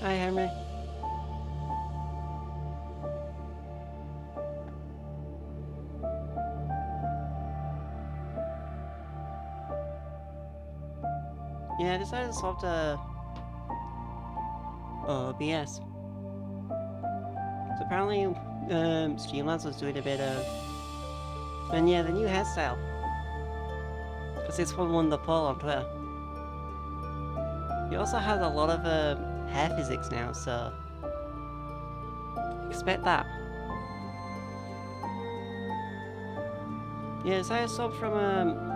Hi, Henry. Yeah, I decided to swap to OBS. So apparently, Streamlabs was doing a bit of... And yeah, the new hairstyle. Because it's from one of the poll on Twitter. He also has a lot of hair physics now, so... expect that. Yeah, so I swapped from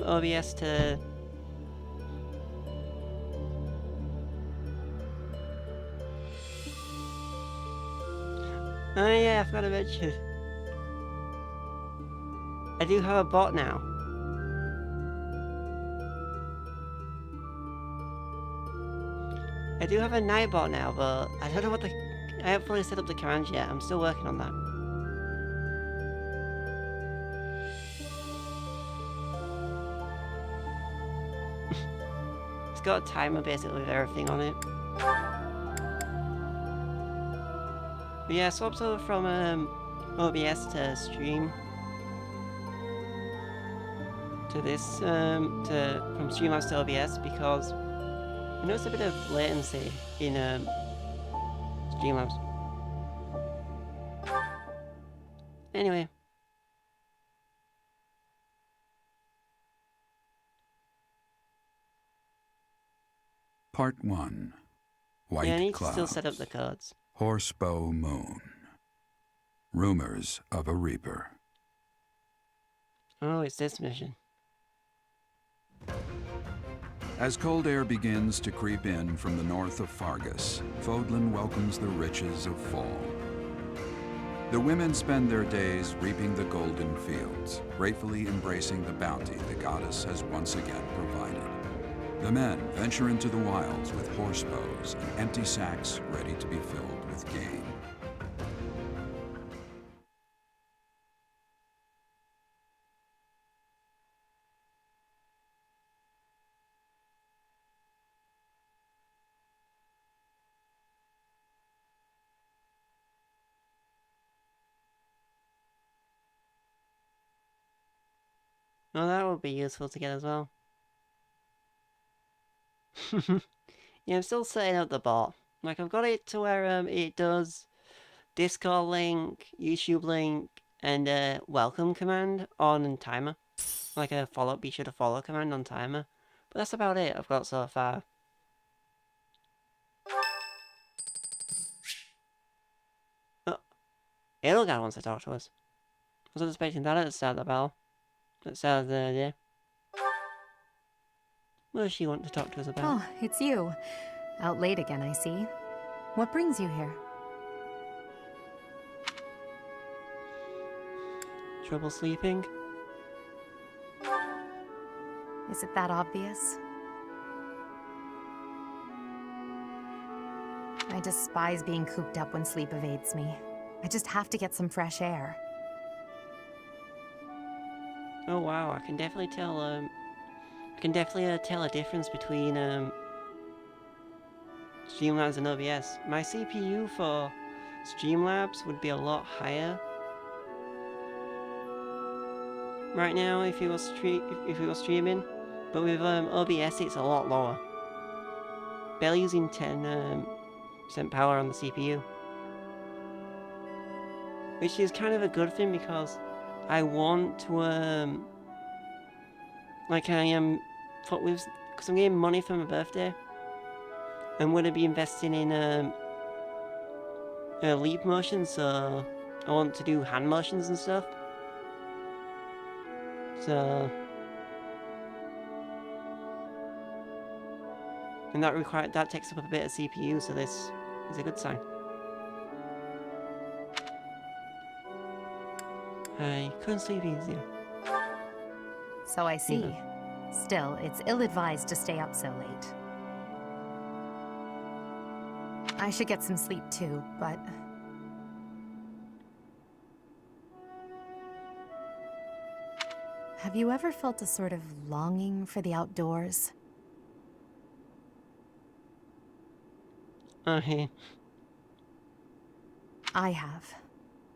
OBS to... Oh yeah, I forgot to mention. I do have a bot now. I do have a night bot now, but I don't know what the... I haven't fully set up the commands yet. I'm still working on that. It's got a timer basically with everything on it. But yeah, I swapped over from OBS to stream to this from Streamlabs to OBS because I noticed a bit of latency in Streamlabs. Anyway. Part 1. White Yeah, I need Clouds. to still set up the codes. Horsebow Moon. Rumors of a Reaper. Oh, it's this mission. As cold air begins to creep in from the north of Fargus, Fodlan welcomes the riches of fall. The women spend their days reaping the golden fields, gratefully embracing the bounty the goddess has once again provided. The men venture into the wilds with horse bows and empty sacks ready to be filled with game. Oh, that would be useful to get as well. Yeah, I'm still setting up the bot. Like, I've got it to where it does Discord link, YouTube link, and a welcome command on timer. Like a follow, be sure to follow command on timer. But that's about it I've got so far. Oh, Edelgard wants to talk to us. I wasn't expecting that at the start of the battle. At the start of the day. What does she want to talk to us about? Oh, it's you. Out late again, I see. What brings you here? Trouble sleeping? Is it that obvious? I despise being cooped up when sleep evades me. I just have to get some fresh air. Oh wow, I can definitely tell tell a difference between Streamlabs and OBS. My CPU for Streamlabs would be a lot higher right now if it was streaming, but with OBS it's a lot lower. Barely using 10% power on the CPU, which is kind of a good thing because I want to like I am because I'm getting money for my birthday. I'm going to be investing in leap motion, so I want to do hand motions and stuff. So, and that takes up a bit of CPU, so this is a good sign. I couldn't sleep easier. So I see. Yeah. Still, it's ill-advised to stay up so late. I should get some sleep too, but... Have you ever felt a sort of longing for the outdoors? Okay. I have.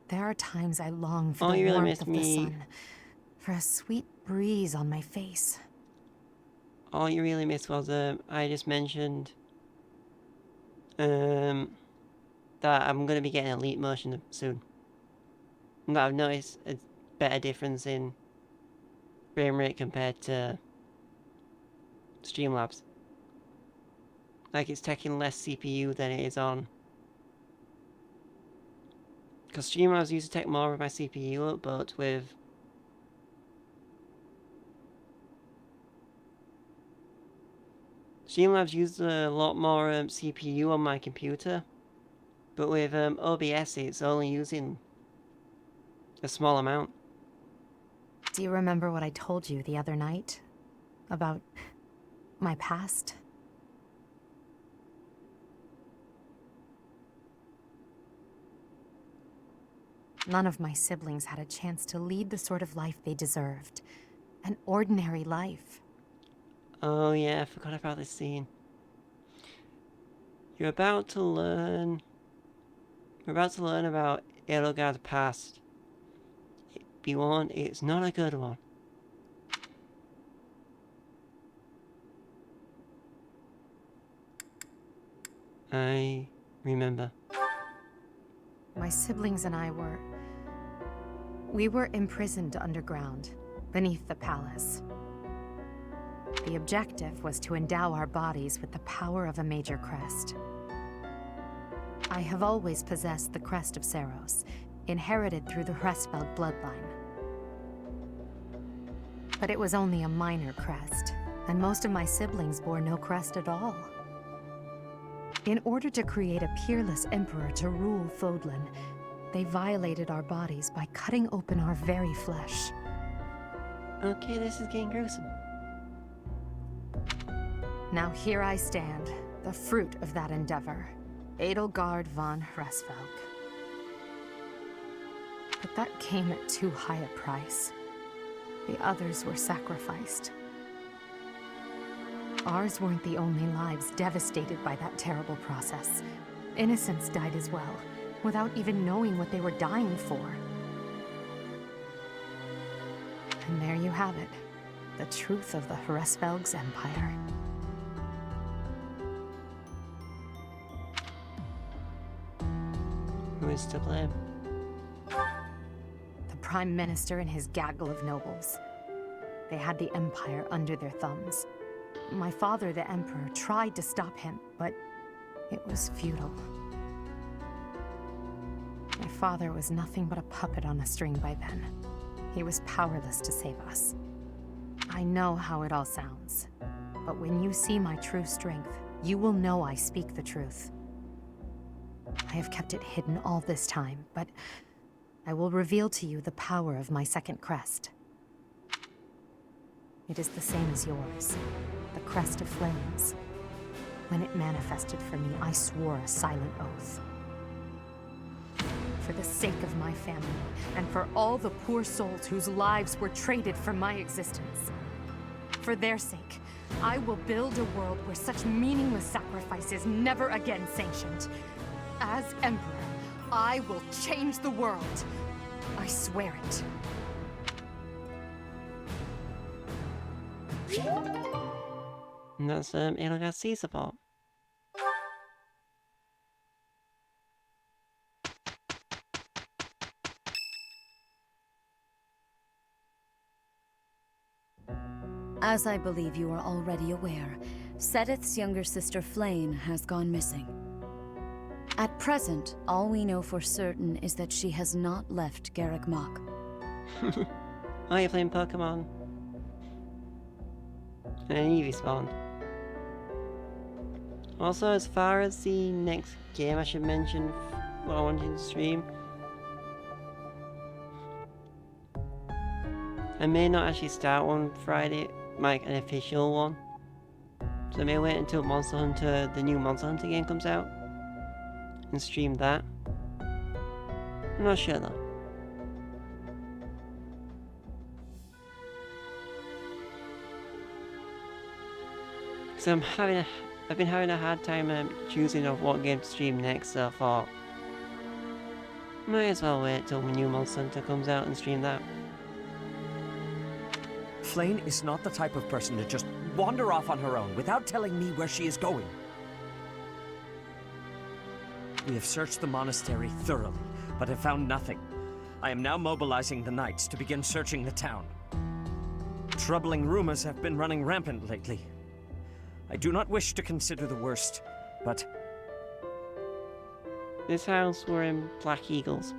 There are times I long for Oh, the you really warmth missed of the me. sun, for a sweet breeze on my face. All you really missed was I just mentioned that I'm gonna be getting Elite Motion soon. And that I've noticed a better difference in frame rate compared to Streamlabs. Like it's taking less CPU than it is on. Because Streamlabs used to take more of my CPU up, but with Streamlabs used a lot more CPU on my computer, but with OBS it's only using a small amount. Do you remember what I told you the other night? About my past? None of my siblings had a chance to lead the sort of life they deserved. An ordinary life. Oh yeah, I forgot about this scene. You're about to learn... We're about to learn about Edelgard's past. Be warned, it's not a good one. I remember. My siblings and I We were imprisoned underground, beneath the palace. The objective was to endow our bodies with the power of a major crest. I have always possessed the crest of Seiros, inherited through the Hresvelg bloodline. But it was only a minor crest, and most of my siblings bore no crest at all. In order to create a peerless emperor to rule Fodlan, they violated our bodies by cutting open our very flesh. Okay, this is getting gruesome. Now here I stand, the fruit of that endeavor, Edelgard von Hresvelg. But that came at too high a price. The others were sacrificed. Ours weren't the only lives devastated by that terrible process. Innocents died as well, without even knowing what they were dying for. And there you have it, the truth of the Hresvelg's empire. Who is to blame? The Prime Minister and his gaggle of nobles. They had the Empire under their thumbs. My father, the Emperor, tried to stop him, but it was futile. My father was nothing but a puppet on a string by then. He was powerless to save us. I know how it all sounds, but when you see my true strength, you will know I speak the truth. I have kept it hidden all this time, but I will reveal to you the power of my second crest. It is the same as yours, the crest of flames. When it manifested for me, I swore a silent oath. For the sake of my family, and for all the poor souls whose lives were traded for my existence. For their sake, I will build a world where such meaningless sacrifice is never again sanctioned. As Emperor, I will change the world. I swear it. And that's Edelgard's sea support. As I believe you are already aware, Sedith's younger sister Flame has gone missing. At present, all we know for certain is that she has not left Garreg Mach. Oh, you're playing Pokemon. And an Eevee spawned. Also, as far as the next game I should mention what I wanted to stream, I may not actually start one Friday, like an official one. So I may wait until Monster Hunter, the new Monster Hunter game comes out, and stream that. I'm not sure though. So I've been having a hard time choosing of what game to stream next, so I thought might as well wait till new Monster Hunter comes out and stream that. Flame is not the type of person to just wander off on her own without telling me where she is going. We have searched the monastery thoroughly, but have found nothing. I am now mobilizing the knights to begin searching the town. Troubling rumors have been running rampant lately. I do not wish to consider the worst, but... This house were in Black Eagles.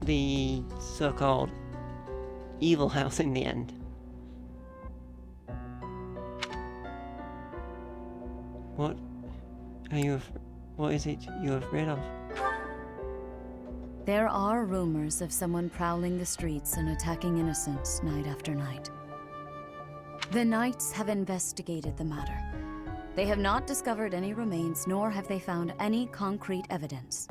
The so-called evil house in the end. What are you? What is it you're afraid of? There are rumors of someone prowling the streets and attacking innocents night after night. The Knights have investigated the matter. They have not discovered any remains, nor have they found any concrete evidence.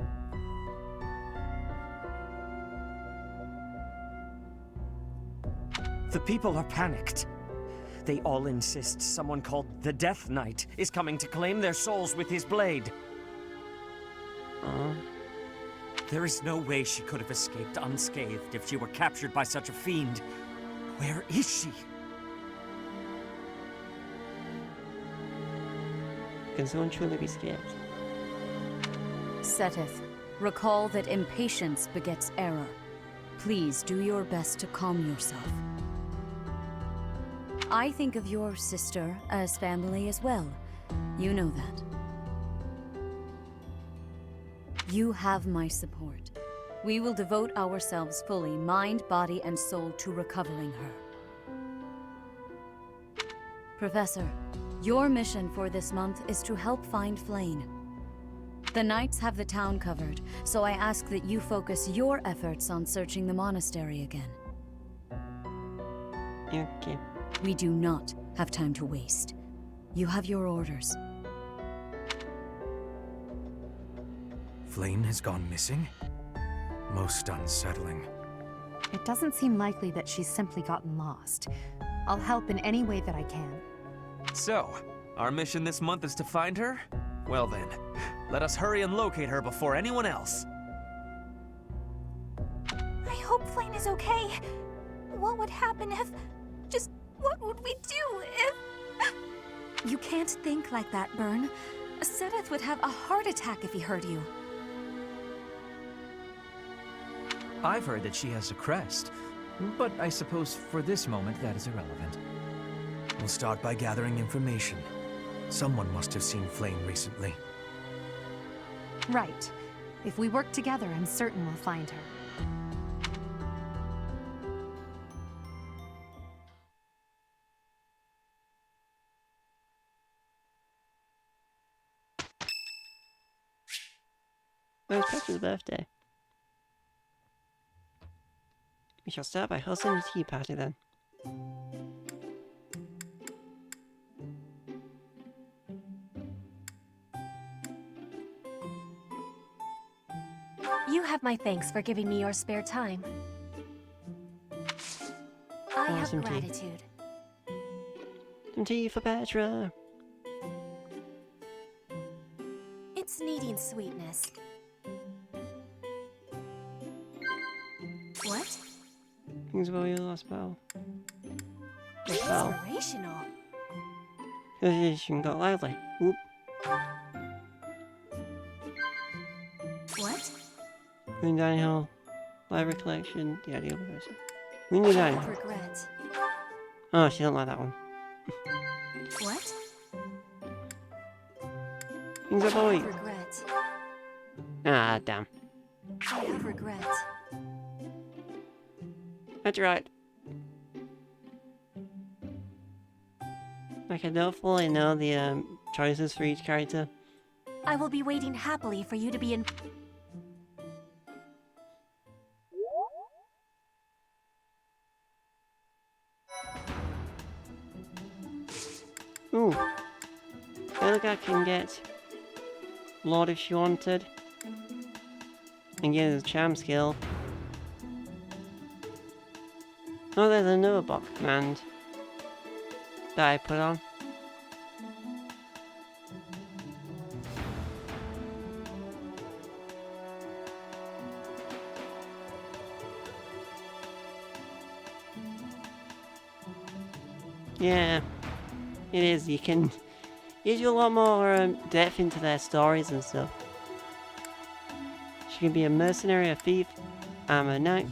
The people are panicked. They all insist someone called the Death Knight is coming to claim their souls with his blade. There is no way she could have escaped unscathed if she were captured by such a fiend. Where is she? Can someone truly be scared? Seteth, recall that impatience begets error. Please do your best to calm yourself. I think of your sister as family as well. You know that. You have my support. We will devote ourselves fully, mind, body, and soul, to recovering her. Professor, your mission for this month is to help find Flame. The Knights have the town covered, so I ask that you focus your efforts on searching the monastery again. Okay. We do not have time to waste. You have your orders. Flame has gone missing? Most unsettling. It doesn't seem likely that she's simply gotten lost. I'll help in any way that I can. So, our mission this month is to find her? Well then, let us hurry and locate her before anyone else. I hope Flame is okay. What would happen if... Just what would we do if... You can't think like that, Byrne. Seteth would have a heart attack if he heard you. I've heard that she has a crest, but I suppose for this moment that is irrelevant. We'll start by gathering information. Someone must have seen Flame recently. Right. If we work together, I'm certain we'll find her. When's Petra's birthday? We shall start by hosting a tea party then. You have my thanks for giving me your spare time. I have Awesome tea. gratitude. Some tea for Petra! It's needing sweetness. What? Things about your last battle. Last battle. Inspirational. Conversation got lively. Whoop. What? Green Dining Hall. Library collection. The ideal person. Green Dining Hall. Regret. Oh, she don't like that one. What? Things are boy. Regret. Ah, damn. I have regret. That's right. I can don't fully know the choices for each character. I will be waiting happily for you to be in... Ooh. Elga can get Lord if she wanted. And get his charm skill. Oh, there's another bot command that I put on. Yeah, it is. You can gives you a lot more depth into their stories and stuff. She can be a mercenary, a thief, a knight.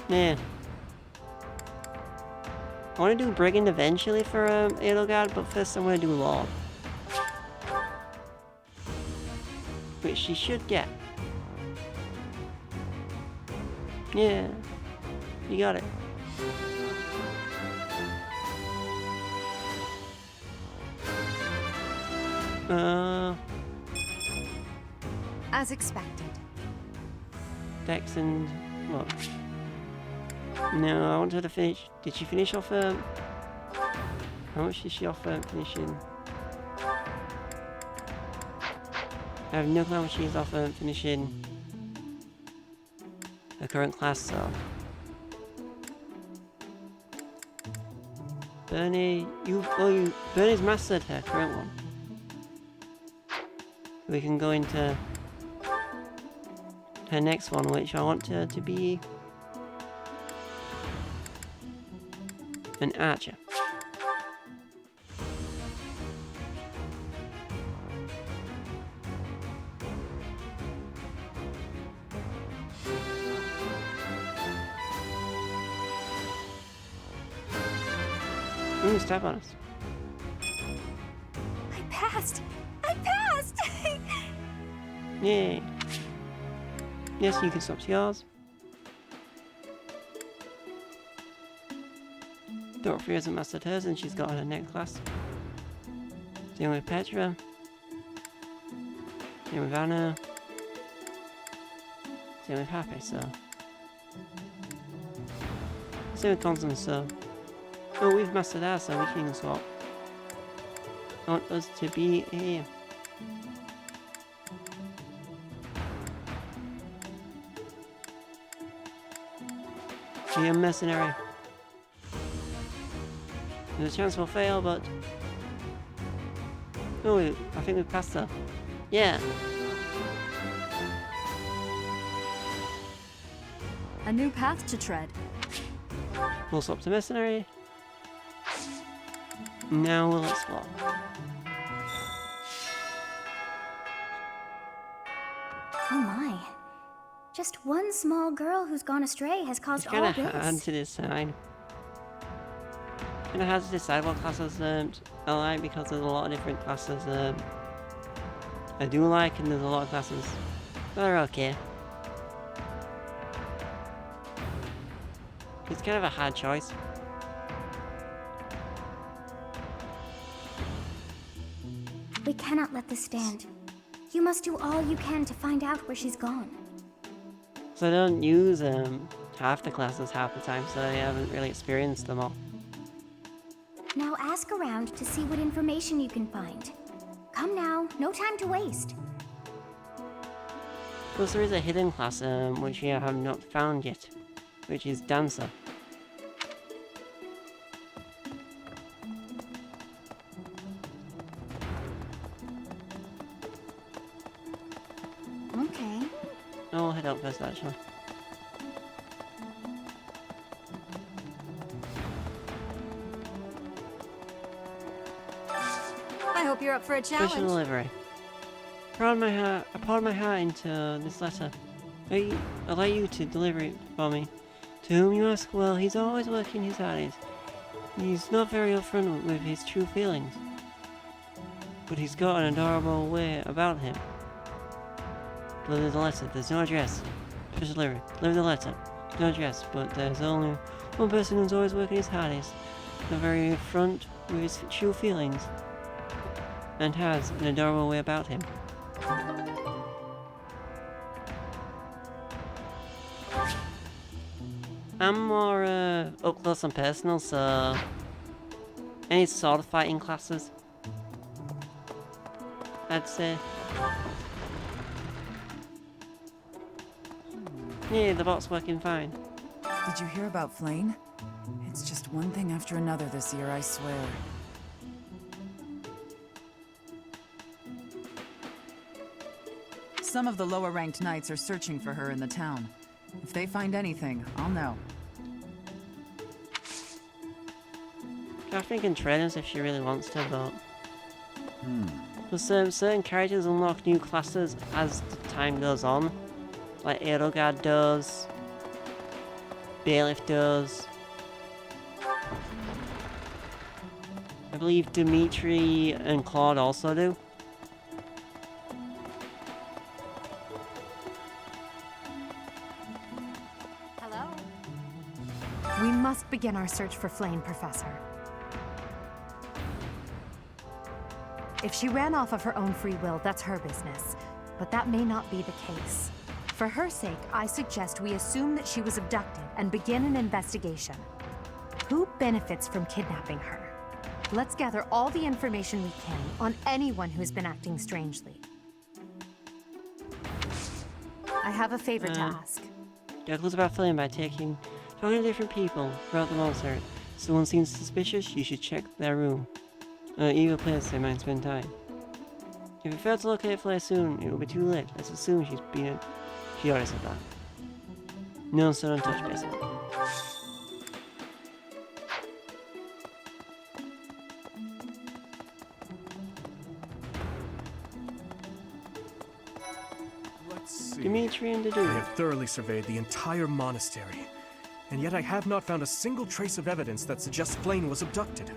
Yeah. I want to do Brigand eventually for Edelgard, but first I'm going to do Lord. Which she should get. Yeah. You got it. As expected. Dex and what? No, I want her to finish. Did she finish off how much did she offer finishing? I have no clue how much she's off finishing her current class, so. Bernie, Bernie's mastered her current one. We can go into her next one, which I want her to be an archer. Ooh, stab on us. I passed! I passed! Yay. Yes, you can swap to yours. Dorothy hasn't mastered hers and she's got her next class. Same with Petra. Same with Anna. Same with Happy, so. Same with Constance, so. Oh, we've mastered ours, so we can swap. I want us to be a mercenary. There's a chance we'll fail, but... Oh, I think we've passed her. Yeah. A new path to tread. We'll swap to mercenary. Now we'll explore. Oh my. Just one small girl who's gone astray has caused It's all kind this. of hard to decide. Kind of hard to decide what classes I like because there's a lot of different classes I do like, and there's a lot of classes that are okay. It's kind of a hard choice. We cannot let this stand. You must do all you can to find out where she's gone. So I don't use half the classes half the time, so I haven't really experienced them all. Now ask around to see what information you can find. Come now, no time to waste. Plus there is a hidden class which I have not found yet, which is Dancer. Okay. I'll head out first actually. I hope you're up for a Special challenge. delivery. I poured my heart into this letter. I'd like you to deliver it for me. To whom you ask, well, he's always working his hardest. He's not very upfront with his true feelings. But he's got an adorable way about him. Deliver the letter. There's no address. Special delivery. Deliver the letter. No address, but there's only one person who's always working his hardest. Not very upfront with his true feelings. And has an adorable way about him. I'm more up close and personal, so any sort of fighting classes, I'd say. Yeah, the bot's working fine. Did you hear about Flame? It's just one thing after another this year, I swear. Some of the lower-ranked knights are searching for her in the town. If they find anything, I'll know. Catherine can train us if she really wants to, but... Because certain characters unlock new classes as the time goes on. Like Edelgard does. Bailiff does. I believe Dimitri and Claude also do. Hello? We must begin our search for Flame, Professor. If she ran off of her own free will, that's her business. But that may not be the case. For her sake, I suggest we assume that she was abducted and begin an investigation. Who benefits from kidnapping her? Let's gather all the information we can on anyone who's been acting strangely. I have a favor to ask. Get clues about Flame by talking to different people throughout the monster. If someone seems suspicious, you should check their room. Either place they might spend time. If you fail to locate Flame soon, it will be too late. Let's assume she's been... She already said that. No, so don't touch, basically. Let's see. Dimitri and the I dude. have thoroughly surveyed the entire monastery, and yet I have not found a single trace of evidence that suggests Flame was abducted.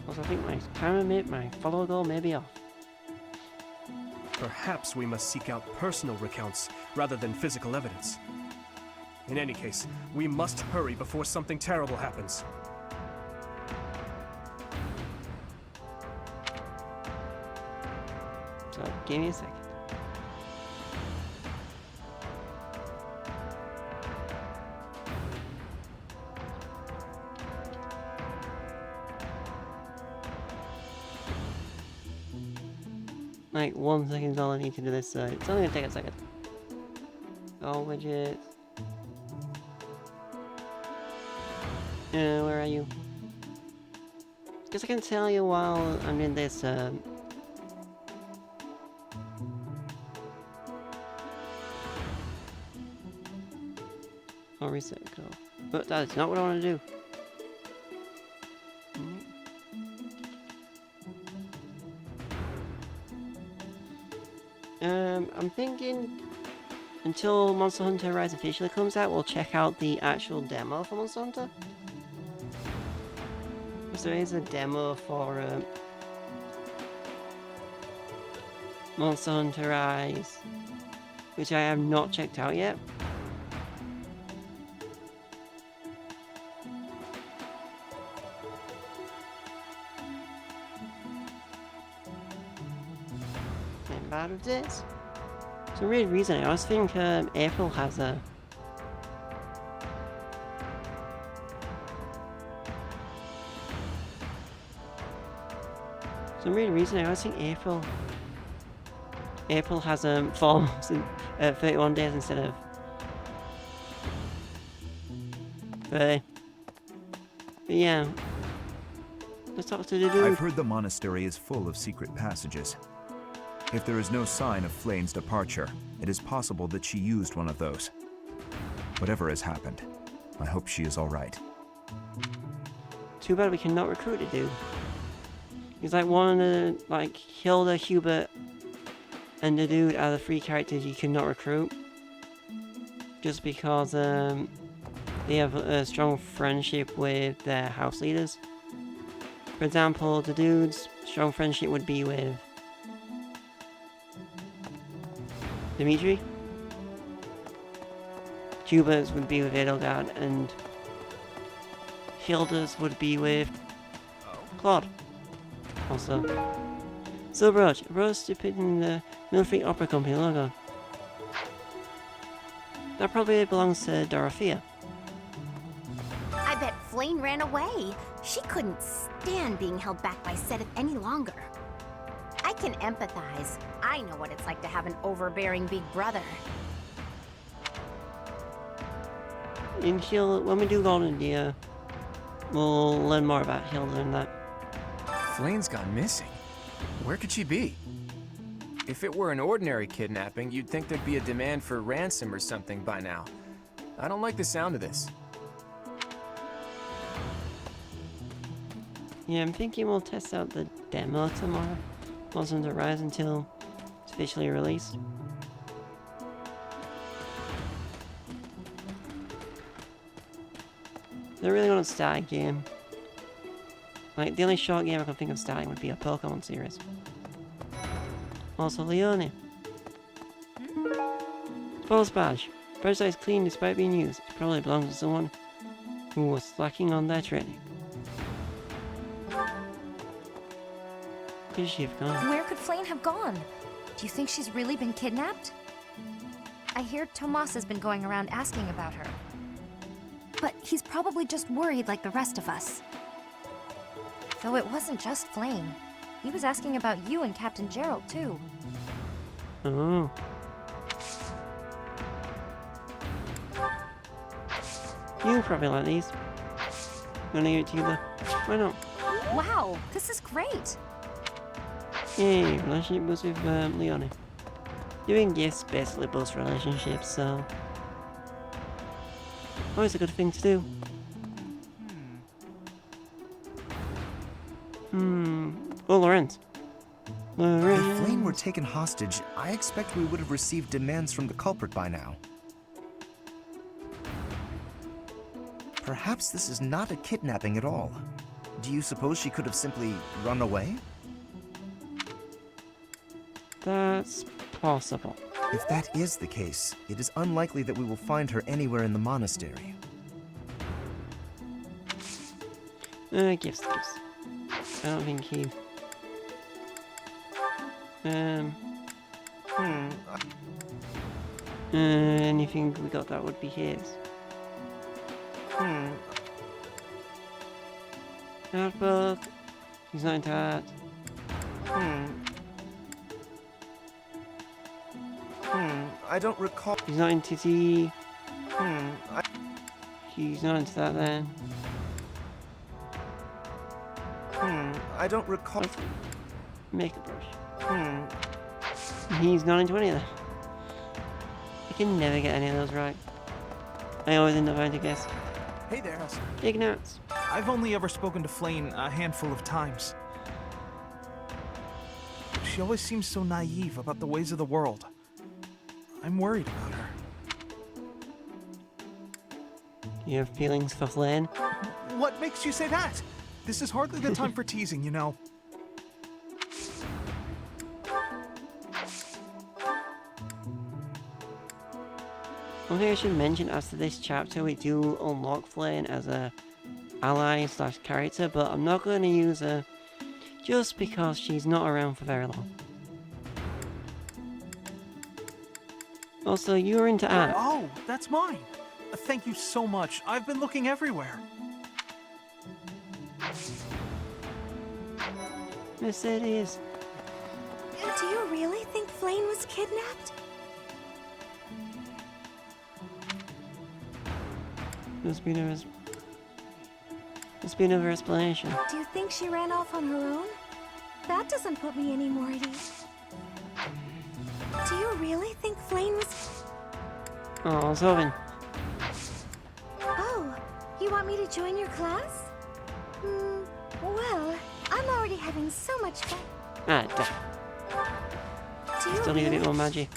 Also, I think my follower goal may be off. Perhaps we must seek out personal recounts rather than physical evidence. In any case, we must hurry before something terrible happens. So, give me a second. Like, 1 second is all I need to do this, so it's only gonna take a second. Oh, widgets. Where are you? Guess I can tell you while I'm in this, I'll reset it. But that's not what I want to do. I'm thinking until Monster Hunter Rise officially comes out, we'll check out the actual demo for Monster Hunter. Because there is a demo for Monster Hunter Rise, which I have not checked out yet. Out of this. For some weird reason, I always think April has a... For some weird reason, I always think April has forms in 31 days instead of 30. But yeah. Let's talk to the dude. I've heard the monastery is full of secret passages. If there is no sign of Flame's departure, it is possible that she used one of those. Whatever has happened, I hope she is alright. Too bad we cannot recruit a dude. He's like one of the, like, Hilda, Hubert, and the dude are the 3 characters you cannot recruit. Just because they have a strong friendship with their house leaders. For example, the dude's strong friendship would be with Dimitri. Hubert's would be with Edelgard, and Hilda's would be with Claude. Also, Silver Brooch, a brooch depicting the Military Opera Company logo. That probably belongs to Dorothea. I bet Flame ran away. She couldn't stand being held back by Seth any longer. I can empathize. I know what it's like to have an overbearing big brother. In Hilda, when we do Golden Deer, we'll learn more about Hilda and that. Flane's gone missing. Where could she be? If it were an ordinary kidnapping, you'd think there'd be a demand for ransom or something by now. I don't like the sound of this. Yeah, I'm thinking we'll test out the demo tomorrow. Wasn't arise until it's officially released. They're really gonna start a game. Like, the only short game I can think of starting would be a Pokemon series. Also, Leone. Sports badge. Bird is clean despite being used. It probably belongs to someone who was slacking on their training. Where could she have gone? Where could Flame have gone? Do you think she's really been kidnapped? I hear Tomas has been going around asking about her. But he's probably just worried like the rest of us. Though it wasn't just Flame. He was asking about you and Captain Gerald, too. Oh. You probably like these. You wanna give it to you though? Why not? Wow, this is great! Yay, relationship boost with Leone. Doing gifts basically boosts relationships, so... always a good thing to do. Oh, Lorenz. If Flame were taken hostage, I expect we would have received demands from the culprit by now. Perhaps this is not a kidnapping at all. Do you suppose she could have simply run away? That's possible. If that is the case, it is unlikely that we will find her anywhere in the monastery. Gifts. I don't think he... anything we got that would be his. Notebook. He's not into that. I don't recall. He's not into tea. He's not into that then. I don't recall. Makeup brush. He's not into any of that. I can never get any of those right. I always end up having to guess. Hey there. Ignatz. I've only ever spoken to Flame a handful of times. She always seems so naive about the ways of the world. I'm worried about her. You have feelings for Flynn? What makes you say that? This is hardly the time for teasing, you know. One thing I should mention, after this chapter we do unlock Flynn as a ally / character, but I'm not going to use her just because she's not around for very long. Also, you're into art. Oh, that's mine. Thank you so much. I've been looking everywhere. Mercedes. Do you really think Flame was kidnapped? There's been another explanation. Do you think she ran off on her own? That doesn't put me any more at ease. Do you really think Flame was... Oh, I was hoping. Oh, you want me to join your class? Well, I'm already having so much fun. Ah, damn. Do you Still need a bit really... more magic.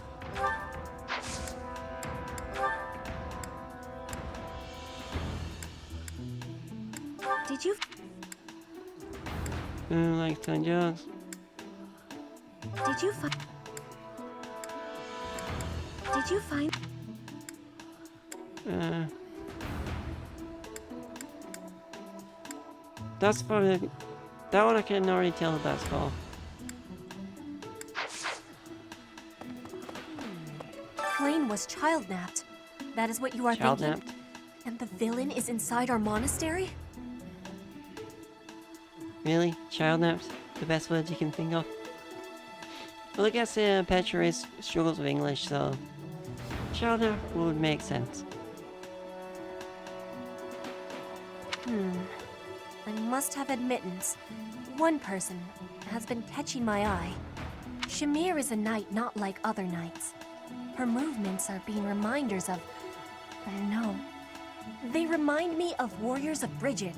Did you... Like telling jokes. Did you find... Did you find... That's probably... That one I can already tell the best for. Flame was child-napped. That is what you are Child thinking? napped. And the villain is inside our monastery? Really? Child naps? The best words you can think of? Well, I guess Petra struggles with English, so child nap would make sense. I must have admittance. One person has been catching my eye. Shamir is a knight not like other knights. Her movements are being reminders of... No. They remind me of warriors of Bridget.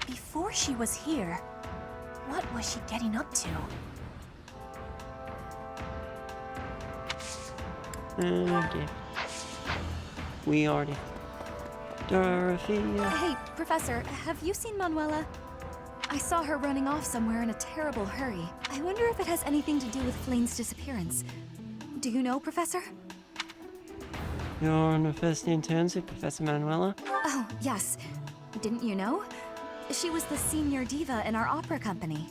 Before she was here, what was she getting up to? Okay. We already. Dorothea. Hey, Professor, have you seen Manuela? I saw her running off somewhere in a terrible hurry. I wonder if it has anything to do with Flane's disappearance. Do you know, Professor? You're on the first name terms with Professor Manuela? Oh, yes. Didn't you know? She was the senior diva in our opera company.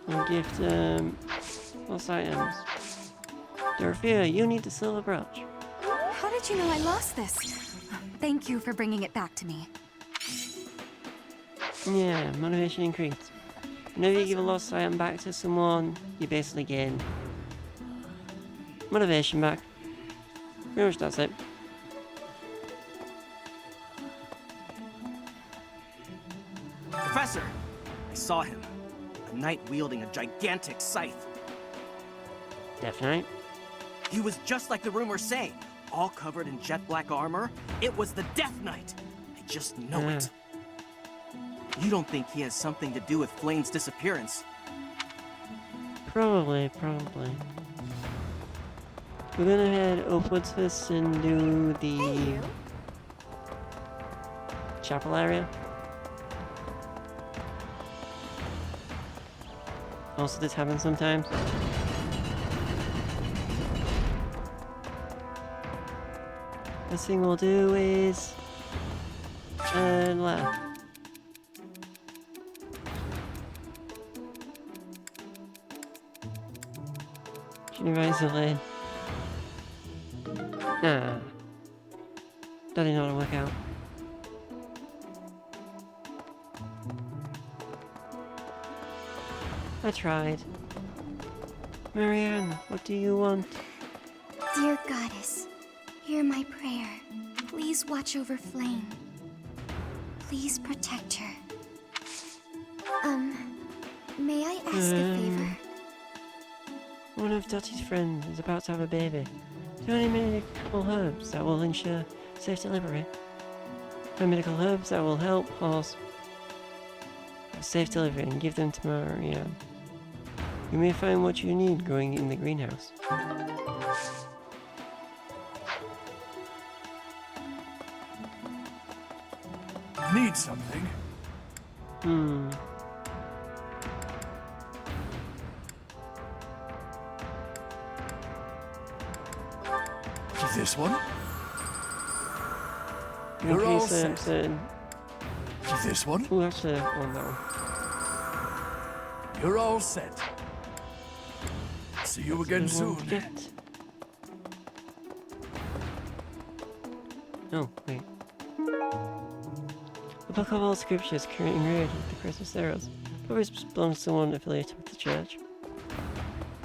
I'll gift, lost items. Dorothea, you need the silver brooch. How did you know I lost this? Thank you for bringing it back to me. Yeah, motivation increased. Whenever you give a lost item back to someone, you basically gain motivation back. Pretty much that's it. Professor! I saw him. A knight wielding a gigantic scythe. Death Knight? He was just like the rumors say. All covered in jet black armor. It was the Death Knight. I just know it. You don't think he has something to do with Flane's disappearance? Probably. We're gonna head upwards first and do the chapel area. Also, this happens sometimes. First thing we'll do is turn left. Universe the lane. Nah. That did not work out. I tried. Marianne, what do you want? Dear Goddess, hear my prayer. Please watch over Flame. Please protect her. May I ask a favor? One of Dottie's friends is about to have a baby. Do any medical herbs that will ensure safe delivery? And medical herbs that will help Hourse have safe delivery and give them to Marianne. You may find what you need growing in the greenhouse. Need something? This one? You're all set. This one? Ooh, that's the one, that one. You're all set. See you again soon. Oh, wait. The book of all scriptures currently engraved with the Christmas arrows probably belongs to someone affiliated with the church.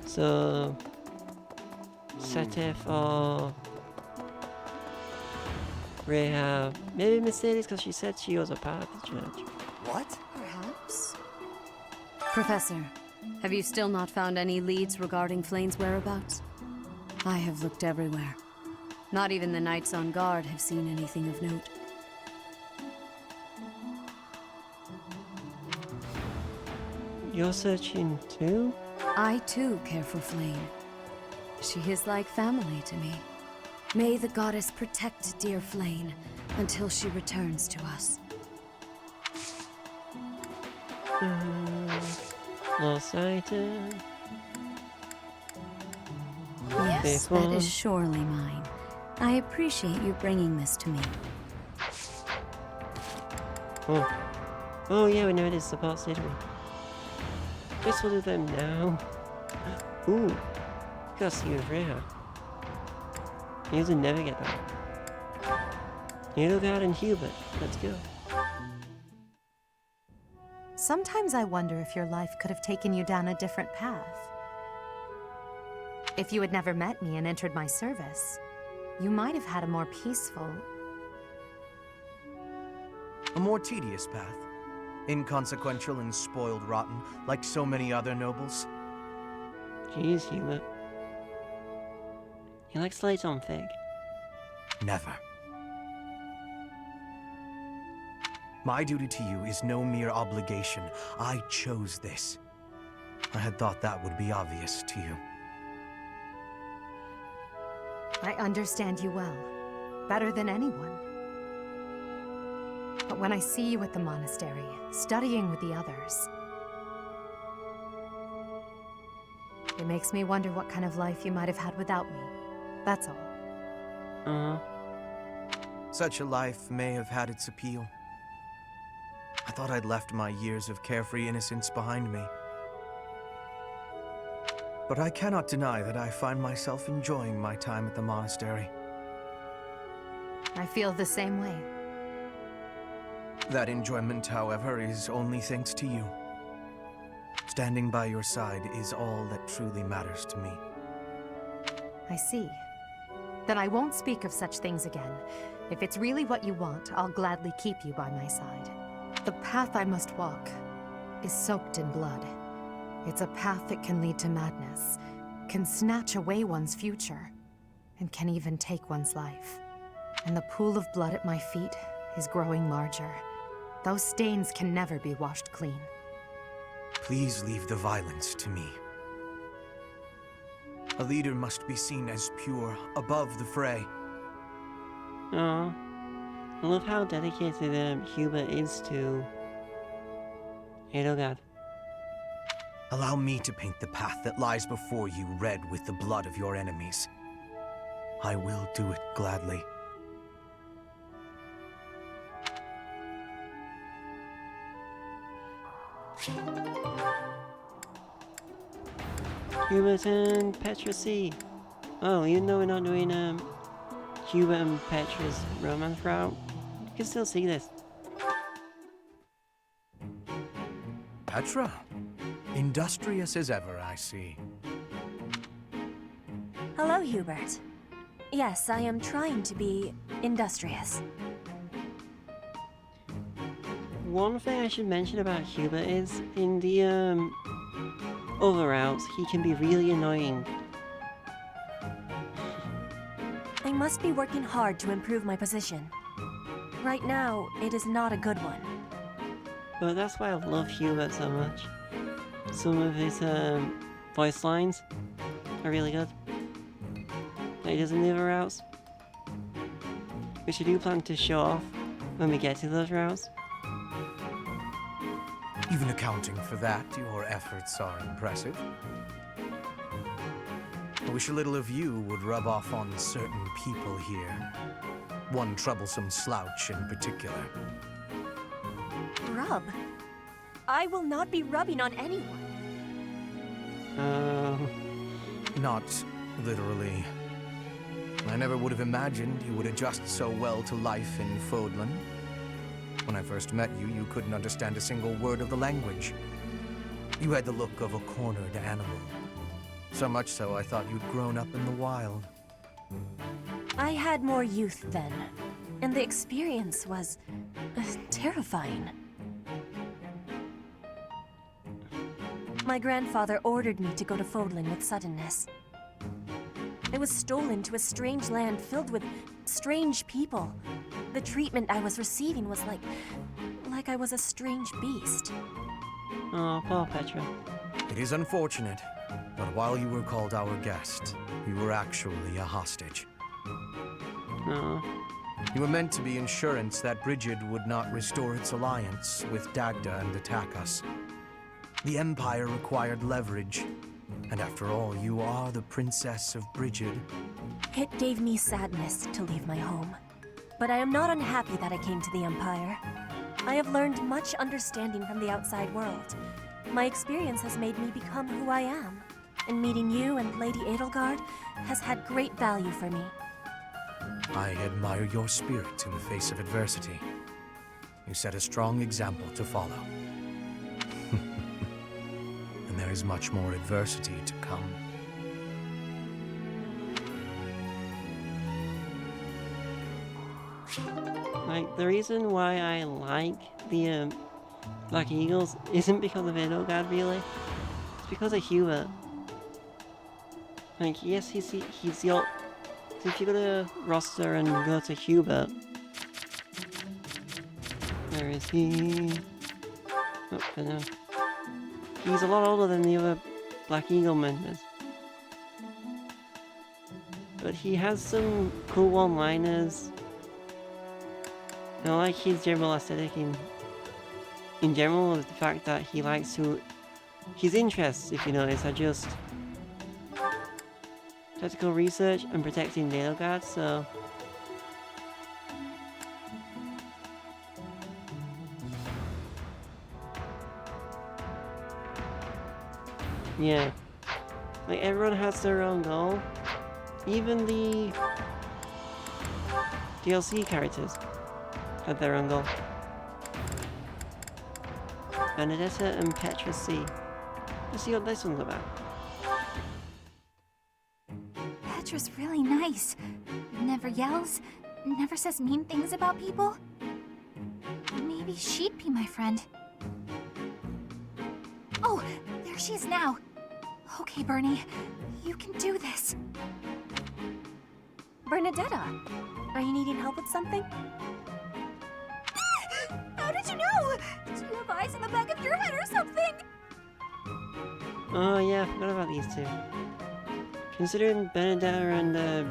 So, Setef or Rahab, maybe Mercedes because she said she was a part of the church. What? Perhaps. Professor, have you still not found any leads regarding Flane's whereabouts? I have looked everywhere. Not even the knights on guard have seen anything of note. You're searching too? I too care for Flane. She is like family to me. May the goddess protect dear Flane until she returns to us. Lost item. Yes, that is surely mine. I appreciate you bringing this to me. Oh yeah, we know it is support didn't we? Guess we'll do them now. Ooh, gotta see you with Rhea. You usually never get that. Needlegard and Hubert, let's go. Sometimes I wonder if your life could have taken you down a different path. If you had never met me and entered my service, you might have had a more peaceful... A more tedious path. Inconsequential and spoiled rotten, like so many other nobles. Jeez, Hubert. You like slates on fig? Never. My duty to you is no mere obligation. I chose this. I had thought that would be obvious to you. I understand you well, better than anyone. But when I see you at the monastery, studying with the others, it makes me wonder what kind of life you might have had without me. That's all. Such a life may have had its appeal. I thought I'd left my years of carefree innocence behind me. But I cannot deny that I find myself enjoying my time at the monastery. I feel the same way. That enjoyment, however, is only thanks to you. Standing by your side is all that truly matters to me. I see. Then I won't speak of such things again. If it's really what you want, I'll gladly keep you by my side. The path I must walk is soaked in blood. It's a path that can lead to madness, can snatch away one's future, and can even take one's life. And the pool of blood at my feet is growing larger. Those stains can never be washed clean. Please leave the violence to me. A leader must be seen as pure, above the fray. Aw. I love how dedicated Hubert is to Edelgard. Allow me to paint the path that lies before you red with the blood of your enemies. I will do it gladly. Hubert and Petra C. Oh, even though we're not doing Hubert and Petra's romance route, you can still see this. Petra? Industrious as ever, I see. Hello, Hubert. Yes, I am trying to be industrious. One thing I should mention about Hubert is, in the other routes, he can be really annoying. I must be working hard to improve my position. Right now, it is not a good one. But that's why I love Hubert so much. Some of his voice lines are really good. Like he does in the other routes. Which I do plan to show off when we get to those routes. Even accounting for that, your efforts are impressive. I wish a little of you would rub off on certain people here. One troublesome slouch in particular. Rub? I will not be rubbing on anyone. Not literally. I never would have imagined you would adjust so well to life in Fodlan. When I first met you, you couldn't understand a single word of the language. You had the look of a cornered animal. So much so, I thought you'd grown up in the wild. I had more youth then, and the experience was terrifying. My grandfather ordered me to go to Fodlan with suddenness. I was stolen to a strange land filled with strange people. The treatment I was receiving was like I was a strange beast. Oh, poor Petra. It is unfortunate, but while you were called our guest, you were actually a hostage. Oh. You were meant to be insurance that Brigid would not restore its alliance with Dagda and attack us. The Empire required leverage, and after all, you are the Princess of Brigid. It gave me sadness to leave my home, but I am not unhappy that I came to the Empire. I have learned much understanding from the outside world. My experience has made me become who I am, and meeting you and Lady Edelgard has had great value for me. I admire your spirit in the face of adversity. You set a strong example to follow. is much more adversity to come. Like, the reason why I like the Black Eagles isn't because of Edelgard, really. It's because of Hubert. Like, yes, he's your... So if you go to roster and go to Hubert... Where is he? Oh, I don't know. He's a lot older than the other Black Eagle members. But he has some cool one-liners. I like his general aesthetic in general, the fact that he likes to... His interests, if you notice, are just tactical research and protecting Nailguard, so... Yeah. Like, everyone has their own goal. Even the DLC characters had their own goal. Benedetta and Petra C. Let's see what this one's about. Petra's really nice. Never yells, never says mean things about people. Maybe she'd be my friend. Oh, there she is now. Okay, Bernie, you can do this. Bernadetta, are you needing help with something? How did you know? Do you have eyes in the back of your head or something? Oh yeah, I forgot about these two. Considering Benedetta and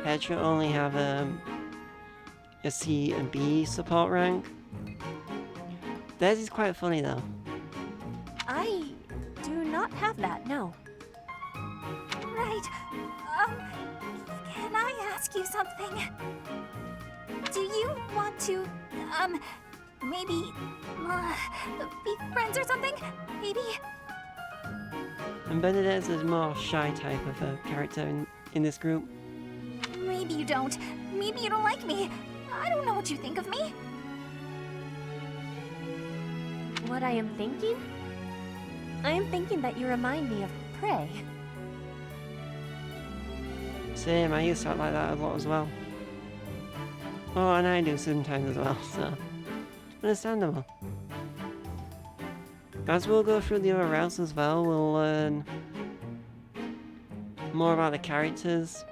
Petra only have a C and B support rank, theirs is quite funny though. I do not have that, no. Right. Can I ask you something? Do you want to, maybe, be friends or something? Maybe? And Benedetta's a more shy type of character in this group. Maybe you don't. Maybe you don't like me. I don't know what you think of me. What I am thinking? I am thinking that you remind me of Prey. Same, I used to act like that a lot as well. Oh, and I do sometimes as well, so... Understandable. As we'll go through the other routes as well, we'll learn more about the characters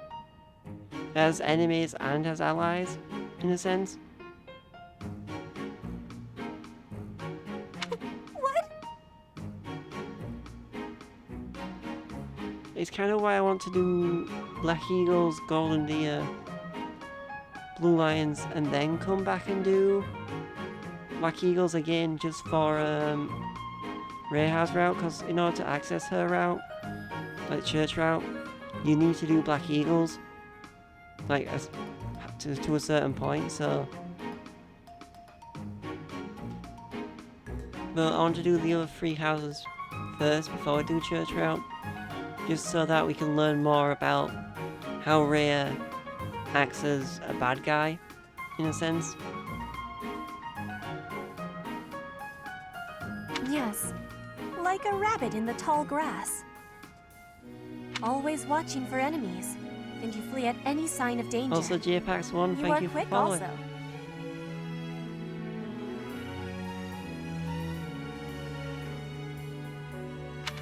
as enemies and as allies, in a sense. What? It's kind of why I want to do Black Eagles, Golden Deer, Blue Lions, and then come back and do Black Eagles again just for Reha's route, because in order to access her route, like church route, you need to do Black Eagles, like to a certain point, so... But I want to do the other 3 houses first before I do church route, just so that we can learn more about how Rhea acts as a bad guy, in a sense. Yes, like a rabbit in the tall grass. Always watching for enemies, and you flee at any sign of danger. Also, JPax1, thank you for quick following. also.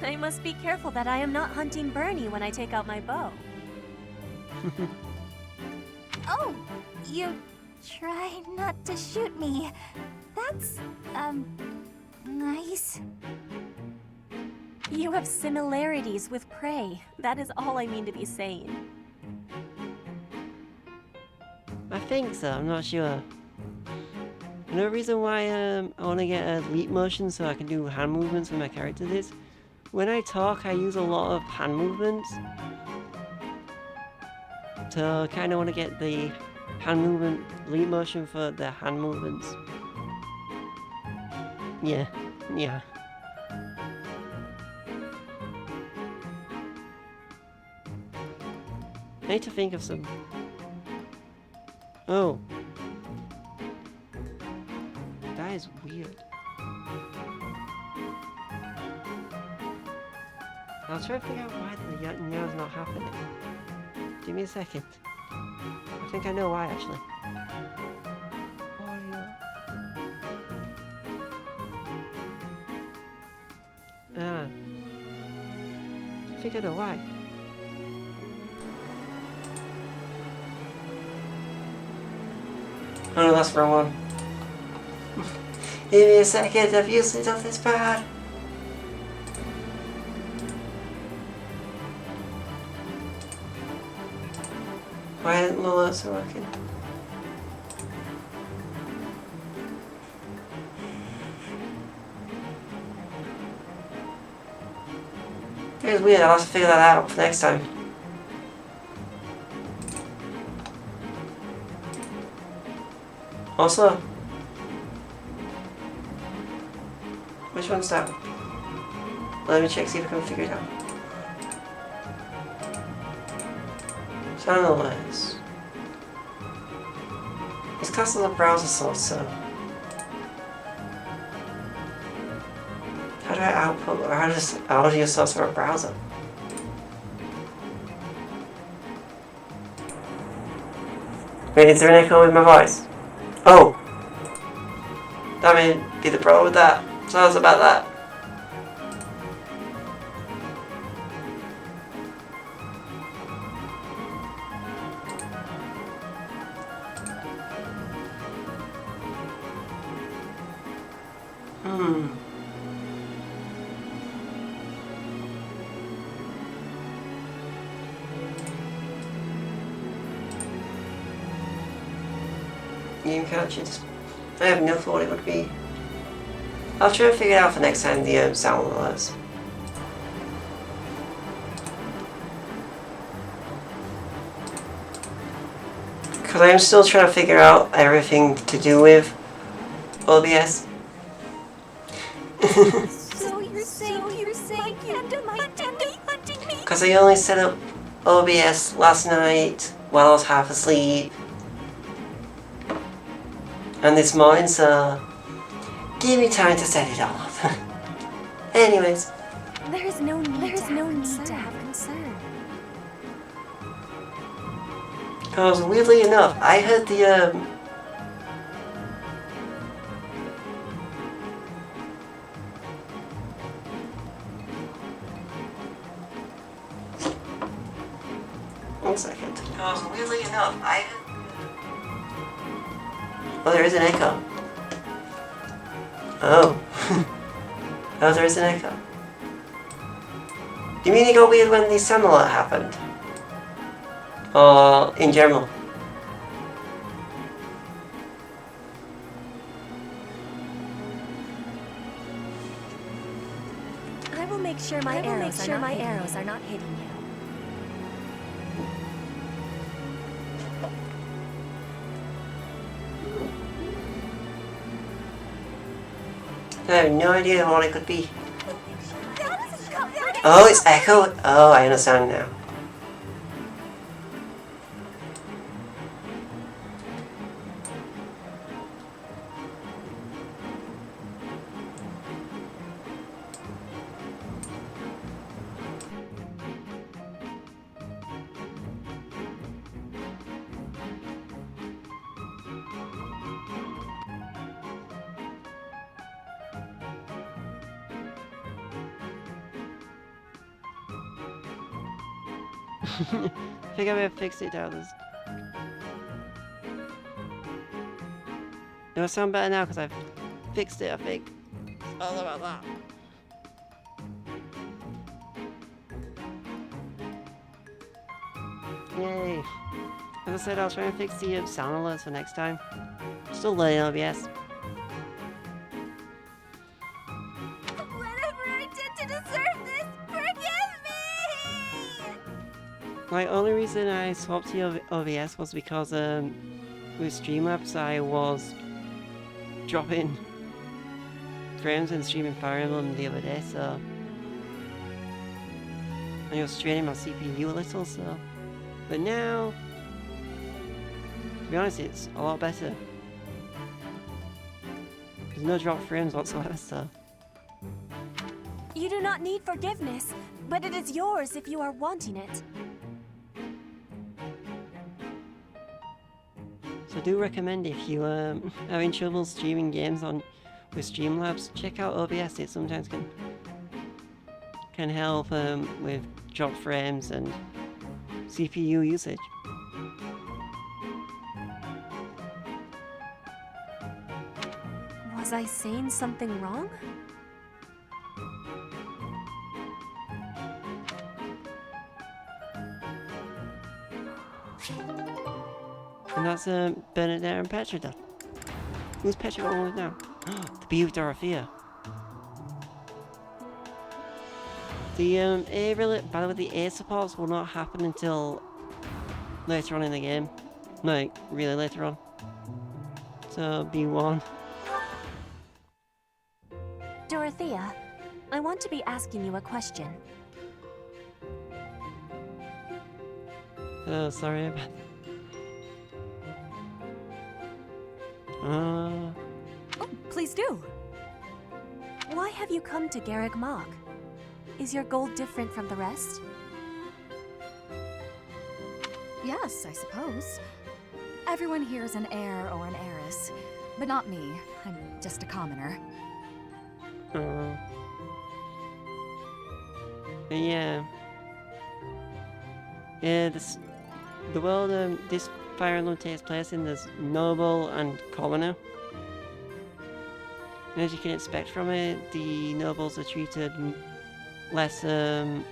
I must be careful that I am not hunting Bernie when I take out my bow. Oh, you try not to shoot me. That's, nice. You have similarities with Prey. That is all I mean to be saying. I think so, I'm not sure. Another reason why I want to get a leap motion so I can do hand movements with my characters is, when I talk I use a lot of hand movements. So I kind of want to get the hand movement, leap motion for the hand movements. Yeah. I need to think of some. Oh. That is weird. I'll try to figure out why the neon's not happening. Give me a second. I think I know why, actually. Ah. I think I know why. Oh no, that's the wrong one. Give me a second, I've usually done this bad. Why isn't the alerts working? It's weird, I'll have to figure that out for next time. Also, which one's that? Let me check, see if I can figure it out. Sound alerts. It's classed as a browser source, so how do I output or how does audio source for a browser? Wait, is there an echo with my voice? Oh! That may be the problem with that. So how's about that? Game captures. I have no clue what it would be. I'll try to figure it out for next time the sound alerts. Because I am still trying to figure out everything to do with OBS. So you're saying my hunting me? Because I only set up OBS last night while I was half asleep. And this morning, so give me time to set it all up. Anyways. There is no need to have concern. Because weirdly enough, I heard the one second. Because weirdly enough, I heard... Oh, there is an echo. Oh. Oh, there is an echo. Do you mean it got weird when the sound alert happened? Or in general? I will make sure my arrows are not hitting you. I have no idea what it could be. Oh, it's echo. Oh, I understand now. I think I may have fixed it now. It'll sound better now because I've fixed it, I think. It's all about that. Yay! As I said, I'll try and fix the sound alerts for next time. Still learning OBS. Whatever I did to deserve this, forgive me! My only reason I swapped to OBS was because with Streamlabs I was dropping frames and streaming Fire Emblem the other day, so and it was straining my CPU a little, so but now to be honest it's a lot better. There's no drop frames whatsoever, so You do not need forgiveness. But it is yours if you are wanting it. So I do recommend if you are in trouble streaming games on with Streamlabs, check out OBS. It sometimes can help with drop frames and CPU usage. Was I saying something wrong? And that's Bernadette and Petra done. Who's Petra going with now? The Bee of Dorothea. The by the way, the A supports will not happen until later on in the game. Like, really later on. So, B1. Dorothea, I want to be asking you a question. Oh, sorry about Oh, please do. Why have you come to Garreg Mach? Is your goal different from the rest? Yes, I suppose. Everyone here is an heir or an heiress, but not me. I'm just a commoner. Yeah. Yeah, the world this Fire Emblem takes place in this noble and commoner. And as you can expect from it, the nobles are treated less the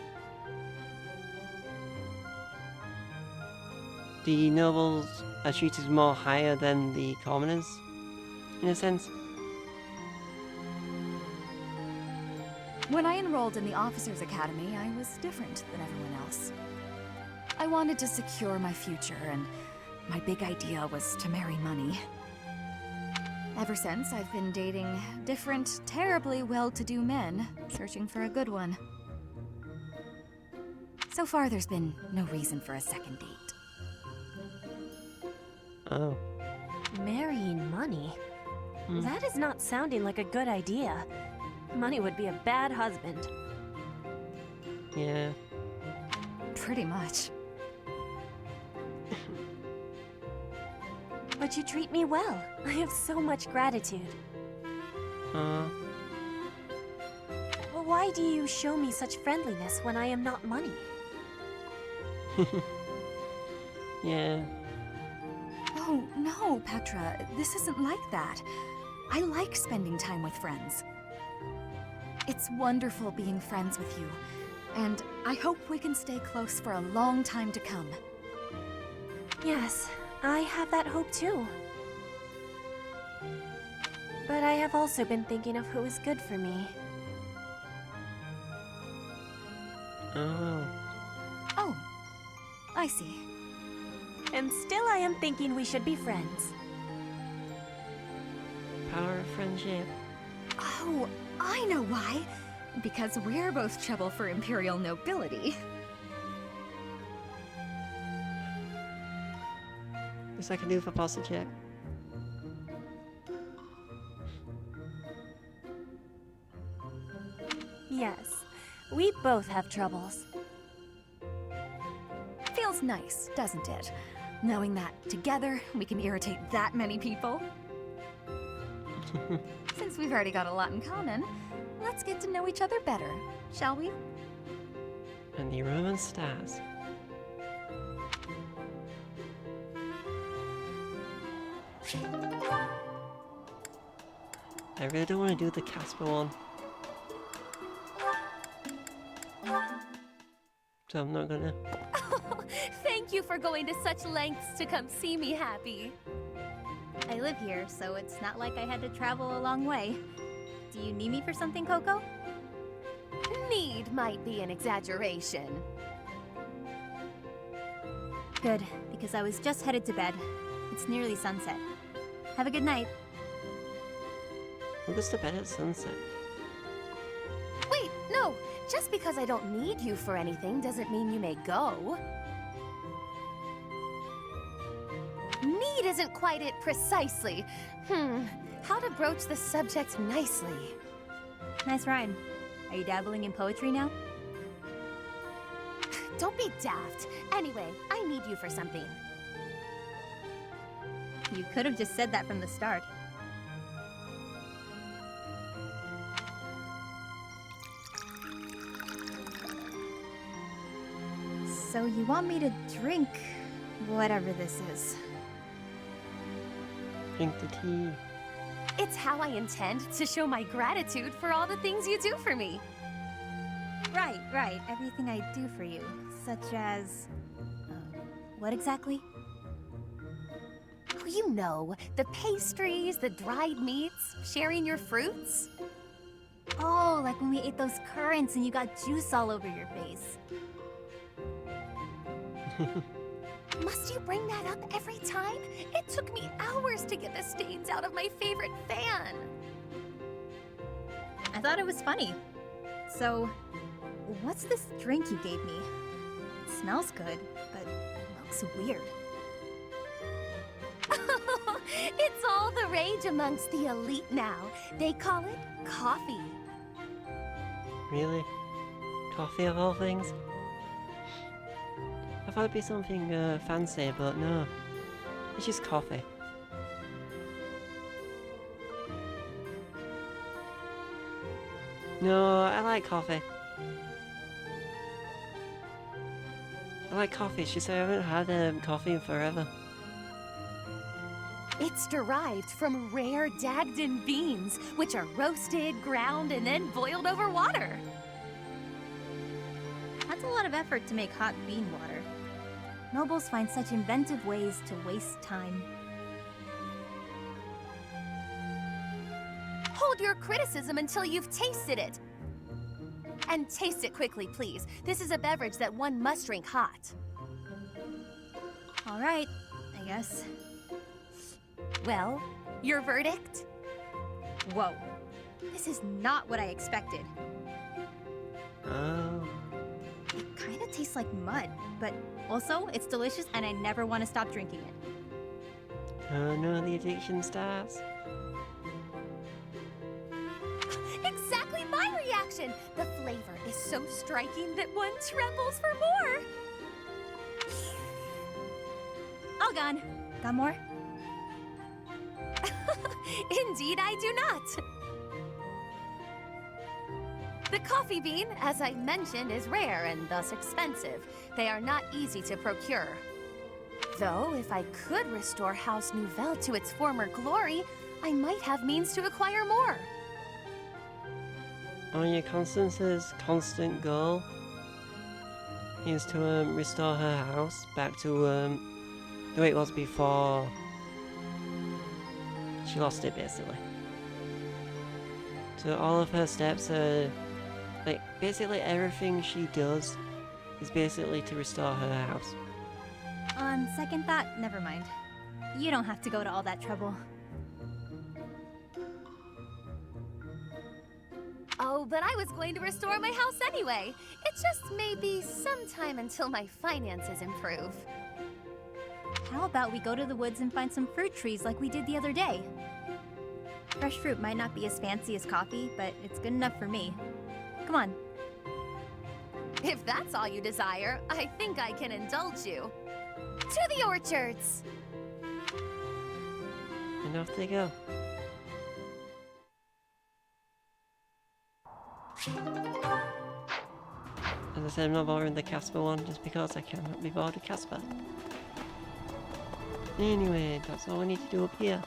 nobles are treated more higher than the commoners, in a sense. When I enrolled in the Officers' Academy, I was different than everyone else. I wanted to secure my future, and my big idea was to marry money. Ever since, I've been dating different, terribly well-to-do men, searching for a good one. So far, there's been no reason for a second date. Oh. Marrying money? That is not sounding like a good idea. Money would be a bad husband. Yeah. Pretty much. But you treat me well. I have so much gratitude. Well, why do you show me such friendliness when I am not money? Yeah. Oh, no, Petra. This isn't like that. I like spending time with friends. It's wonderful being friends with you, and I hope we can stay close for a long time to come. Yes, I have that hope too. But I have also been thinking of who is good for me. Oh. Oh, I see. And still I am thinking we should be friends. Power of friendship. Oh, I know why. Because we're both trouble for Imperial nobility. Guess I can do for posture check. Yes, we both have troubles. Feels nice, doesn't it? Knowing that together we can irritate that many people. Since we've already got a lot in common, let's get to know each other better, shall we? And the Roman stars. I really don't want to do the Casper one. So I'm not gonna. Thank you for going to such lengths to come see me, Happy. I live here, so it's not like I had to travel a long way. Do you need me for something, Coco? Need might be an exaggeration. Good, because I was just headed to bed. It's nearly sunset. Have a good night. Who goes to bed at sunset? Wait, no! Just because I don't need you for anything doesn't mean you may go. Need isn't quite it precisely. How to broach the subject nicely. Nice rhyme. Are you dabbling in poetry now? Don't be daft. Anyway, I need you for something. You could have just said that from the start. So you want me to drink whatever this is? Drink the tea. It's how I intend to show my gratitude for all the things you do for me. Right. Everything I do for you. Such as... what exactly? Oh, you know, the pastries, the dried meats, sharing your fruits. Oh, like when we ate those currants and you got juice all over your face. Must you bring that up every time? It took me hours to get the stains out of my favorite fan. I thought it was funny. So, what's this drink you gave me? It smells good, but looks weird. It's all the rage amongst the elite now. They call it coffee. Really? Coffee of all things? I thought it'd be something fancy, but no. It's just coffee. No, I like coffee. I like coffee, it's just I haven't had coffee in forever. It's derived from rare Dagden beans, which are roasted, ground, and then boiled over water. That's a lot of effort to make hot bean water. Nobles find such inventive ways to waste time. Hold your criticism until you've tasted it. And taste it quickly, please. This is a beverage that one must drink hot. All right, I guess. Well, your verdict? Whoa. This is not what I expected. Oh. It kind of tastes like mud, but also it's delicious and I never want to stop drinking it. Oh no, the addiction starts. Exactly my reaction! The flavor is so striking that one trembles for more! All gone. Got more? Indeed, I do not. The coffee bean, as I mentioned, is rare and thus expensive. They are not easy to procure. Though, if I could restore House Nouvelle to its former glory, I might have means to acquire more. Anya Constance's constant goal is to restore her house back to the way it was before she lost it, basically. So all of her steps are, like, basically everything she does is basically to restore her house. On second thought, never mind. You don't have to go to all that trouble. Oh, but I was going to restore my house anyway. It just may be some time until my finances improve. How about we go to the woods and find some fruit trees like we did the other day? Fresh fruit might not be as fancy as coffee, but it's good enough for me. Come on. If that's all you desire, I think I can indulge you. To the orchards! And off they go. As I said, I'm not bothering the Casper one just because I cannot be bothered with Casper. Anyway, that's all I need to do up here.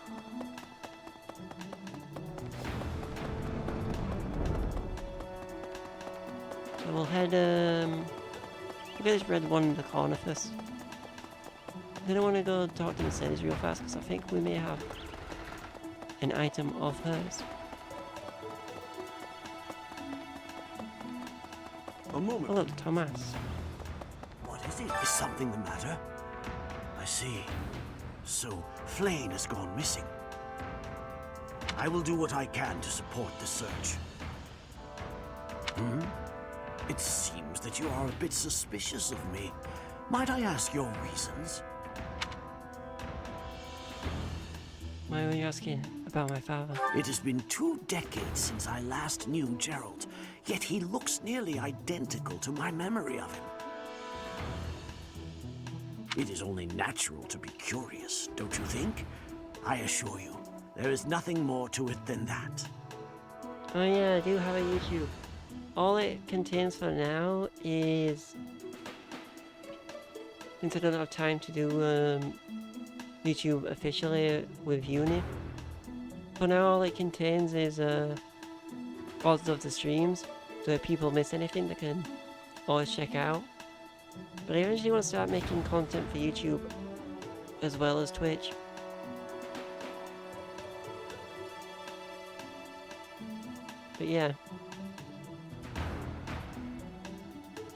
So we'll head, maybe this red one in the corner first. Then I want to go talk to Mercedes real fast because I think we may have an item of hers. A moment. Oh look, Thomas. What is it? Is something the matter? I see. So, Flayn has gone missing. I will do what I can to support the search. It seems that you are a bit suspicious of me. Might I ask your reasons? Why were you asking about my father? It has been 2 decades since I last knew Gerald, yet he looks nearly identical to my memory of him. It is only natural to be curious, don't you think? I assure you, there is nothing more to it than that. Oh yeah, I do have a YouTube. All it contains for now is... Since I don't have time to do YouTube officially with uni, for now all it contains is VODs of the streams, so if people miss anything they can always check out. But I eventually want to start making content for YouTube as well as Twitch. But yeah.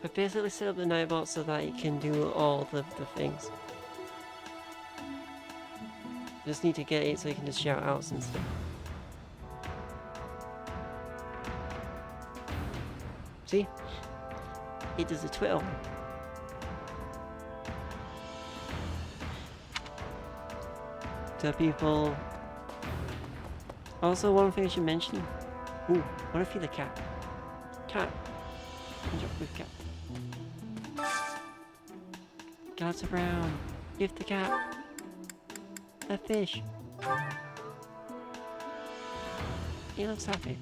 I basically set up the Nightbot so that it can do all the things. Just need to get it so you can just shout outs and stuff. See? It does a Twitter one. So people... Also, one thing I should mention. Ooh, what if you're the cat? Cat. Drop with cat. Cats around. Give the cat a fish. He looks happy.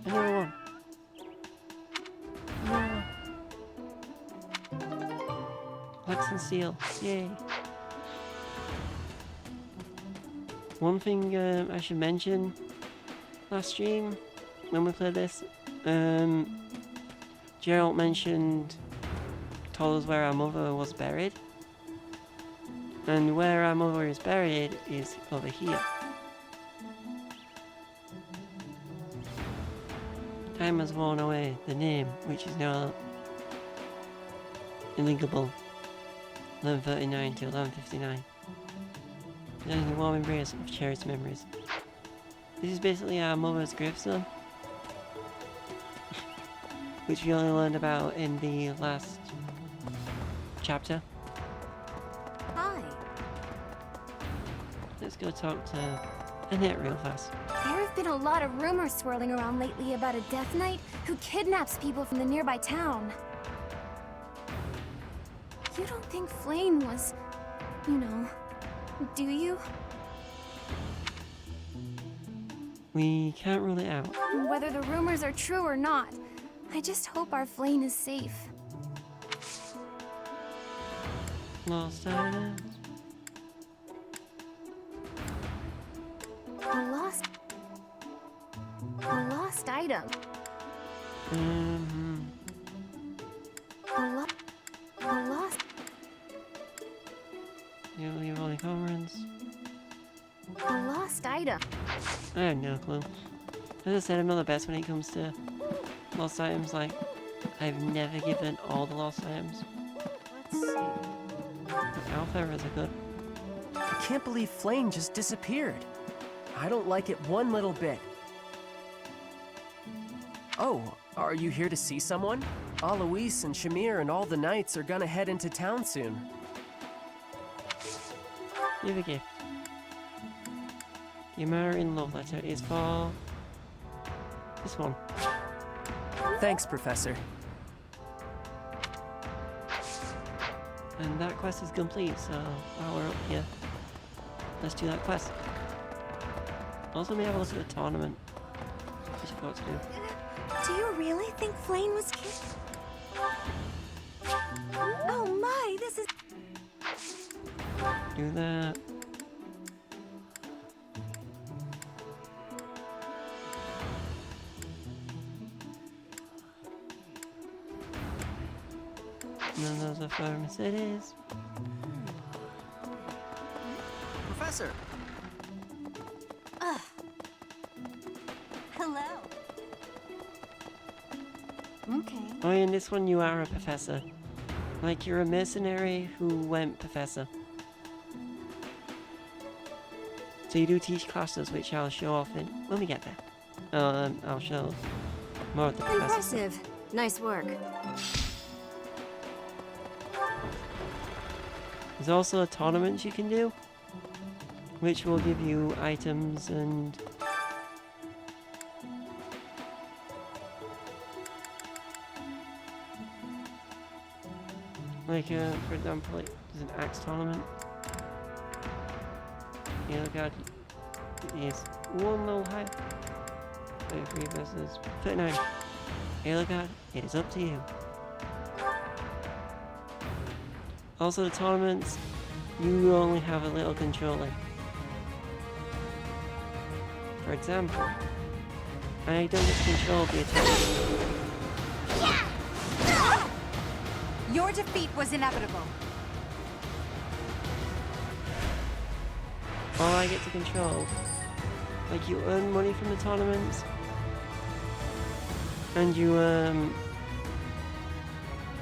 Another one. Another one. Lex and Seal. Yay. One thing I should mention last stream when we played this, Gerald told us where our mother was buried. And where our mother is buried is over here. Time has worn away the name, which is now illegible. 11:39 to 11:59. There's a warm embrace of cherished memories. This is basically our mother's gravestone, which we only learned about in the last chapter. Hi. Let's go talk to Annette real fast. There have been a lot of rumors swirling around lately about a Death Knight who kidnaps people from the nearby town. You don't think Flame was, you know, do you? We can't rule it out. Whether the rumors are true or not, I just hope our Flame is safe. Lost items. A lost item. A lost. You only comrades. A lost item. I have no clue. As I said, I'm not the best when it comes to lost items. Like, I've never given all the lost items. Let's see. Alpha errors are good. I can't believe Flame just disappeared. I don't like it one little bit. Oh, are you here to see someone? Alois and Shamir and all the knights are gonna head into town soon. You have a gift. The American love letter is for this one. Thanks, Professor. And that quest is complete, so while we're up here, let's do that quest. Also, may have a look at the tournament, which I forgot to do. Do you really think Flame was killed? Oh my, this is... Do that. And then those are for Mercedes. Professor! Hello. Okay. Oh, and this one you are a professor. Like, you're a mercenary who went professor. So you do teach classes, which I'll show off in when we get there. I'll show more of the professor. Impressive. Nice work. There's also tournaments you can do, which will give you items and... Like, for example, like, there's an axe tournament. Yellow guard is 1 level higher. 33 versus 39. Yellow guard, it is up to you. Also, the tournaments, you only have a little controller. For example, I don't get to control the attack. Your defeat was inevitable. All I get to control, like you earn money from the tournaments, and you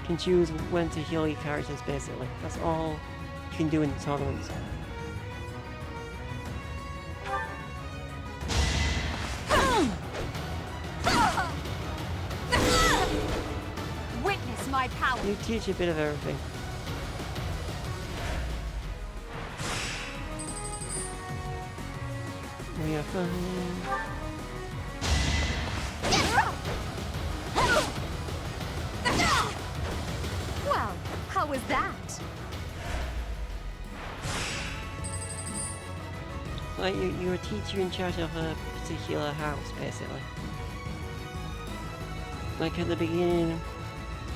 can choose when to heal your characters basically. That's all you can do in the tournaments. Witness my power. You teach a bit of everything. We are fine. Well, how was that? Like you're a teacher in charge of a particular house, basically. Like at the beginning,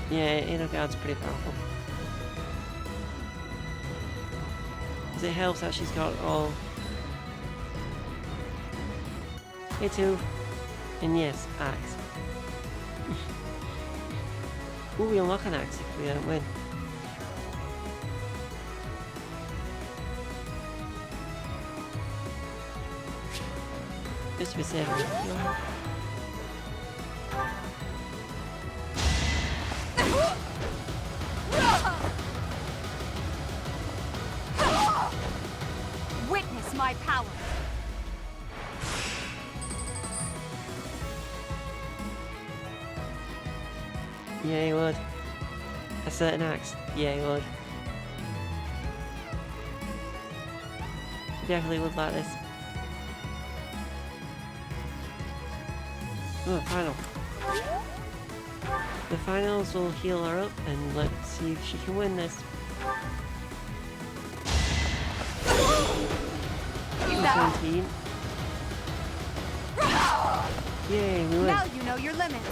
yeah, Edelgard's pretty powerful. Because it helps that she's got all... Hey too. And yes, axe. Ooh, we unlock an axe if we don't win. Just to be safe. Witness my power. Yeah, he would. A certain axe. Yeah, he would. Definitely would like this. Oh, final. The finals will heal her up and let's see if she can win this. Now. 17. Yay, we win. Now you know your limits.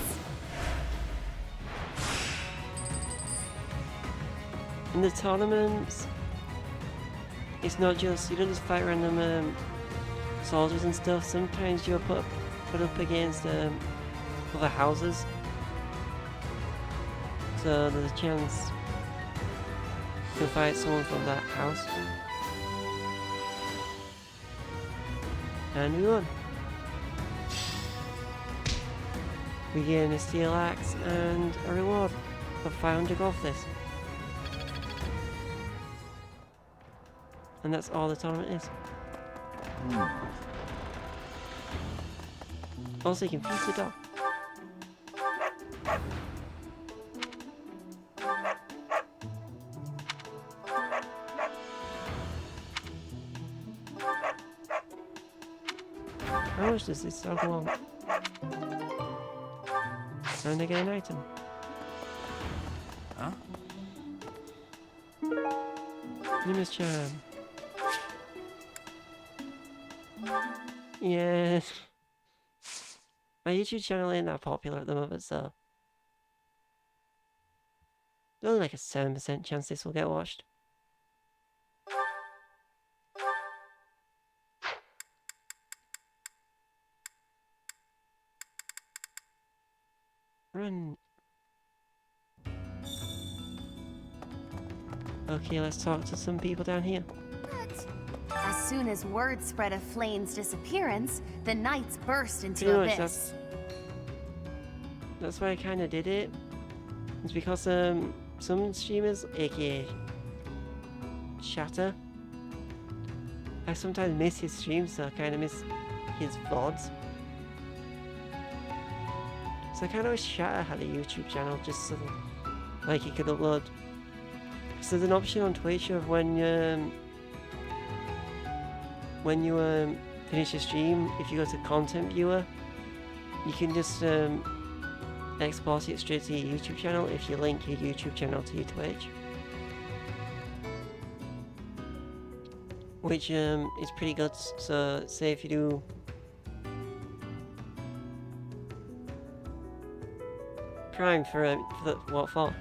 In the tournaments, it's not just, you don't just fight random soldiers and stuff. Sometimes you're put up against other houses. So there's a chance to fight someone from that house. And we won. We gain a steel axe and a reward of 500 gold for this. And that's all the tournament is. Also, you can feast the dog. How much does this dog want? And I get an item. Huh? Nimbus charm. Yes. My YouTube channel ain't that popular at the moment, so there's only like a 7% chance this will get watched. Run. Okay, let's talk to some people down here. As soon as word spread of Flane's disappearance, the knights burst into Pretty much, abyss. that's why I kind of did it. It's because some streamers, aka Shatter, I sometimes miss his streams, so I kind of miss his VODs. So I kind of wish Shatter had a YouTube channel just so like he could upload. So there's an option on Twitch of when you finish your stream, if you go to content viewer, you can just export it straight to your YouTube channel if you link your YouTube channel to your Twitch. which is pretty good. So say if you do Prime for what for?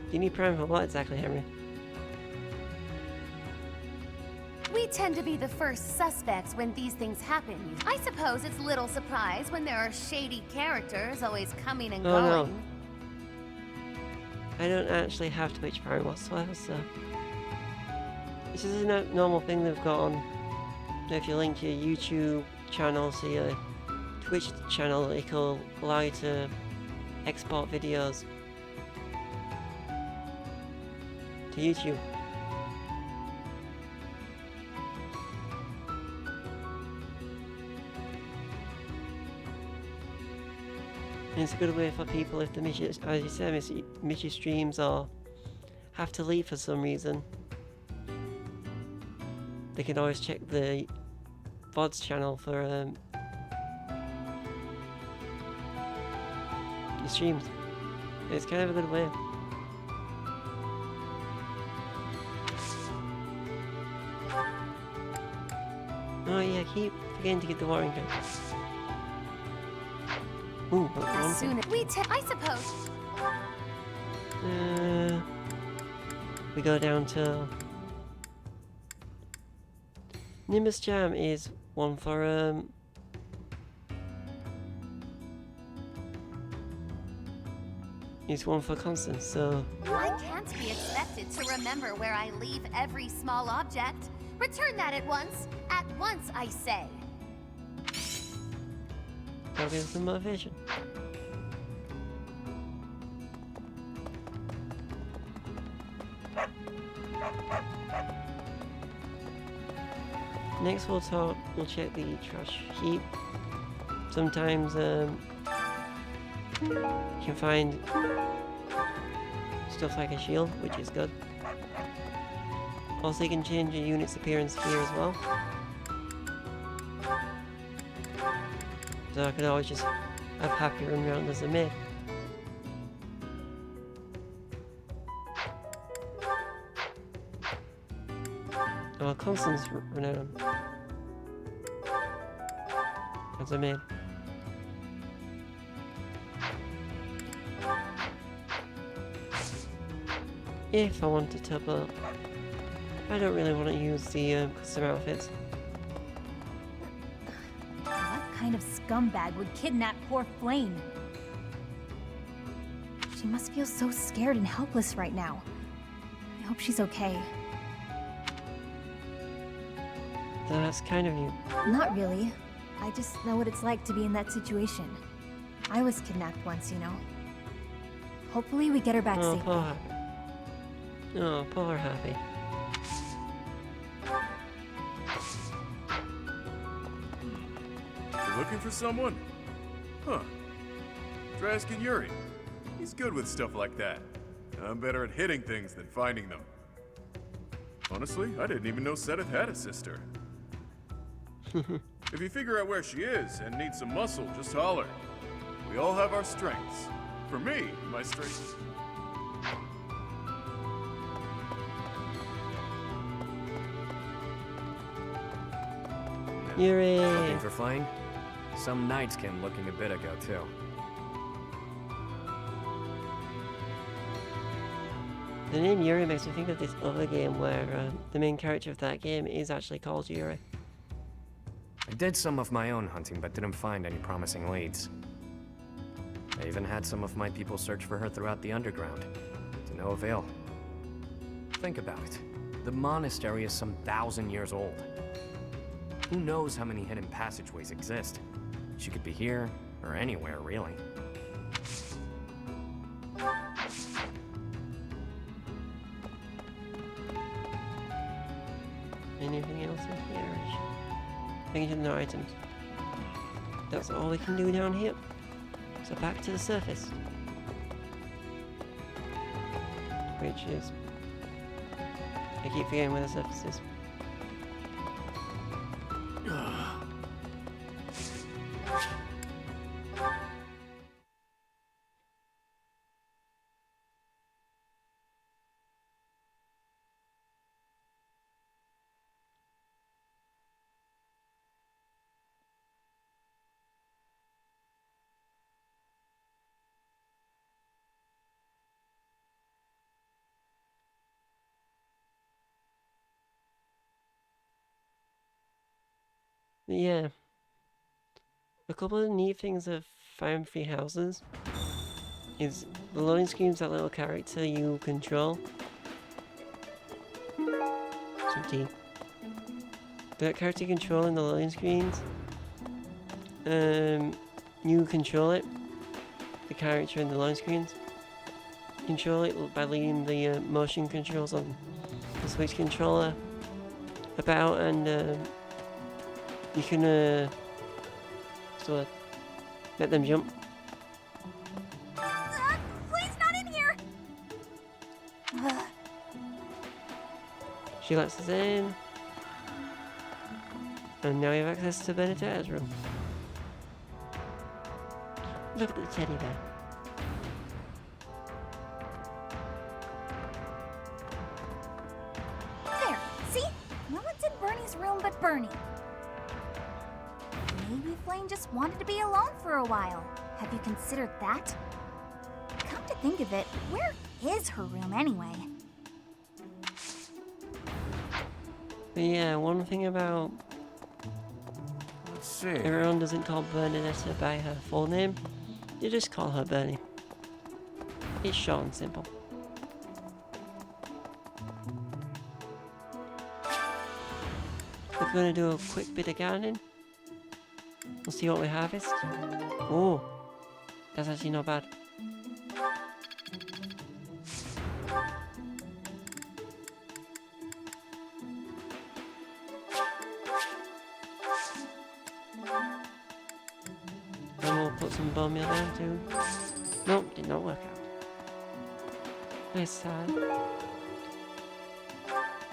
Do you need Prime for what exactly, Henry? We tend to be the first suspects when these things happen. I suppose it's little surprise when there are shady characters always coming and Oh, going. no. I don't actually have Twitch Prime whatsoever, so... This is a normal thing they've got on. If you link your YouTube channel to your Twitch channel, it'll allow you to export videos to YouTube. And it's a good way for people if they miss your, as you said, miss your streams or have to leave for some reason. They can always check the VODs channel for your streams. It's kind of a good way. Oh yeah, keep forgetting to get the warring gun. Ooh, As soon as I suppose. We go down to Nimbus Jam is one for is one for Constance, so I can't be expected to remember where I leave every small object. Return that at once. At once, I say. gotta give some motivation. Next we'll check the trash heap. Sometimes you can find stuff like a shield, which is good. Also you can change your unit's appearance here as well. So I can always just have happy run around as a mid. Oh, Constance run out as a mid. If I wanted to, but I don't really want to use the custom outfits. What kind of scumbag would kidnap poor Flame? She must feel so scared and helpless right now. I hope she's okay. That's kind of you. Not really. I just know what it's like to be in that situation. I was kidnapped once, you know. Hopefully we get her back Oh, safely. poor Happy. Oh, poor Happy. You looking for someone? Huh. Try asking Yuri. He's good with stuff like that. I'm better at hitting things than finding them. Honestly, I didn't even know Sedith had a sister. If you figure out where she is and need some muscle, just holler. We all have our strengths. For me, my strength... Yuri! Looking for Flame? Some knights came looking a bit ago, too. The name Yuri makes me think of this other game where the main character of that game is actually called Yuri. I did some of my own hunting, but didn't find any promising leads. I even had some of my people search for her throughout the underground, to no avail. Think about it. The monastery is some 1,000 years old. Who knows how many hidden passageways exist? She could be here, or anywhere, really. Anything else in here? Thinking no items. That's all we can do down here. So back to the surface. Which is... I keep forgetting where the surface is. But yeah. A couple of neat things of Fire Emblem Three Houses is the loading screen's that little character you control. Some tea. That character you control in the loading screens, you control it, the character in the loading screens. Control it by leading the motion controls on the Switch controller about, and you can sort of let them jump. Flame's not in here! She lets us in. And now we have access to Benedetta's room. Look at the teddy bear. There, see? No one's in Bernie's room but Bernie. Maybe Flame just wanted to be alone for a while. Have you considered that? Come to think of it, where is her room anyway? But yeah, one thing about... Let's see. Everyone doesn't call Bernadetta by her full name. You just call her Bernie. It's short and simple. We're gonna do a quick bit of gardening. We'll see what we harvest. Oh, that's actually not bad. And we'll put some bone meal down too. Nope, did not work out. Nice sad.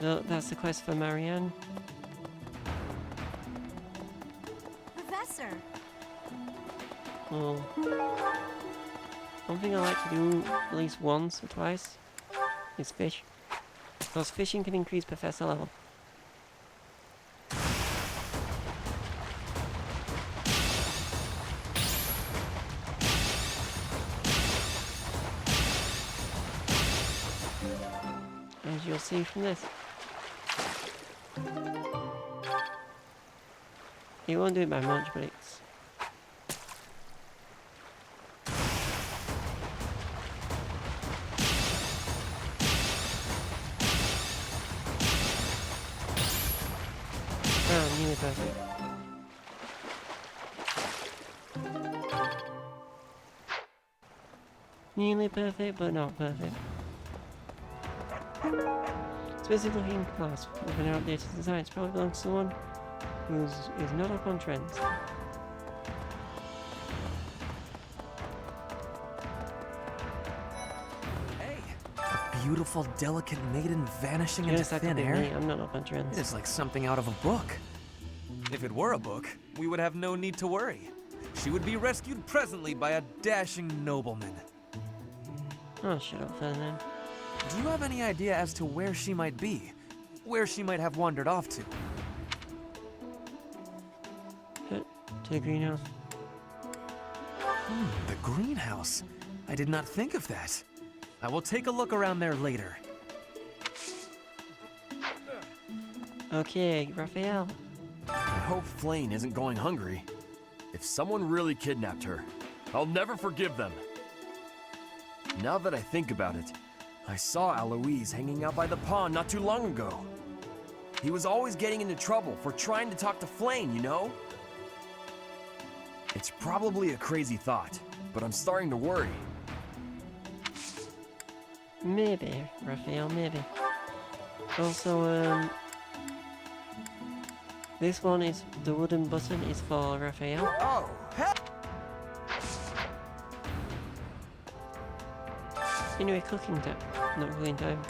No, that's the quest for Marianne. Professor! Oh. One thing I like to do at least once or twice is fish. Because fishing can increase professor level. As you'll see from this. It won't do it by much, but it's... Oh, nearly perfect. Nearly perfect, but not perfect. Expensive looking class with an outdated design. It probably belongs to someone who is not up on trends. Hey! A beautiful, delicate maiden vanishing into Yes, that could thin be air? me. I'm not up on trends. It's like something out of a book. If it were a book, we would have no need to worry. She would be rescued presently by a dashing nobleman. Oh, shut up, Ferdinand. Do you have any idea as to where she might be? Where she might have wandered off to? To the greenhouse. The greenhouse. I did not think of that. I will take a look around there later. Okay, Raphael. I hope Flame isn't going hungry. If someone really kidnapped her, I'll never forgive them. Now that I think about it, I saw Aloise hanging out by the pond not too long ago. He was always getting into trouble for trying to talk to Flame, you know? It's probably a crazy thought, but I'm starting to worry. Maybe, Raphael, maybe. Also, this one is, the wooden button is for Raphael. Oh, Anyway, cooking time. Not cooking time.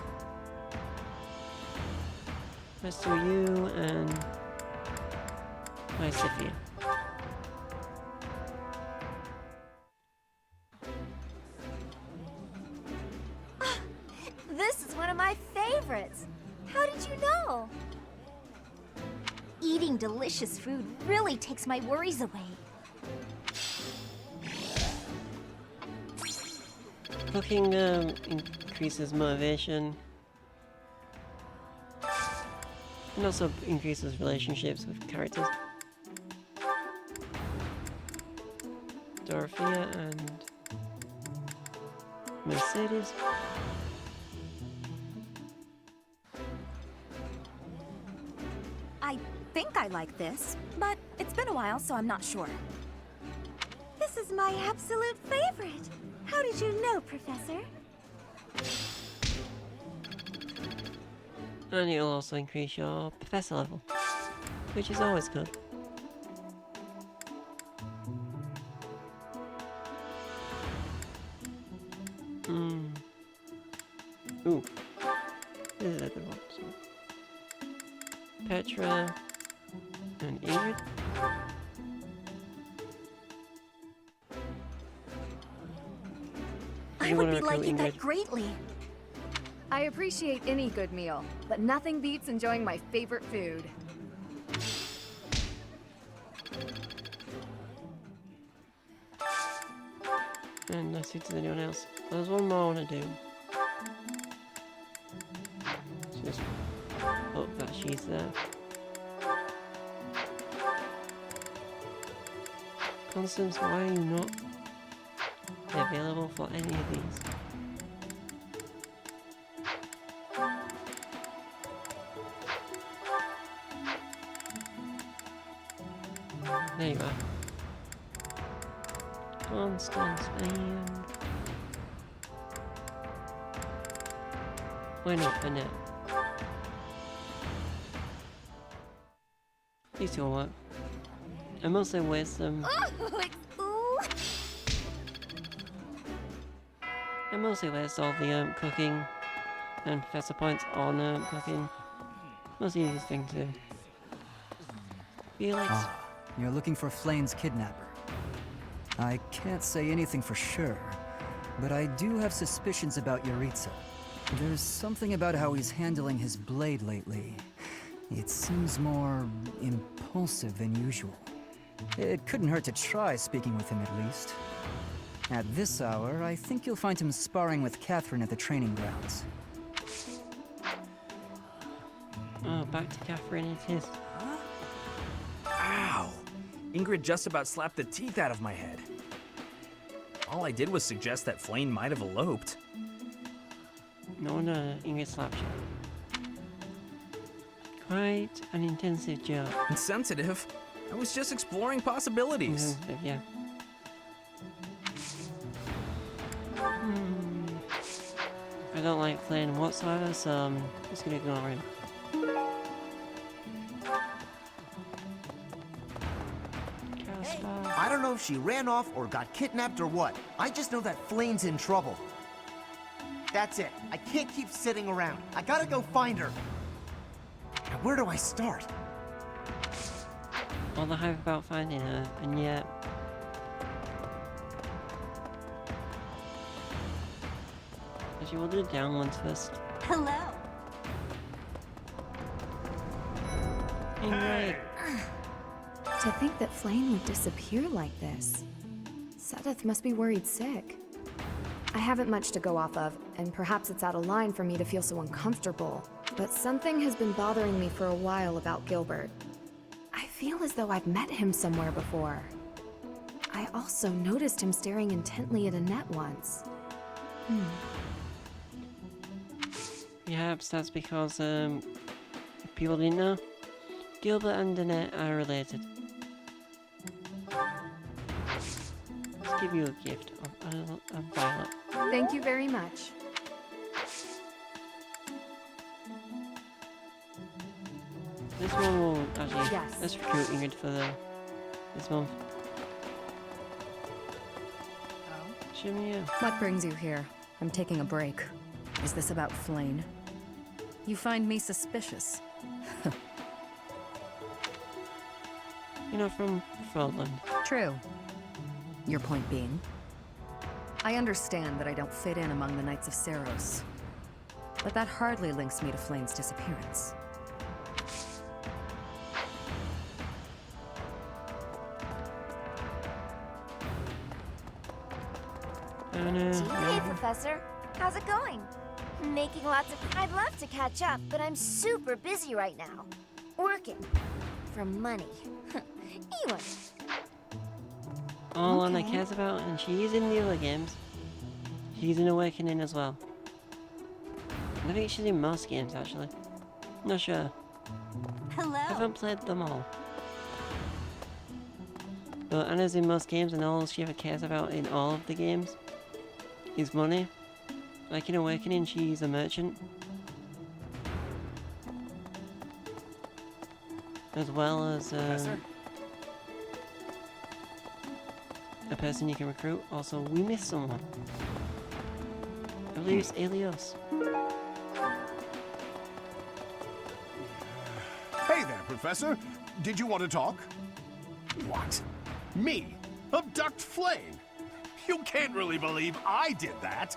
Let's do you and my Sophia. This is one of my favorites. How did you know? Eating delicious food really takes my worries away. Cooking increases motivation. And also increases relationships with characters. Dorothea and Mercedes. I think I like this, but it's been a while, so I'm not sure. This is my absolute favorite. How did you know, Professor? And it'll also increase your professor level, which is always good. Ooh. This is a good one. So. Petra and Ingrid. I would be liking that greatly. I appreciate any good meal, but nothing beats enjoying my favorite food. And let's see if there's anyone else. There's one more I want to do. Just hope that she's there. Constance, why are you not available for any of these? There you are. Constance and... why not for now? These two will work. I mostly waste them. I mostly waste all the cooking and professor points on cooking. Most easiest thing to do. Felix. Ah, you're looking for Flayn's kidnapper. I can't say anything for sure, but I do have suspicions about Yuritsa. There's something about how he's handling his blade lately. It seems more impulsive than usual. It couldn't hurt to try speaking with him at least. At this hour, I think you'll find him sparring with Catherine at the training grounds. Oh, back to Catherine it is. Ow! Ingrid just about slapped the teeth out of my head. All I did was suggest that Flayn might have eloped. No wonder Ingrid slapped you. Quite an intensive job. Insensitive? I was just exploring possibilities. Yeah. I don't like Flayn whatsoever, so I'm just gonna ignore him. I don't know if she ran off or got kidnapped or what. I just know that Flayn's in trouble. That's it. I can't keep sitting around. I gotta go find her. Now, where do I start? All the hype about finding her, and yet... actually, we'll do the down ones first. Hello. Ingrid. To think that Flayn would disappear like this. Sedith must be worried sick. I haven't much to go off of, and perhaps it's out of line for me to feel so uncomfortable. But something has been bothering me for a while about Gilbert. I feel as though I've met him somewhere before. I also noticed him staring intently at Annette once. Perhaps that's because, people didn't know. Gilbert and Annette are related. Let's give you a gift of a violet. Thank you very much. This one will actually... Yes. Let's recruit Ingrid for this month. Shimmy. What brings you here? I'm taking a break. Is this about Flayn? You find me suspicious. You're not from Frontland. True. Your point being? I understand that I don't fit in among the Knights of Seros, but that hardly links me to Flayn's disappearance. Hey, Professor. How's it going? Making lots of... I'd love to catch up, but I'm super busy right now. Working. For money. Ewan. all Anna cares about, and she is in the other games. She's in Awakening as well. And I think she's in most games, actually. Not sure. Hello. I haven't played them all. But Anna's in most games, and all she ever cares about in all of the games is money. Like in Awakening, she's a merchant. As well as a person you can recruit. Also, we missed someone. I believe it's Elios. Hey there, Professor. Did you want to talk? What? Me? Abduct Flame? You can't really believe I did that.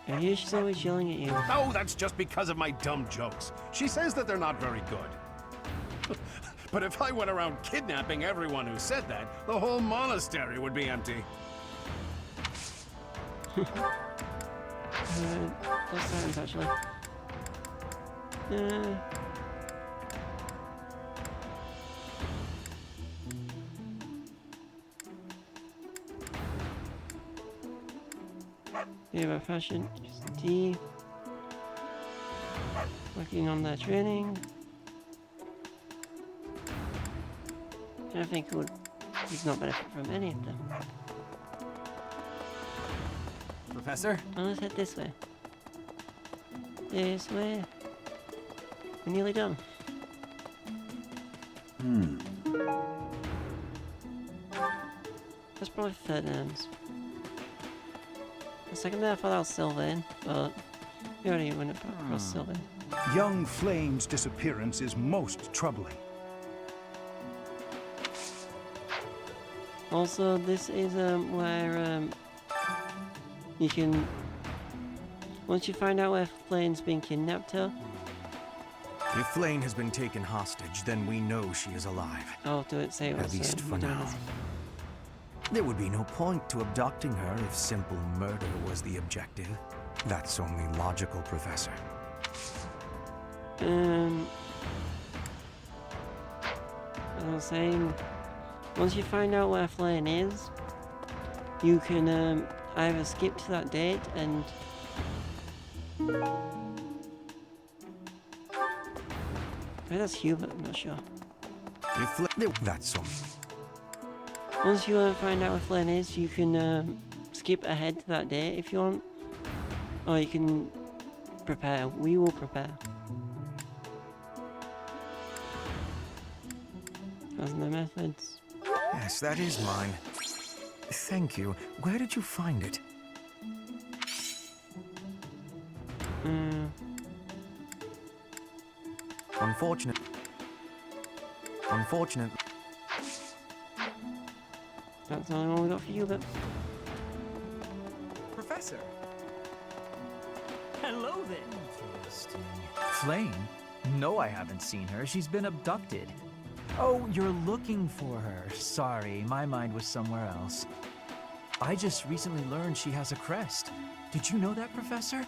I hear she's always yelling at you. Oh, that's just because of my dumb jokes. She says that they're not very good. But if I went around kidnapping everyone who said that, the whole monastery would be empty. Those times, actually. About fashion, D. Working on their training. I think he's not benefit from any of them. Professor? Well, let's head this way. This way. We're nearly done. That's probably Ferdinand's. A second there I thought that was Sylvain, but we already went across Sylvain. Young Flame's disappearance is most troubling. Also, this is where you can, once you find out where Flame's been kidnapped to. If Flame has been taken hostage, then we know she is alive. Oh, do it say it was, at least for now. There would be no point to abducting her if simple murder was the objective. That's only logical, Professor. I was saying, once you find out where Flame is, you can either skip to that date and maybe that's Hubert, I'm not sure. That's all. Once you find out where Flame is, you can skip ahead to that date if you want. Or you can prepare. We will prepare. Those are my methods. Yes, that is mine. Thank you. Where did you find it? Unfortunate. That's the only one we got for you, but... Professor! Hello there! Interesting. Flame? No, I haven't seen her. She's been abducted. Oh, you're looking for her. Sorry, my mind was somewhere else. I just recently learned she has a crest. Did you know that, Professor?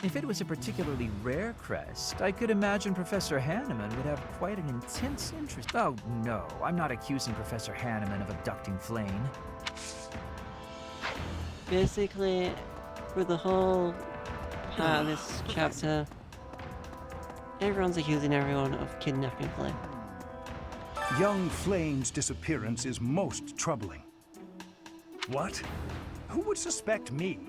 If it was a particularly rare crest, I could imagine Professor Hanneman would have quite an intense interest. Oh, no, I'm not accusing Professor Hanneman of abducting Flame. Basically, with the whole part of this chapter, everyone's accusing everyone of kidnapping Flame. Young Flame's disappearance is most troubling. What? Who would suspect me?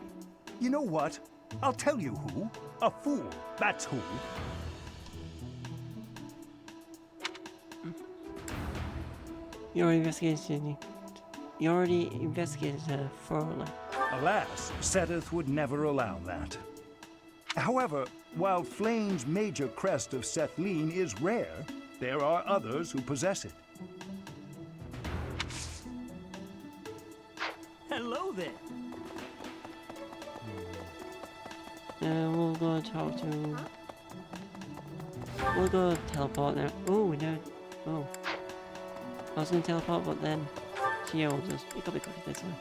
You know what? I'll tell you who. A fool, that's who. You already investigated her thoroughly. Alas, Sedith would never allow that. However, while Flame's major crest of Sethleen is rare, there are others who possess it. Hello there! We'll go talk to... We'll go teleport now. Oh, we know... Oh. I was gonna teleport, but then... So yeah, we'll just... It could be quicker this way.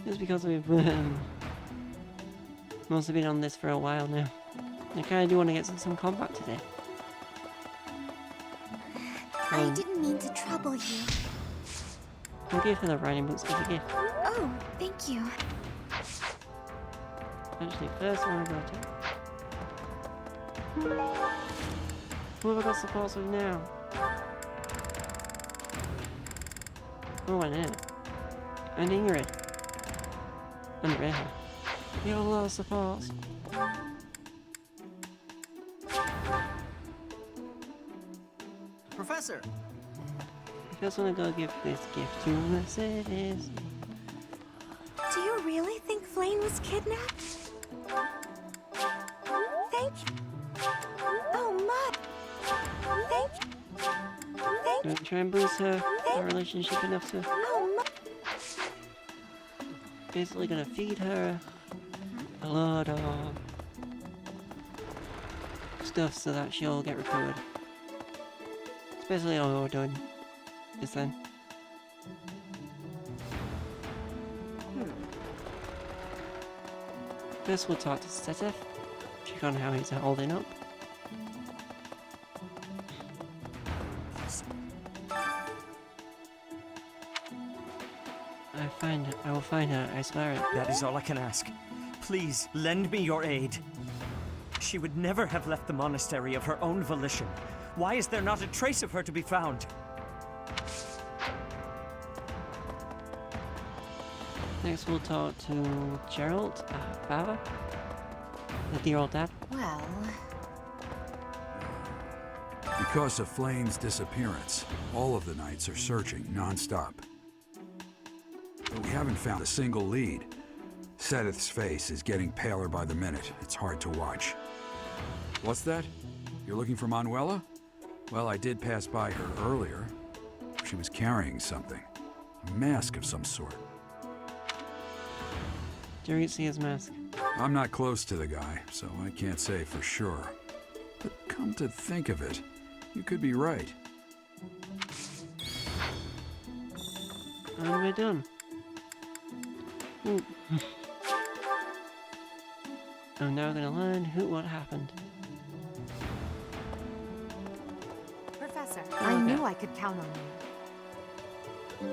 Just because we've... mostly been on this for a while now. I kinda do want to get some combat today. I didn't mean to trouble you. Thank you for the riding boots as a gift. Oh, thank you. Actually, first I want to go to... Who have I got supports with now? Oh, and Anna. And Ingrid. And Reha. We have a lot of supports. Professor! I just want to go give this gift to Mercedes. Do you really think Flame was kidnapped? Thank you. Oh, my. Thank you. Thank you. Don't try and boost our relationship enough to... Oh, my. Basically gonna feed her a lot of stuff so that she'll get recovered. It's basically all we're doing is then. First we'll talk to Setef, check on how he's holding up. I will find her, I swear it. That is all I can ask. Please, lend me your aid. She would never have left the monastery of her own volition. Why is there not a trace of her to be found? Next we'll talk to Gerald, father, the dear old dad. Well... Because of Flame's disappearance, all of the knights are searching non-stop. But we haven't found a single lead. Sedith's face is getting paler by the minute. It's hard to watch. What's that? You're looking for Manuela? Well, I did pass by her earlier. She was carrying something. A mask of some sort. Do you see his mask? I'm not close to the guy, so I can't say for sure. But come to think of it, you could be right. And we're done. Ooh. I'm now gonna learn what happened. Professor, I knew I could count on you.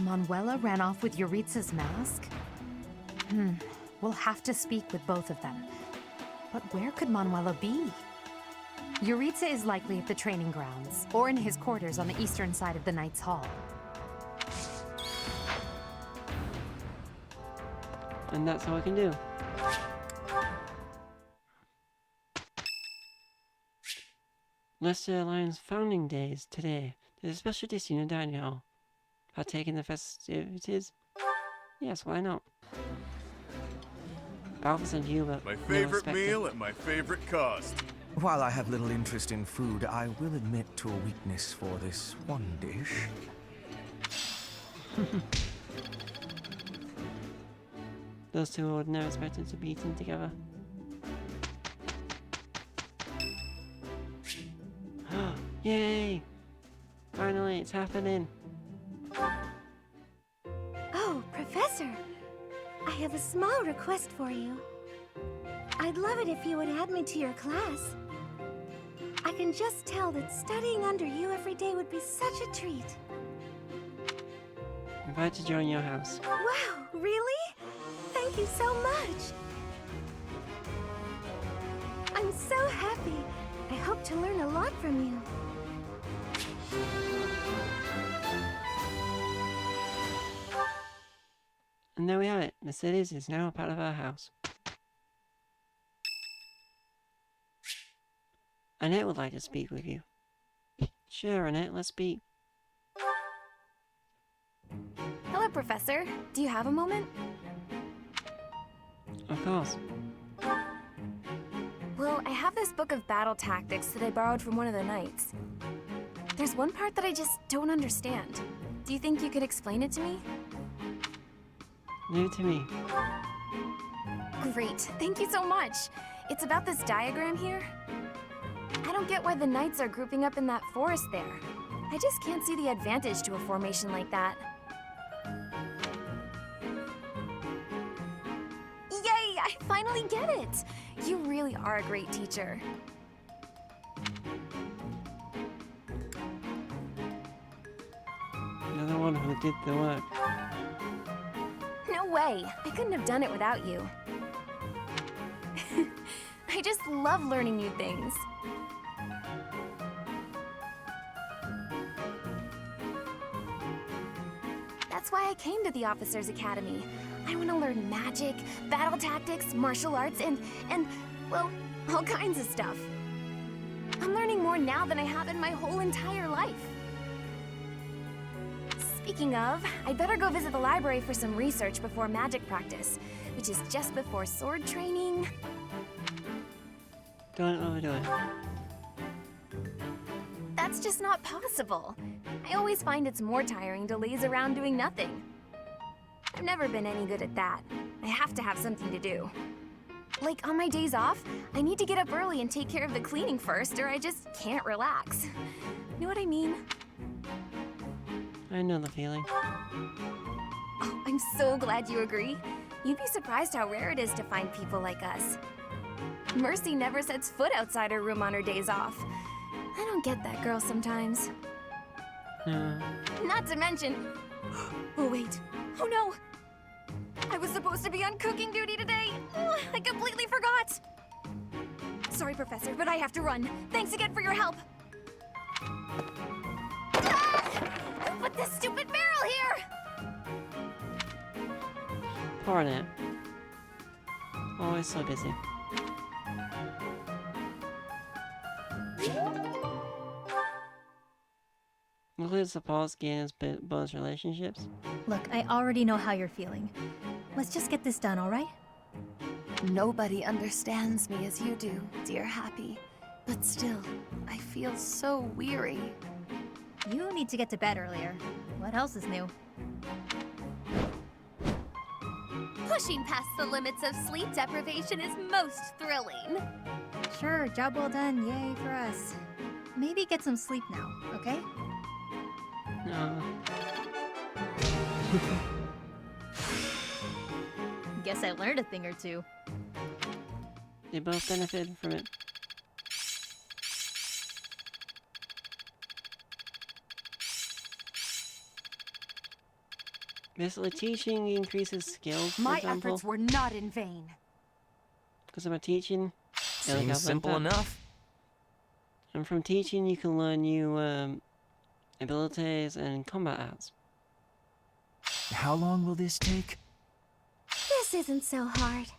Manuela ran off with Yuritsa's mask? We'll have to speak with both of them. But where could Manuela be? Yuritsa is likely at the training grounds, or in his quarters on the eastern side of the Knight's Hall. And that's all I can do. Leicester Alliance founding days today. There's a special dish in the dining hall. Partake in the festivities? Yes, why not? Balthus and Hubert. My favorite meal at my favorite cost. While I have little interest in food, I will admit to a weakness for this one dish. Those two would never expected to be eaten together. Yay! Finally, it's happening. Oh, Professor! I have a small request for you. I'd love it if you would add me to your class. I can just tell that studying under you every day would be such a treat. Invite to join your house. Wow, really? Thank you so much. I'm so happy. I hope to learn a lot from you. And there we have it. Mercedes is now a part of our house. Annette would like to speak with you. Sure, Annette, let's speak. Hello, Professor. Do you have a moment? Of course. Well, I have this book of battle tactics that I borrowed from one of the knights. There's one part that I just don't understand. Do you think you could explain it to me? Leave it to me. Great. Thank you so much. It's about this diagram here. I don't get why the knights are grouping up in that forest there. I just can't see the advantage to a formation like that. Yay! I finally get it! You really are a great teacher. one who did the work. No way. I couldn't have done it without you. I just love learning new things. That's why I came to the Officers Academy. I want to learn magic, battle tactics, martial arts, and, well, all kinds of stuff. I'm learning more now than I have in my whole entire life. Speaking of, I'd better go visit the library for some research before magic practice, which is just before sword training. Don't overdo it. That's just not possible. I always find it's more tiring to laze around doing nothing. I've never been any good at that. I have to have something to do. Like, on my days off, I need to get up early and take care of the cleaning first, or I just can't relax. Know what I mean? I know the feeling. Oh, I'm so glad you agree. You'd be surprised how rare it is to find people like us. Mercy never sets foot outside her room on her days off. I don't get that girl sometimes. No. Not to mention... Oh, wait. Oh, no. I was supposed to be on cooking duty today. I completely forgot. Sorry, Professor, but I have to run. Thanks again for your help. Who put this stupid barrel here? Poor Annette. Always so busy. Includes support gains bonus relationships. Look, I already know how you're feeling. Let's just get this done, alright? Nobody understands me as you do, dear Happy. But still, I feel so weary. You need to get to bed earlier. What else is new? Pushing past the limits of sleep deprivation is most thrilling. Sure, job well done, yay for us. Maybe get some sleep now, okay? No. Guess I learned a thing or two. They both benefited from it. Basically, teaching increases skills, for My example. efforts were not in vain. Because I'm a teaching. Seems simple enough. And from teaching, you can learn new abilities and combat arts. How long will this take? This isn't so hard.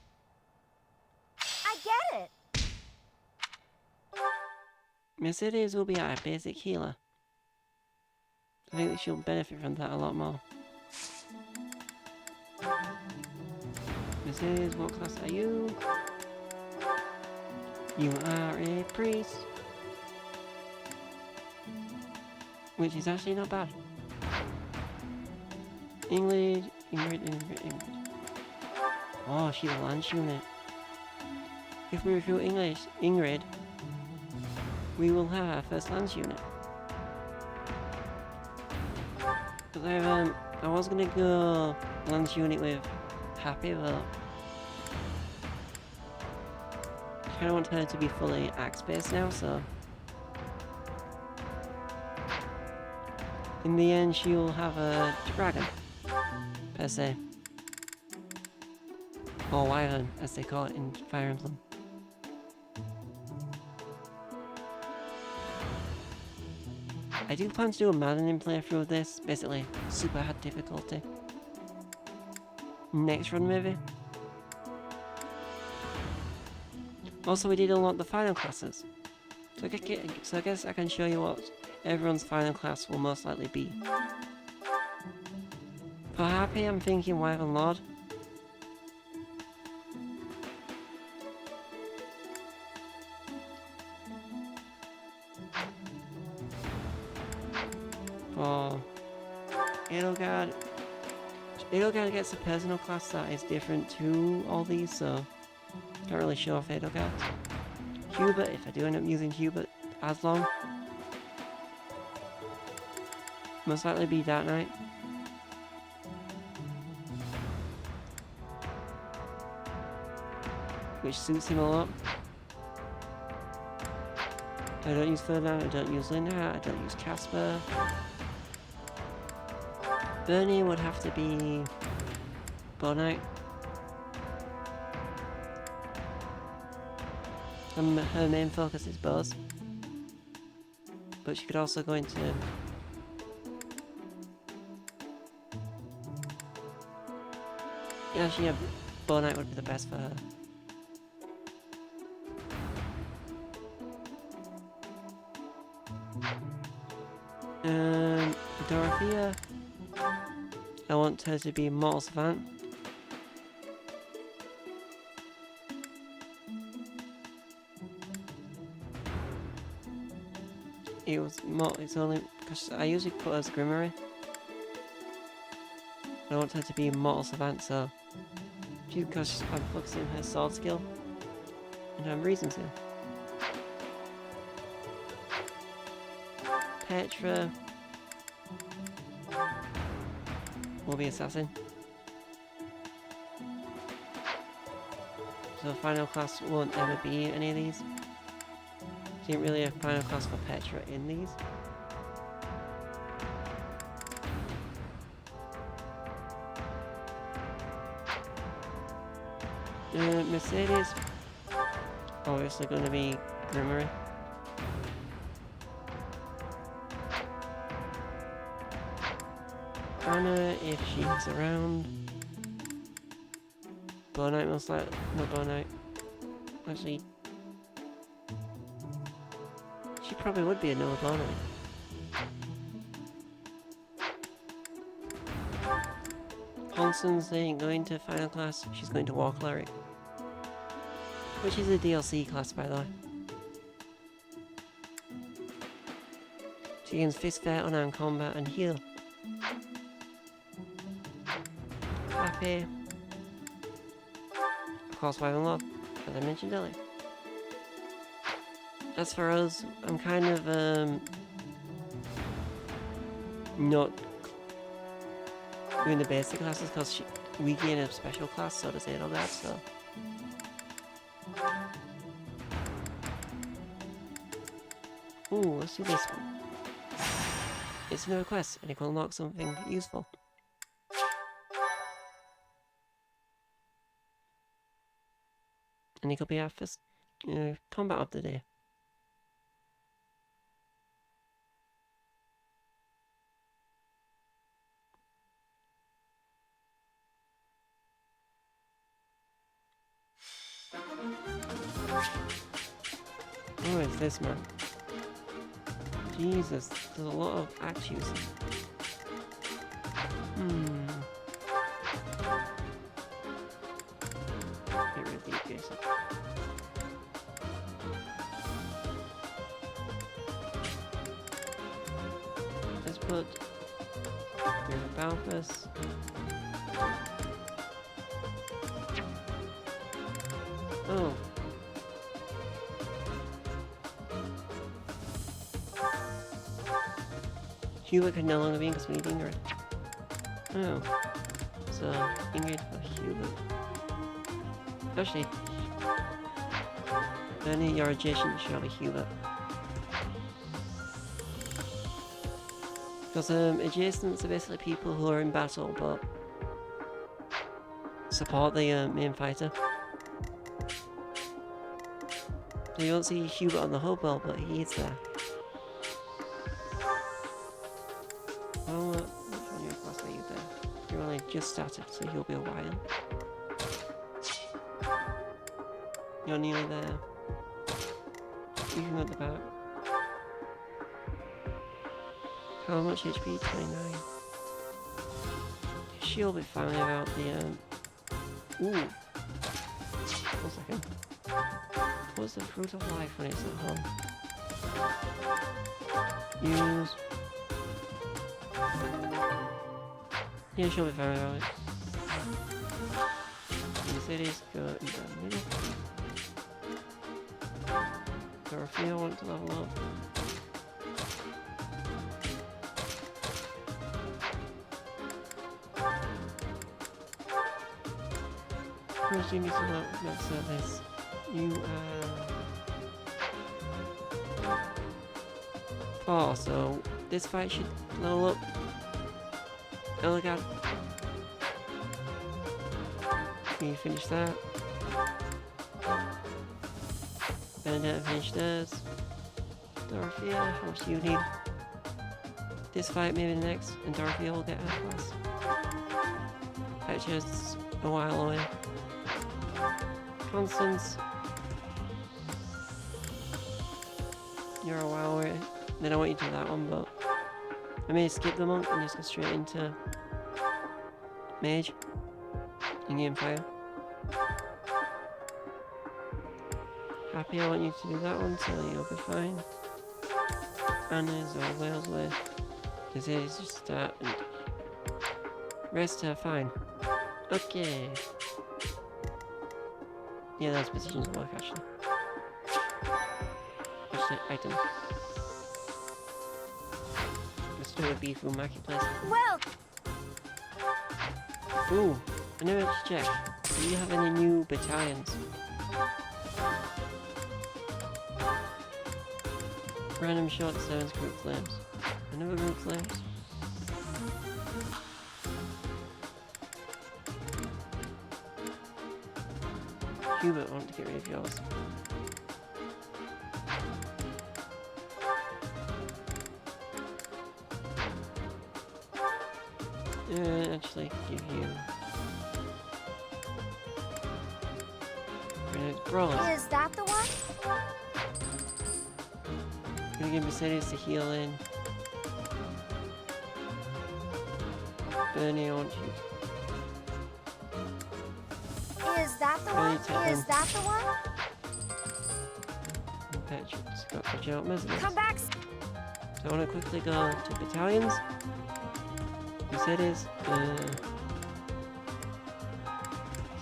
I get it. Mercedes will be our basic healer. I think that she'll benefit from that a lot more. Mercedes, what class are you? You are a priest. Which is actually not bad. Ingrid. Oh, she's a lance unit. If we recruit Ingrid, we will have our first lance unit. But I was gonna go lance unit with Happy, but I kinda want her to be fully axe-based now, so in the end she'll have a dragon, per se. Or wyvern, as they call it in Fire Emblem. I do plan to do a Maddening playthrough of this, basically super hard difficulty. Next run maybe? Also we did unlock the final classes. So I guess I can show you what everyone's final class will most likely be. For Happy I'm thinking Wyvern Lord. For Edelgard gets a personal class that is different to all these, so can't really show off Edelgard. Hubert, if I do end up using Hubert as long, most likely be Dark Knight. Which suits him a lot. I don't use Ferdinand, I don't use Linda, I don't use Casper. Bernie would have to be Bonite. Her main focus is bows. But she could also go into... Yeah, actually, yeah, Bonite would be the best for her. Dorothea, I want her to be Mortal Savant. It's only because I usually put her as Grimmery. I want her to be Mortal Savant, so because I'm focusing on her sword skill and her reason skill. Petra will be Assassin. So final class won't ever be any of these. Didn't really have final class for Petra in these. Mercedes, obviously going to be Grimmery. Anna, if she's around. Bonite most likely. Not Bonite. Actually, she probably would be a Noah Bonite. Constance ain't going to final class, she's going to War Cleric. Which is a DLC class, by the way. She gains Fist Fair, Unarmed Combat, and Heal. Happy. Of course, Wild and Love, as I mentioned earlier. As for us, I'm kind of, not doing the basic classes because we gain a special class, so to say it all that, so. Ooh, let's do this one. It's another quest, and it will unlock something useful. And it could be our first combat of the day. Oh, it's this man. Jesus, there's a lot of axe using. Get rid of the adjacent. Let's put here Balthus. Oh. Hubert could no longer be because we need Ingrid. Oh. So, Ingrid for Hubert. Actually, then your adjacent shall be Hubert. Because adjacents are basically people who are in battle but support the main fighter. So you won't see Hubert on the hobo, but he is there. Well, which one your class are you there? You're only just started, so you'll be a while. You're nearly there. You can go at the back. How much HP? 29. She'll be fine about the, Ooh. 1 second. What's the fruit of life when it's at home? Use. Yeah, she'll be fine about it. Mercedes, go in the middle. Dorothea wants to level up. First you need to know about service. You are 4, so this fight should level up Oh my god. Can you finish that? Bernadette finished theirs. Dorothea, how much do you need? This fight, maybe the next, and Dorothea will get her class. Petra's a while away. Constance, you're a while away. Then I want you to do that one, but I may skip the monk and just go straight into Mage, Indian Fire. Happy, I want you to do that one, so you'll be fine. Anna's or Wales way. Because it is just start and rest are fine. Okay. Yeah, those positions work actually. Actually, item. Let's do a beef room marketplace. Well, Ooh, I never to check. Do you have any new battalions? Random shot sevens group flames. Another group flames. Hubert wanted to get rid of yours. Actually, give you. Brawlers. is that the one? Gonna give Mercedes to heal in. Bernie, I want you. Is that the one? Is that the one? Petra's got to jump Mercedes. Come back. So I want to quickly go to battalions. Mercedes,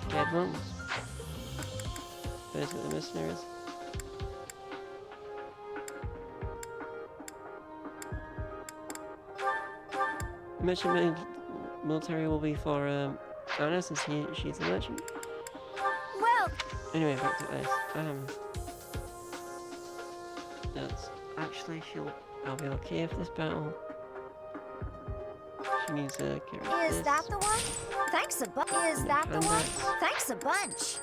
scared monks. First with the mercenaries. Merchant military will be for Anna since she's a merchant. Well. Anyway, back to this. That's actually I'll be okay for this battle. She needs to get rid of Is this. that the one? Thanks a bunch. Is that the one? Thanks a bunch.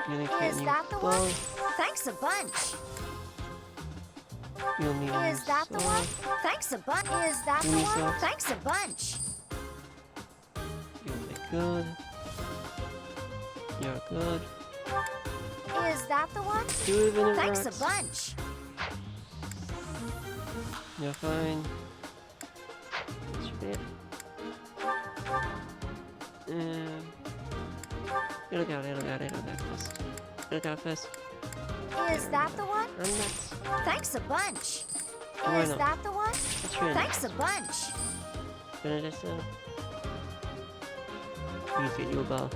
Is that the one? Thanks a bunch. You'll need a Is that the one? sword. Thanks a bunch. Is that the Give me one? sword. Thanks a bunch. You'll be good. You're good. Is that the one? Do even a Thanks a rocks. bunch. You're fine. That should be it. It'll go first. It'll go first. Is that the one? And that's Thanks a bunch. Why Is not? that the one? That's really Thanks a bunch. Benedetta. Please get you a bar.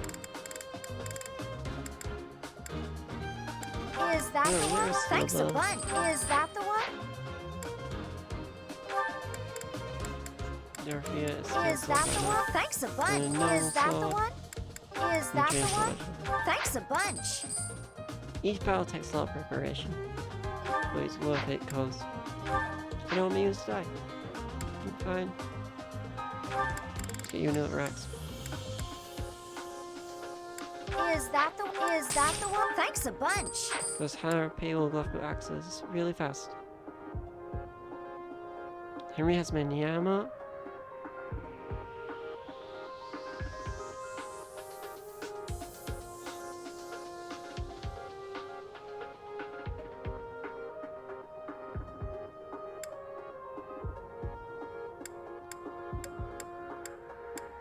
Is that Oh, the one? where's Thanks a Silver? bunch. Is that the one? Dorothea is Is that the one? Thanks a bunch. no Is that the sword. one? Is that the change one? sword. Thanks a bunch. Each battle takes a lot of preparation, but it's worth it because I don't want me to die. I'm fine. Let's get you another axe. Is that the one? Thanks a bunch. Because Harpy will go off with axes really fast. Henry has many ammo.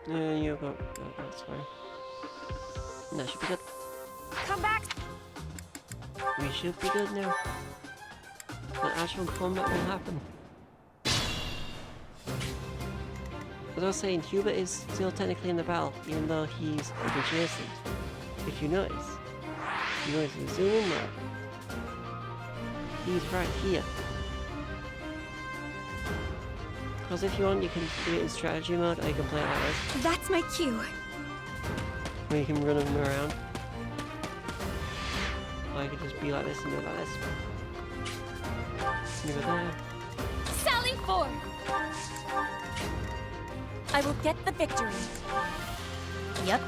You go. No, that's fine. That should be good. Come back. We should be good now. The actual combat will happen. As I was saying, Hubert is still technically in the battle, even though he's adjacent. If you notice, if you zoom in there, he's right here. Because if you want, you can do it in strategy mode, or you can play it like this. That's my cue. Where you can run him around. Or you could just be like this and do it like this. Do it there. Sally forth! I will get the victory. Yep.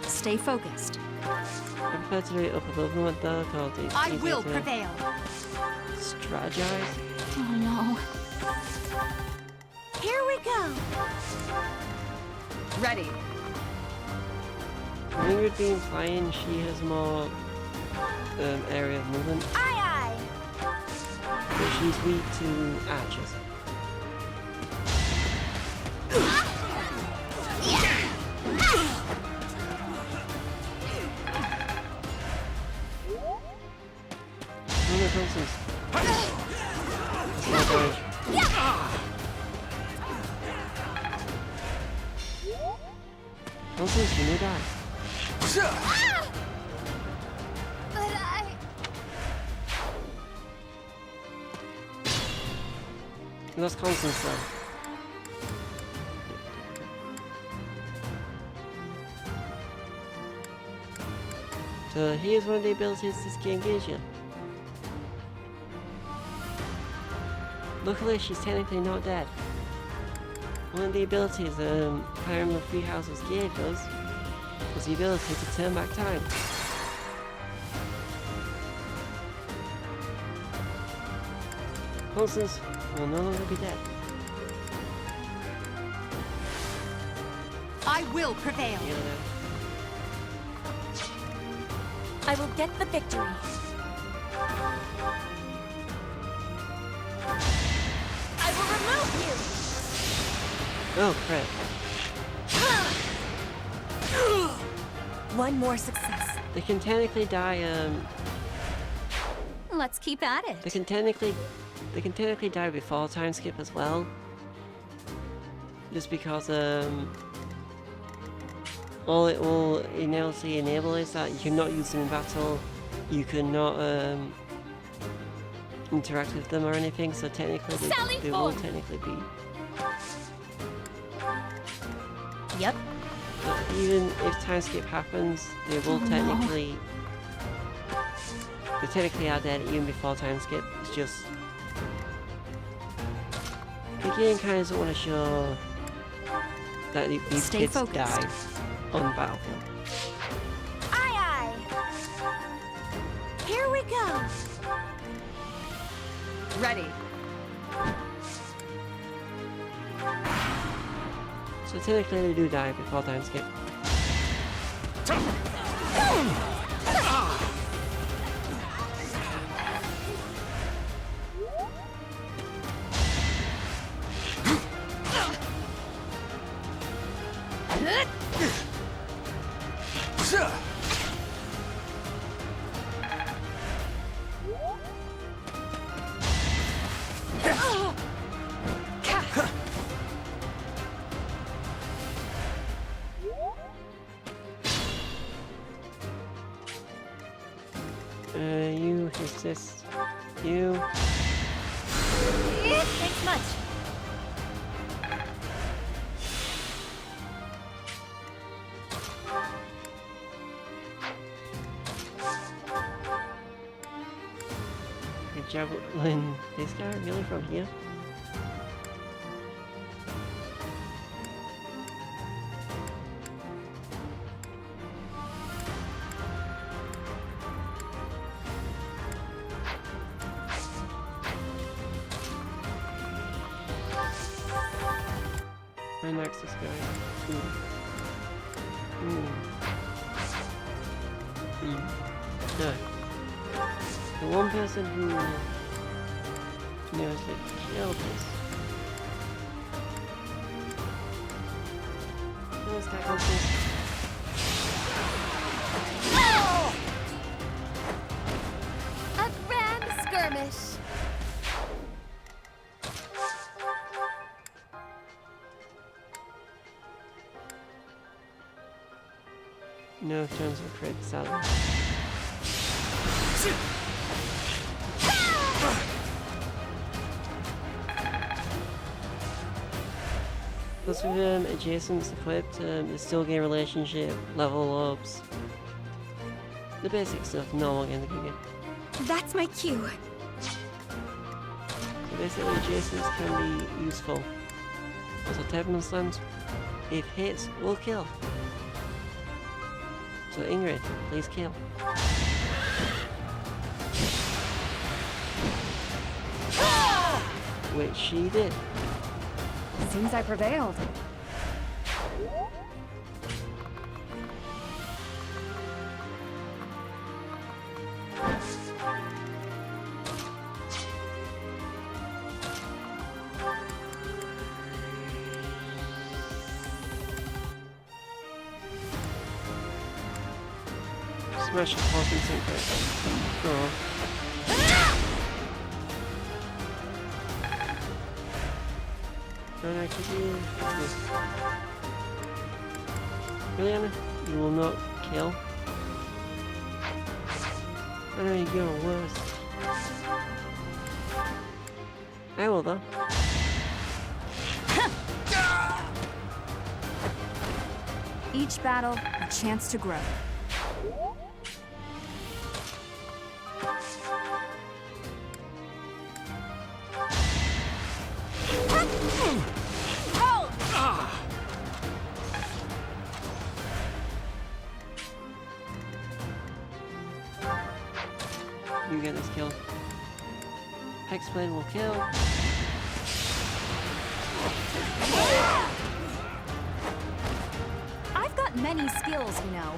Stay focused. I prefer to do it up above them though, because it's I easier will to prevail. strategize. Oh no. Here we go. Ready. Ingrid being flying, she has more area of movement, Aye, but she's weak to archers. Oh no, Constance. That's more damage. Constance, you may die. But I... You lost Constance though. So here's one of the abilities this game gives you. Luckily, she's technically not dead. One of the abilities Fire Emblem Three Houses gave us was the ability to turn back time. Constance will no longer be dead. I will prevail. You know, I will get the victory. I will remove you. oh crap. One more success. They can technically die, Let's keep at it. they can technically die before time skip as well. Just because, all it will enable is that you cannot use them in battle, you cannot, interact with them or anything, so technically they will technically be. Yep. But even if time skip happens, they will they technically are dead even before time skip. It's just the game kind of doesn't want to show that these Stay kids focused. die on the battlefield. aye. Here we go. Ready. So technically they do die before time skip. You resist. You. Thanks much. Good job, Lynn. This guy really from here? Right next to this guy. No. The one person who nearly killed us. Let's tackle this. A grand skirmish. No turns of crit salad. Plus with adjacents equipped, they still gain relationship, level ups. The basic stuff normal game can get. That's my cue. So basically adjacents can be useful. Also, Turbulence Slant, if hits, will kill. So Ingrid, please kill. Which she did. Seems I prevailed. Special force instinct crit. Oh. Alright, could you... Yes. Really, Anna? You will not kill? I know you're worse. I will though. Each battle, a chance to grow. You get this kill. Hexblade will kill. I've got many skills, you know.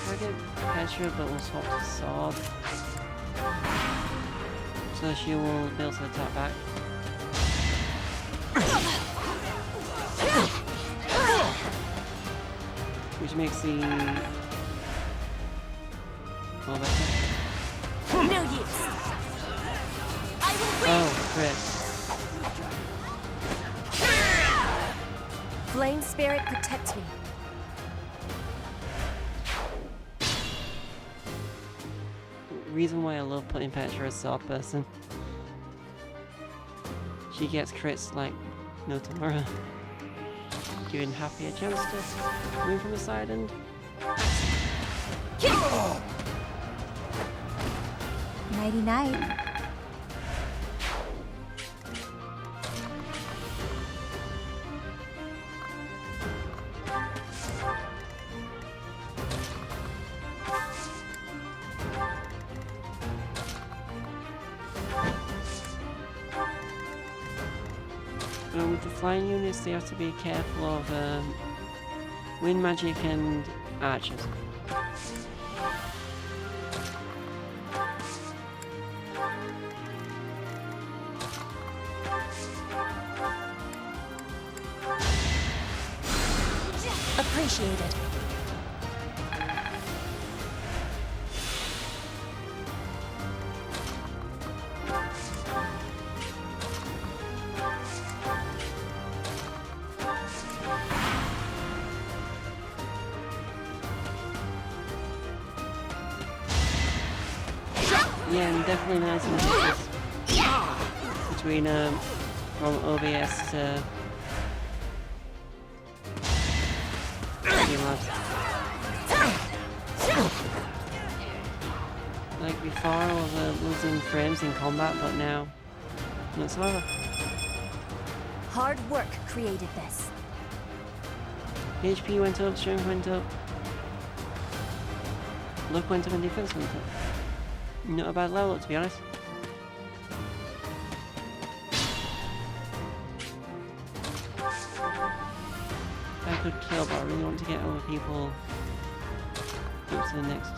I get Petra, but we'll swap to sword. So she will be able to attack back. Which makes the... more better. No use. I will win. Oh, crit. Flame spirit protect me. Reason why I love putting Petra as sword person. She gets crits like no tomorrow. Giving Happy a chance to move from the side and... Nighty night. With the flying units, they have to be careful of wind magic and archers. Appreciated. Yeah, and definitely nice messages between from OBS to Labs. Like before, I was losing frames in combat, but now not so ever. Hard work created this. HP went up, strength went up, luck went up, and defense went up. Not a bad level up, to be honest. I could kill, but I really want to get other people up to the next.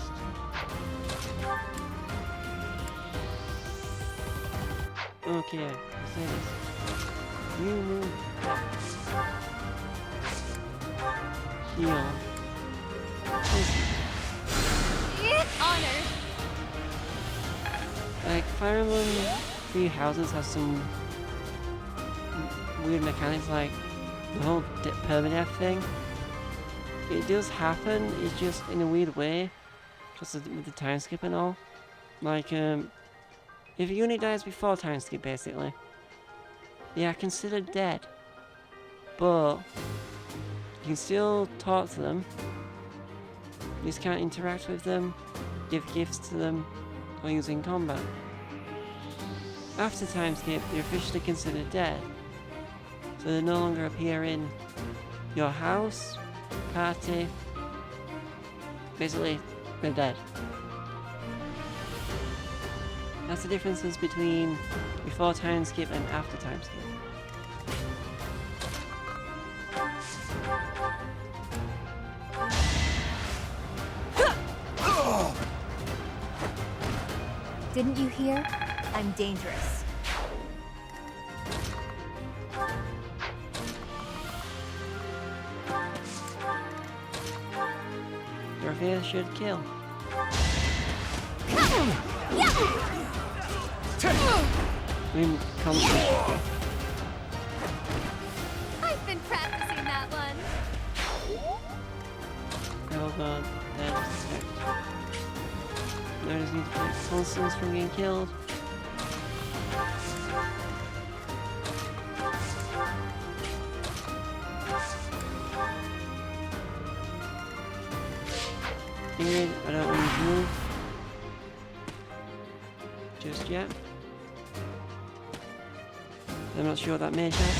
Okay, let's say this. You move. Heal. Honored. Like, Fire Emblem Three Houses has some weird mechanics, like the whole permadeath thing. It does happen, it's just in a weird way, because with the time skip and all. Like, if a unit dies before time skip, basically, they are considered dead. But you can still talk to them, You just can't interact with them, give gifts to them, or use in combat. After time skip, you're officially considered dead, so they no longer appear in your house, party. Basically, they're dead. That's the differences between before time skip and after time skip. Didn't you hear? I'm dangerous. Your fear should kill. I mean, concentrate. I've been practicing that one. Oh god, that's effect. Now I just need to protect Constance from getting killed. Ingrid, I don't want you to move just yet. I'm not sure what that mage has.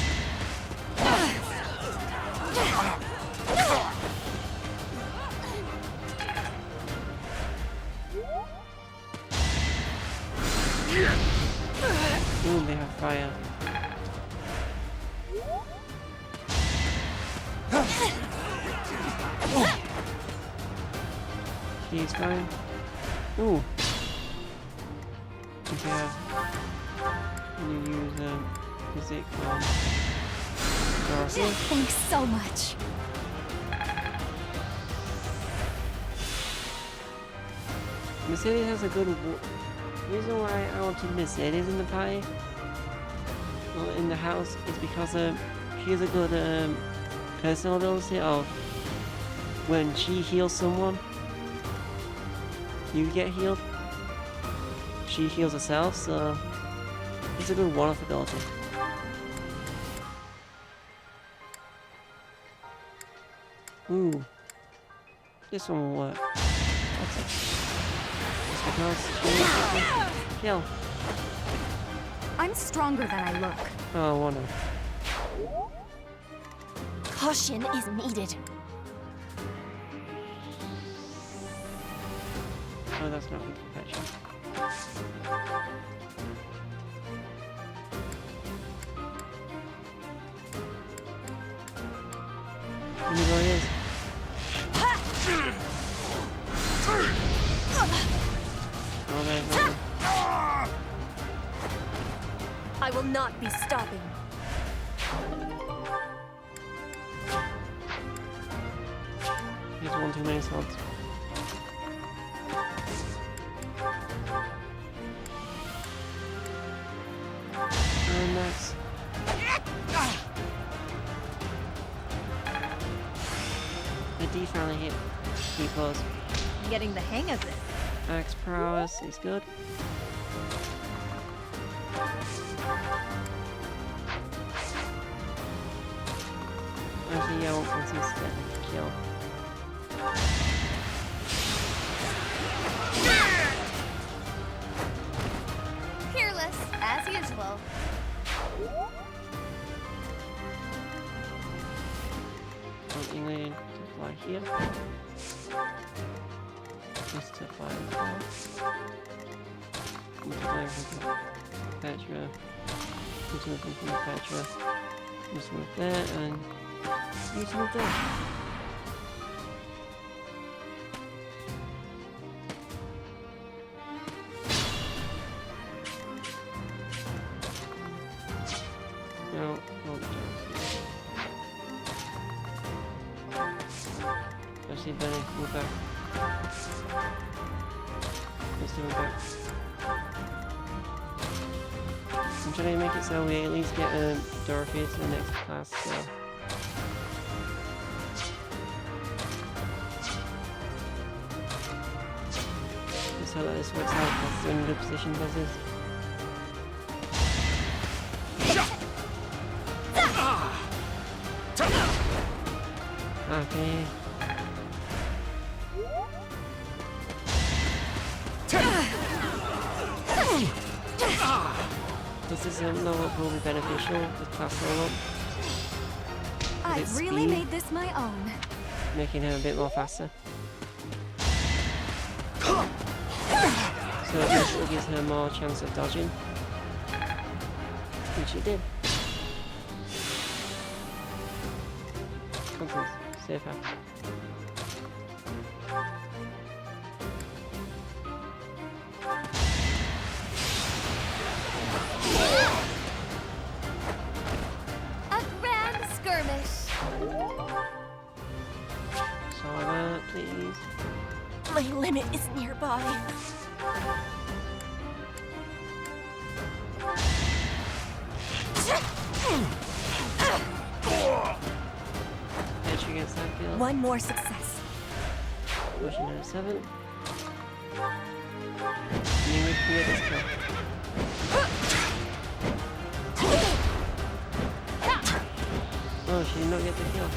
Ooh, they have fire. He's fine. Ooh. Okay, I'm gonna use physic on Dorothy. Thanks so much. Mercedes has a good reason why I wanted Mercedes in the party, or in the house, is because she has a good personal ability of when she heals someone, you get healed. She heals herself, so it's a good one-off ability. Ooh, this one will work. That's it. Just because kill. I'm stronger than I look. Oh, wonder. Caution is needed. Oh, that's not good protection. There he is. Oh, there's nothing. I will not be stopping. Here's one too many swords. And that's... The D finally hit T-pose. I'm getting the hang of this. Axe prowess is good. Actually, yeah, I want Princess to get the kill. Fearless, as usual. Something need to fly here. Just to fly there. Multiplayer from Petra. Continue from Petra. Just move there and use move there. No, don't Actually, Benny, move back. Let's move back. I'm trying to make it so we at least get Dorothy to the next class, so. Just so that this works out, because they're in a good position as is. Okay. Does this level will be beneficial with class level up? I've really made this my own. Making her a bit more faster. So it basically gives her more chance of dodging. Which it did. Constance, safer. A grand skirmish. Saw that, please. My limit is nearby. Edge against that kill. One more success. Motion out of 7. And we can get this kill. Oh, she did not get the kill.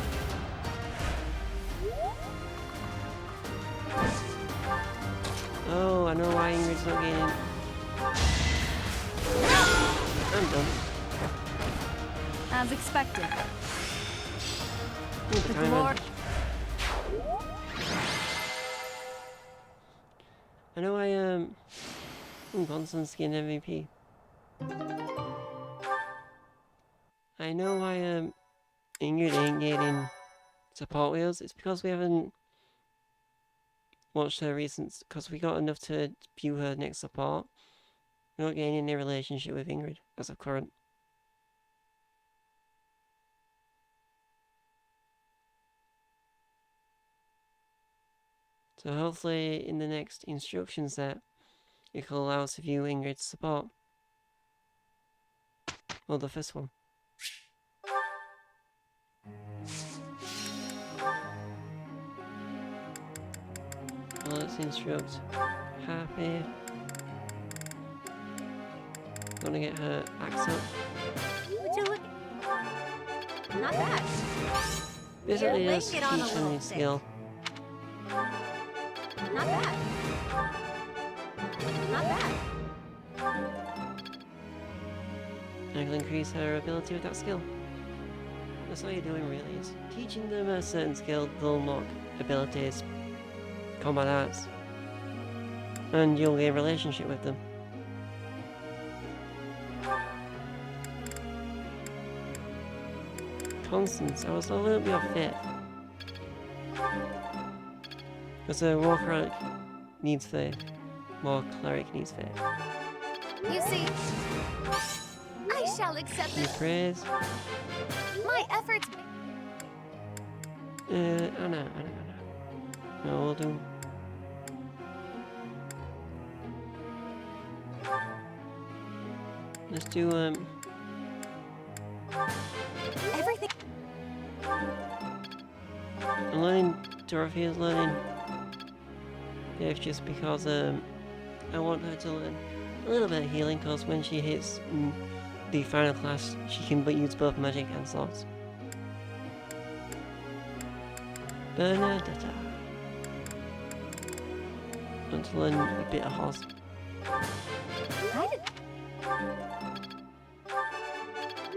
Oh, I know why Ingrid's not getting. I'm done. As expected. Ooh, The time glory. I know Constance getting MVP. I know why Ingrid ain't getting support wheels. It's because we haven't watched her recent, because we got enough to view her next support. We're not getting any relationship with Ingrid as of current. So hopefully in the next instruction set, it will allow us to view Ingrid's support. Well, the first one. Well, let's instruct Happy. Gonna get her axe up. Would you look? Not bad. Basically You're just laying it on a teach little them thick. skill. Not bad. Not bad. And I can increase her ability with that skill. That's all you're doing really, is teaching them a certain skill, they'll unlock abilities, combat arts, and you'll get a relationship with them. Constance, I was a little bit off fit. Because a war cleric needs faith. More cleric needs faith. You see, I shall accept Need it. praise. My efforts. I know. No, we'll do. Let's do, Everything. I'm learning, Dorothy is learning Faith just because, I want her to learn a little bit of healing, because when she hits the final class, she can use both magic and swords. Bernadetta. I want to learn a bit of horse.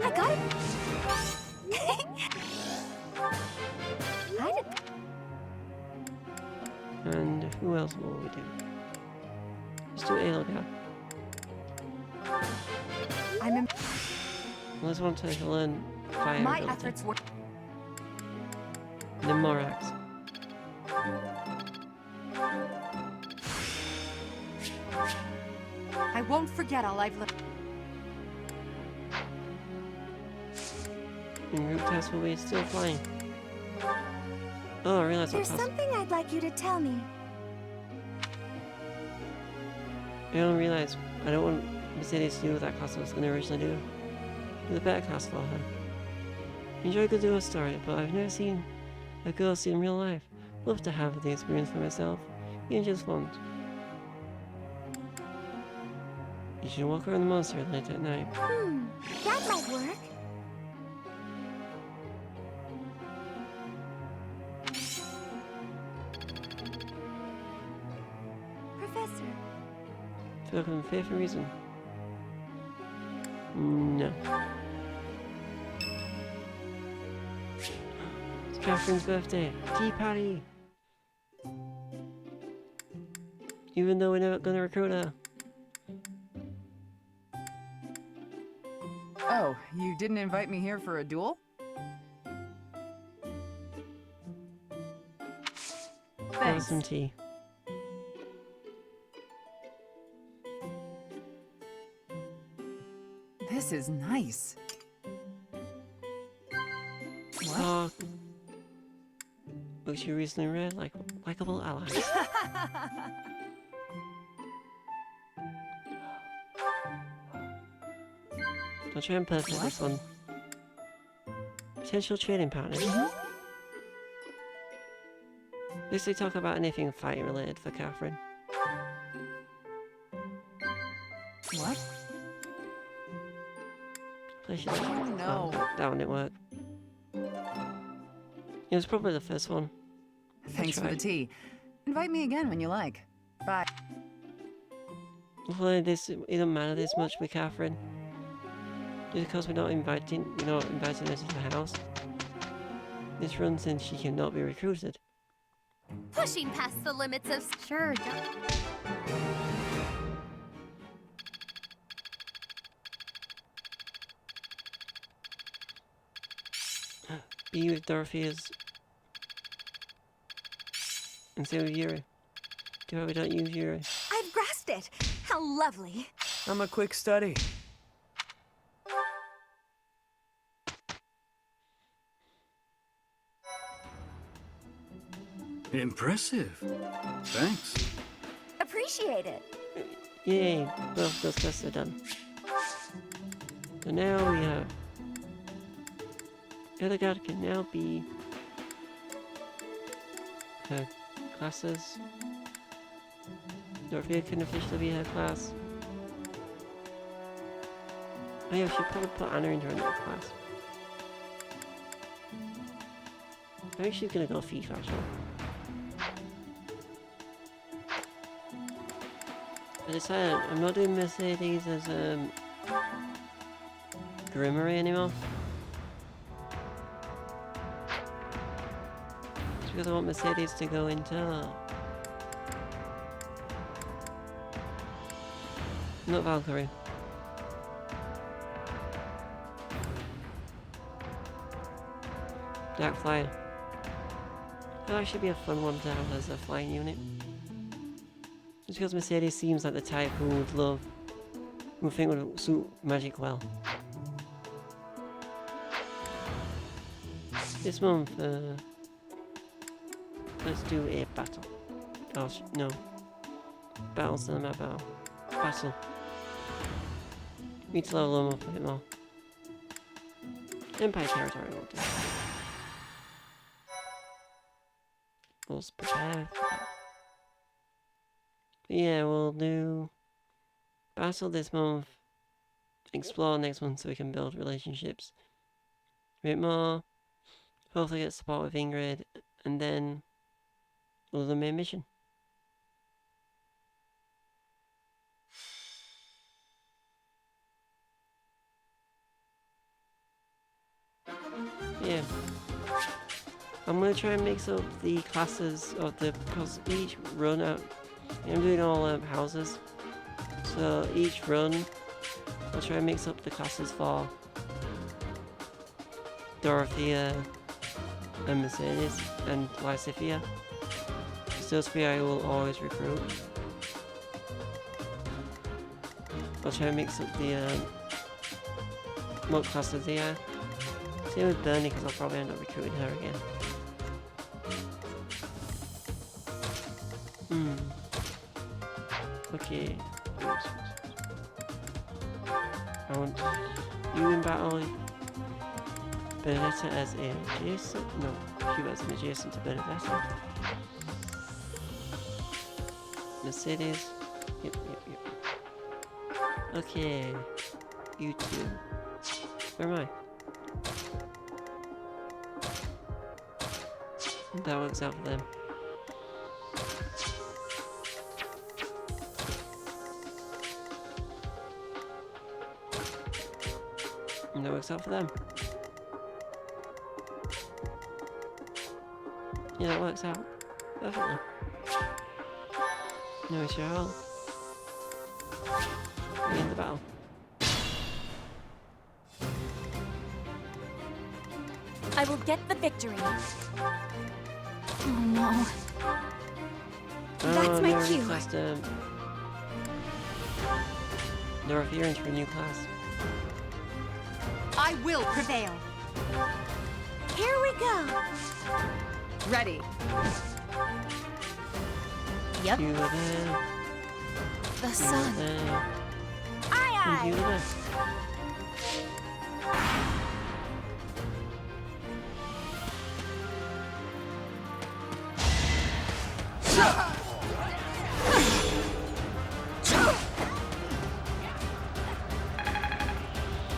I got it. And who else will we do? Let's do Aelga. I'm in. Let's want her to learn fire My ability. efforts were. And then Morax. I won't forget all I've learned. And group test will be still flying. Oh, I realized There's what task. something I'd like you to tell me. I don't realize. I don't want Mercedes to do what that class I was going to originally do. Do the better class for her. Enjoy the duo story, but I've never seen a ghost in real life. Love to have the experience for myself. Even just once. You should walk around the monastery late at night. That might work. Professor, Feel like I'm fair for a reason. No. It's Catherine's birthday. Tea party! Even though we're not gonna recruit her. Oh, you didn't invite me here for a duel? Have some tea. This is nice. What? Oh. Looks you recently read like likable allies. I'll try and perfect this one. Potential trading partners. Basically talk about anything fighting related for Catherine. What? Oh no. That one didn't work. It was probably the first one. Thanks for the tea. Invite me again when you like. Bye. Hopefully this it doesn't matter this much with Catherine. Just because we're not inviting her to the house. This run since she cannot be recruited. Pushing past the limits of... Sure, Be with Dorothea's and stay with Yuri. Do hope we don't use Yuri. I've grasped it. How lovely. I'm a quick study. Impressive. Thanks. Appreciate it. Yay, both those quests are done. So now we have... The other god can now be... her classes. Dorothea can officially be her class. Oh yeah, we should probably put Anna into another class. I think she's gonna go thief actually. I decided I'm not doing Mercedes as Grimmery anymore. It's because I want Mercedes to go into not Valkyrie. Dark Flyer. That actually be a fun one to have as a flying unit. Just because Mercedes seems like the type who would think would suit magic well. This month, let's do a battle. Oh, no. Battle's not my battle. Battle. Need to level them up a bit more. Empire territory will do. Let's prepare. Yeah, we'll do battle this month, explore next month so we can build relationships a bit more, hopefully get support with Ingrid, and then we'll do the main mission. Yeah. I'm going to try and mix up the classes of because each run out, I'm doing all houses, so each run I'll try and mix up the classes for Dorothea and Mercedes and Lysithia. Those three I will always recruit. I'll try and mix up the what classes they are. Same with Bernie because I'll probably end up recruiting her again. Okay. I want you in battle. Benedetta as an adjacent. No, you as an adjacent to Benedetta. Mercedes. Yep. Okay. You two. Where am I? That works out for them. That works out for them. Yeah, that works out. Perfectly. No issue at all. We end the battle. I will get the victory. Oh no. That's my no cue. Custom. No reference for a new class. I will prevail. Here we go. Ready. Yep. You were there. The You sun. were there. Aye, You were there.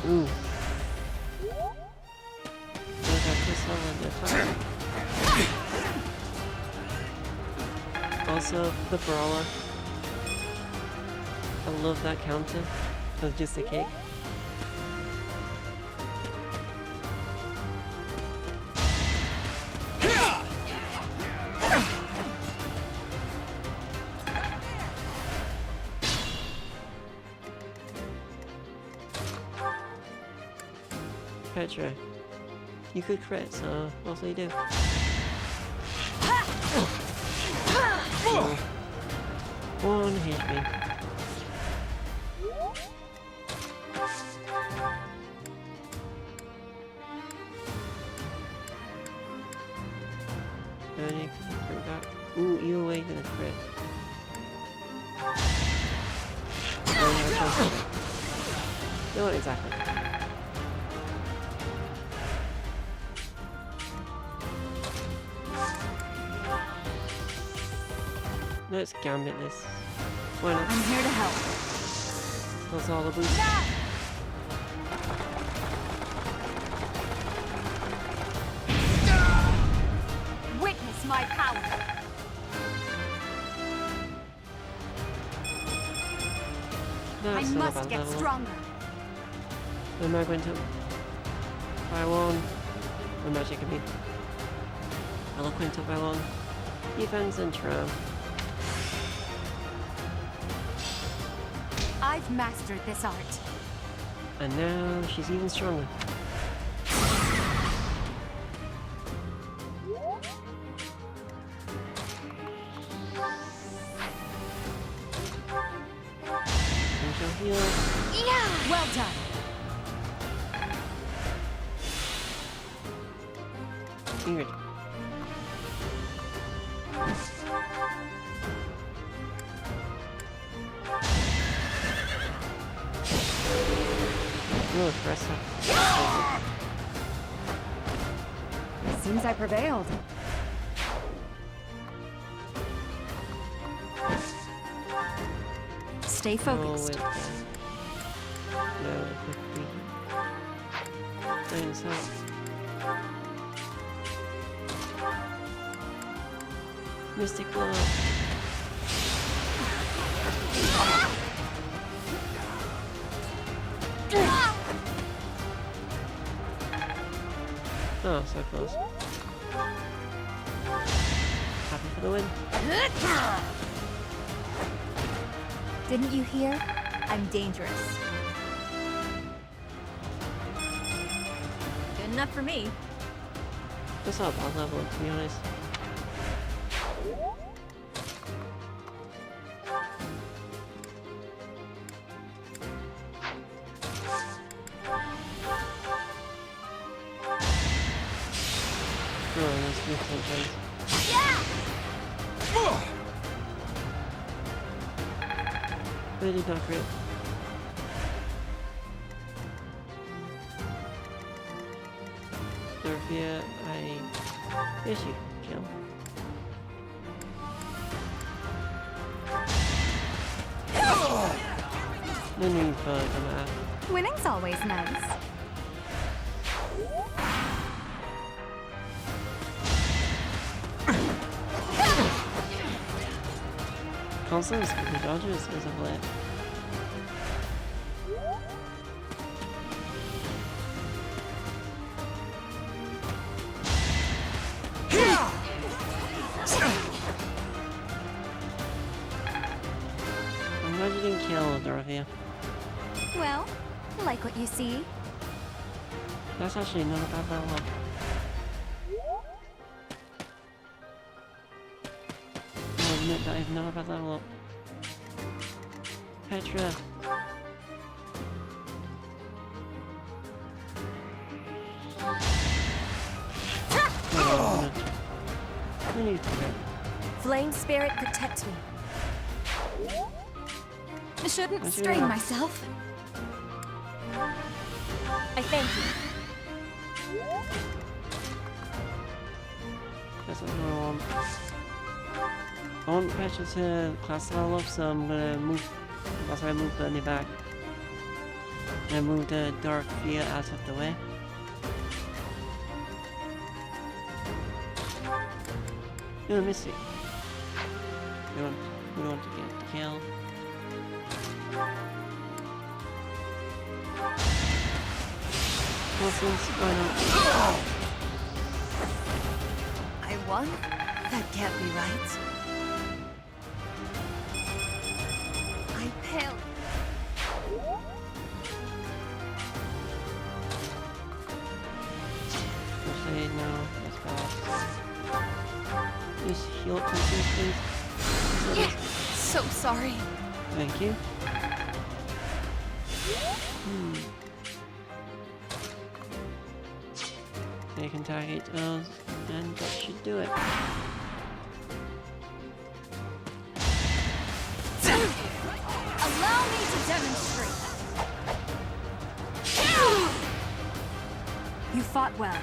Ooh. Look at Chris Holland. Also, the brawler. I love that counter. It's just a cake. Petra, you could crit, so what will you do? One HP. Burning, bring back. Ooh, you awaken a crit. Not exactly. Let's gambit this. Why not? I'm here to help. That's all the boost. Witness my power. No, I it's still a must bad get level. stronger. Am I going to? By one. Or magic can be. Eloquent up by one. Defense and charm. I've mastered this art. And now she's even stronger. And she'll heal. Yeah! Well done. Ingrid. Real aggressive. Seems I prevailed. Stay focused. No, quickly. Thanks, Mystic Love. Oh, so close. Happy for the win. Didn't you hear? I'm dangerous. Good enough for me. That's not a bad level, to be honest. Oh, that's good sometimes. But it did not crit. Dorothea, yes, you kill. No need for that. Winning's always nice. Constance with the dodges is a flip. I'm glad you didn't kill Dorothea. Well, like what you see. That's actually not a bad level up. I'll admit that is not a bad level up. Petra. I need to go. Flame spirit, protect me. I shouldn't What's strain your- myself. I thank you. That's what I want. I want Petra to class level up, so I'm gonna move. That's why I moved Bernie back. And I moved Dorothea out of the way. No, Missy. We don't want to get killed. Muscles, why not? I won? That can't be right. I failed. First aid, no, that's bad. Just heal up Constance, please. So sorry. Thank you. They can target those, and that should do it. Allow me to demonstrate. You fought well.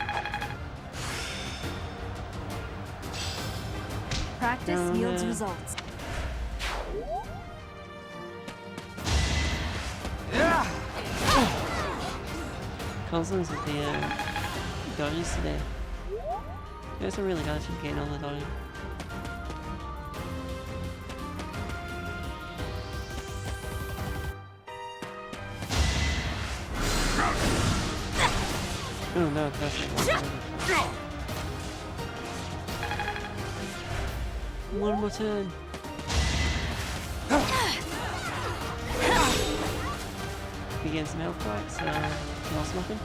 Practice yields results. Constance with the dodges today. There's a really good to gain all the dodges. Oh no, that's not one more turn. Begin some health packs, lost nothing.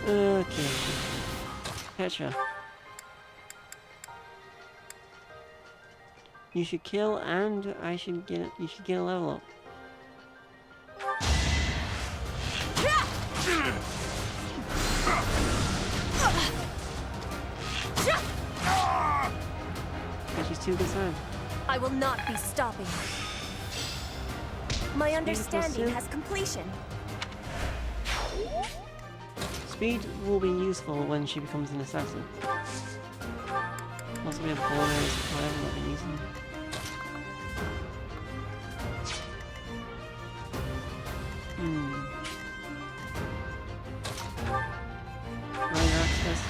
Okay. Petra. You should kill and you should get a level up. She's too good time. I will not be stopping. My understanding has completion. Speed will be useful when she becomes an assassin. Also, we have bonus, whatever we've been using. Rider access.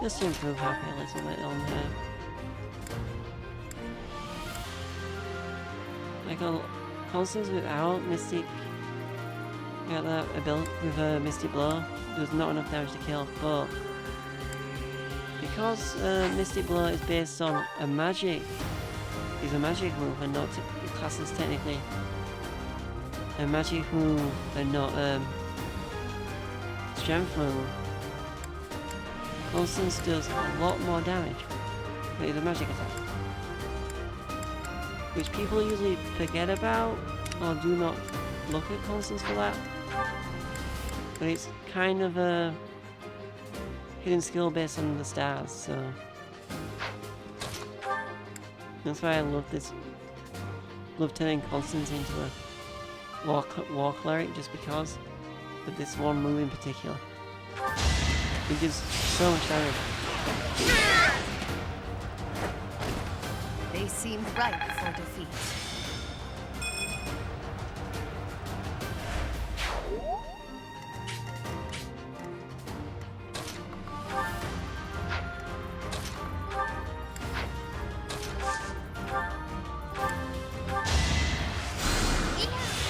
Just to improve happy a little bit on there. Like a Constance without Mystic, got that ability with a Mystic Blow. There's not enough damage to kill, but because Mystic Blow is based on a magic, is a magic move and not classed as technically a magic move and not strength move. Constance does a lot more damage, but it's a magic attack, which people usually forget about or do not look at Constance for that. But it's kind of a hidden skill based on the stars, so that's why I love this. Love turning Constance into a war cleric just because of this one move in particular. It does so much damage. They seemed ripe for defeat.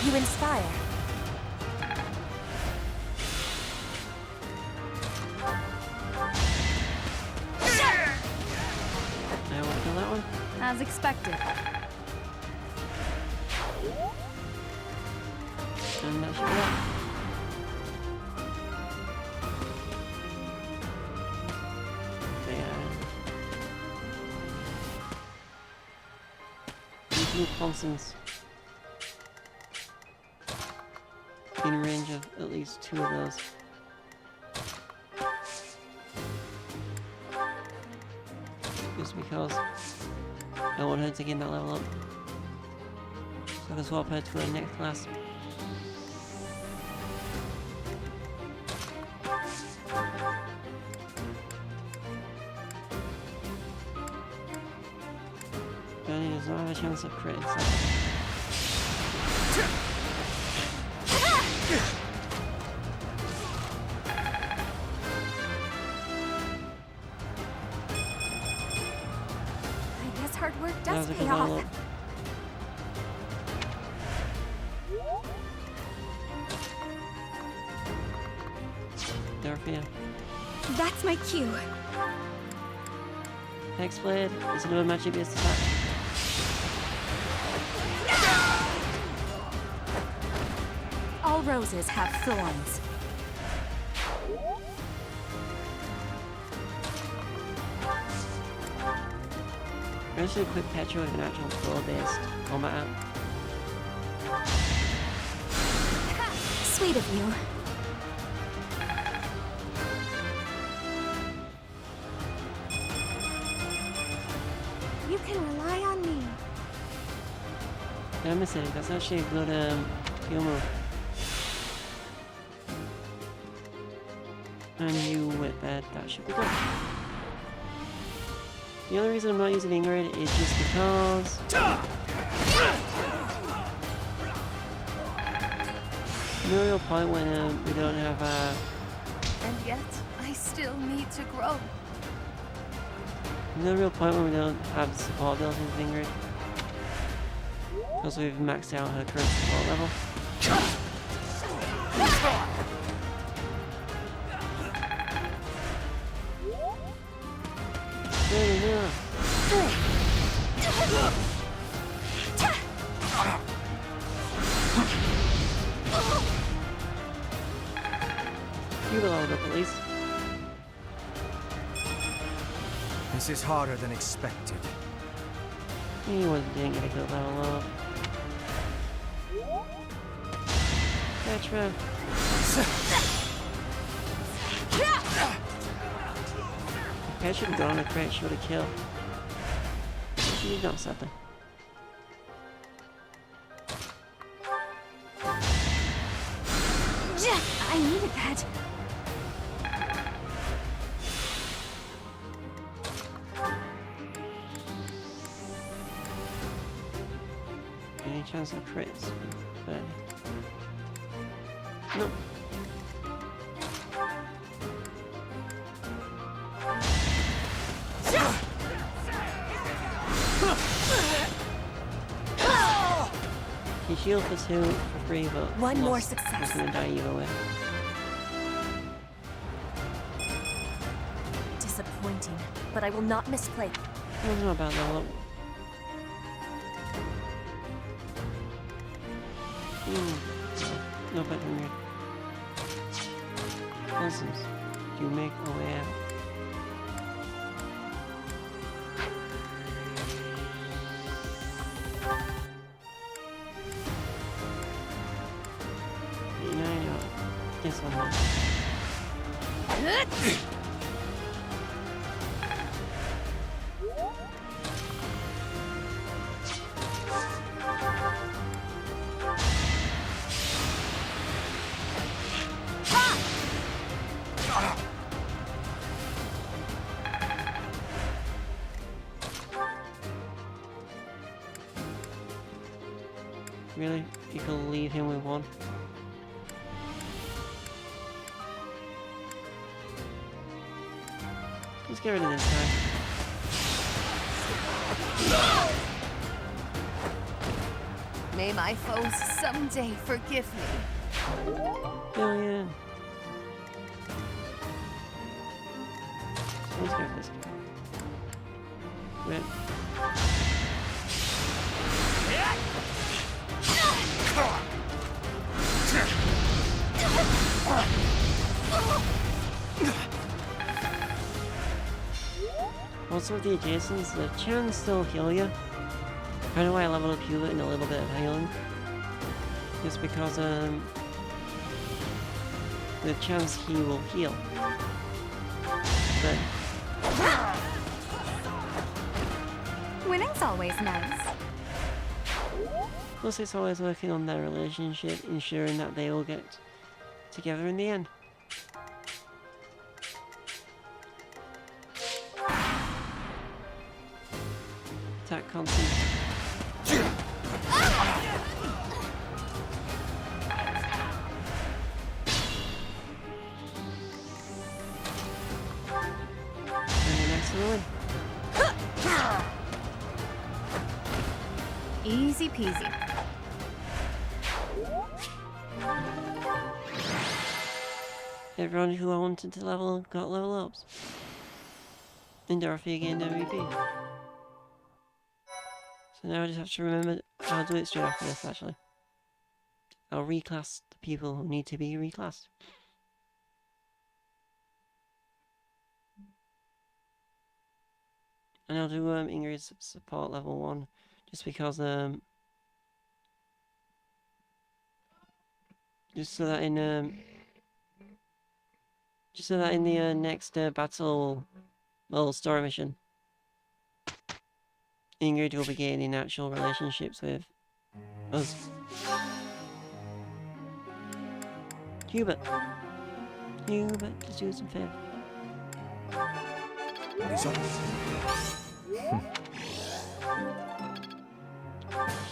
You inspire. as expected. And that should be that. Constants in range of at least 2 of those. Just because I want her to gain that level up. So I can swap her to her next class. Bernie does not have a chance of crit, so. I guess hard work does pay off. Dorothea. That's my cue. Hexblade is another magic-based attack. All roses have thorns. I'm just gonna quick Petra with an actual throw-based combat. Sweet of you. You can rely on me. Yeah, I miss it. That's actually a good heal move. And you with that should be good. The only reason I'm not using Ingrid is just because no real point when we don't have And yet, I still need to grow. no real point when we don't have support built into Ingrid. Because we've maxed out her current support level. You leveled up at least. This is harder than expected. He didn't get a good level up. Petra. Petra should have gone on a crit, she would have killed. She did not something. I needed that. Any chance of crits? But nope. He shield for 2 for free, but one more success. He's gonna die either way. Disappointing, but I will not misplay. That's not a bad level up. No better than you. Lessons. Do you make a way out? This one then. Really? You can leave him with 1? Let's get rid of this guy. May my foes someday forgive me. Billion. Let's get rid of this guy. Wait. Also with the adjacents, the can still heal you. I know I leveled up Hubert in a little bit of healing. Just because the chance he will heal. But Winning's always nice. plus it's always working on their relationship, ensuring that they all get together in the end. Attack constant. Easy peasy. Everyone who I wanted to level got level ups. And Dorothy gained MVP. So now I just have to remember, I'll do it straight after this actually. I'll reclass the people who need to be reclassed. And I'll do Ingrid's support level 1, just because just so that in the next battle, well, story mission, Ingrid will be gaining actual relationships with us. Hubert, just do us a favor.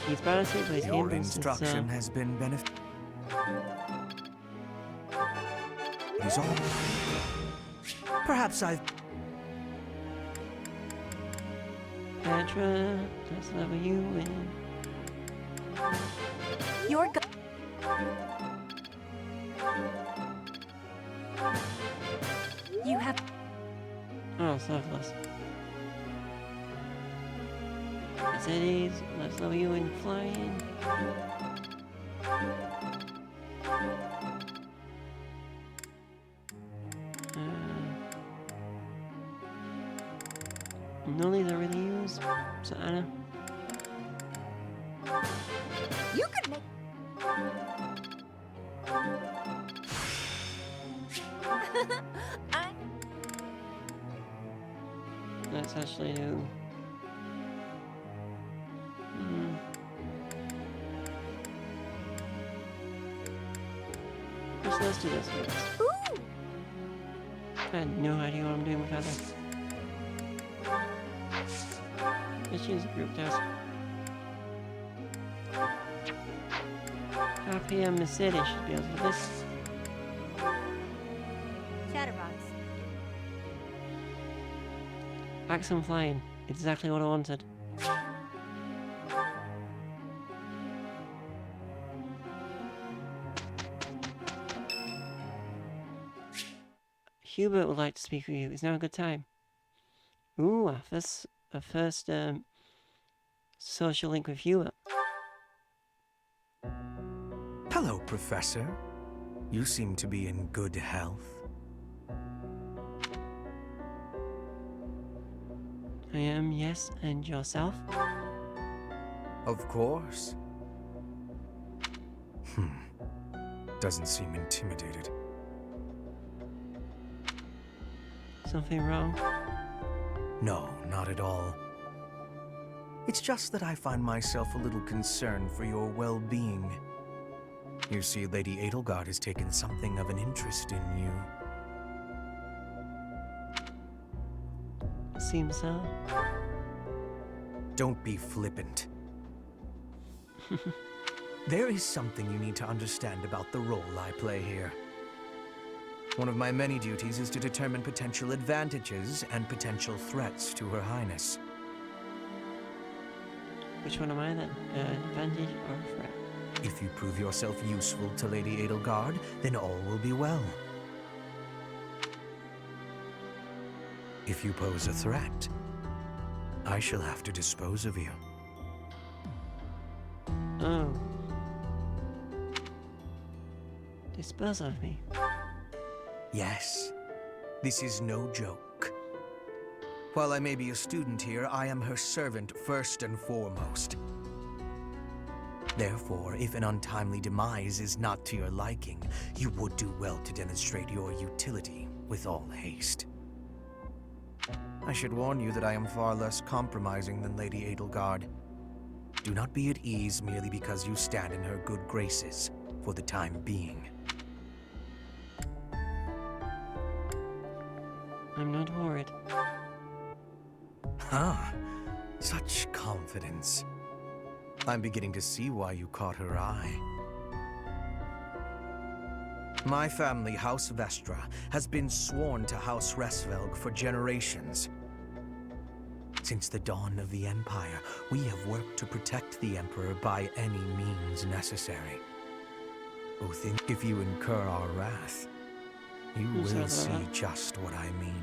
He's better to play Your instruction has been benefit. He's all. Perhaps I've. Petra, let's level you in. You're You have. Oh, selfless. Cities, let's level you in flying. None of these are really used, so Anna. You could make. Let's actually do. Let's do this first. Ooh. I had no idea what I'm doing with Heather. Let's use a group task. Happy and Mercedes should be able to do this. Chatterbox. Axe flying. Exactly what I wanted. Hubert would like to speak with you. Is now a good time? Ooh, a first social link with Hubert. Hello, Professor. You seem to be in good health. I am, yes, and yourself? Of course. Doesn't seem intimidated. Something wrong? No, not at all. It's just that I find myself a little concerned for your well-being. You see, Lady Edelgard has taken something of an interest in you. Seems so. Don't be flippant. There is something you need to understand about the role I play here. One of my many duties is to determine potential advantages and potential threats to Her Highness. Which one am I then? An advantage or a threat? If you prove yourself useful to Lady Edelgard, then all will be well. If you pose a threat, I shall have to dispose of you. Oh. Dispose of me. Yes, this is no joke. While I may be a student here, I am her servant first and foremost. Therefore, if an untimely demise is not to your liking, you would do well to demonstrate your utility with all haste. I should warn you that I am far less compromising than Lady Edelgard. Do not be at ease merely because you stand in her good graces for the time being. I'm not worried. Ah, such confidence. I'm beginning to see why you caught her eye. My family, House Vestra, has been sworn to House Resvelg for generations. Since the dawn of the Empire, we have worked to protect the Emperor by any means necessary. If you incur our wrath, you will see just what I mean.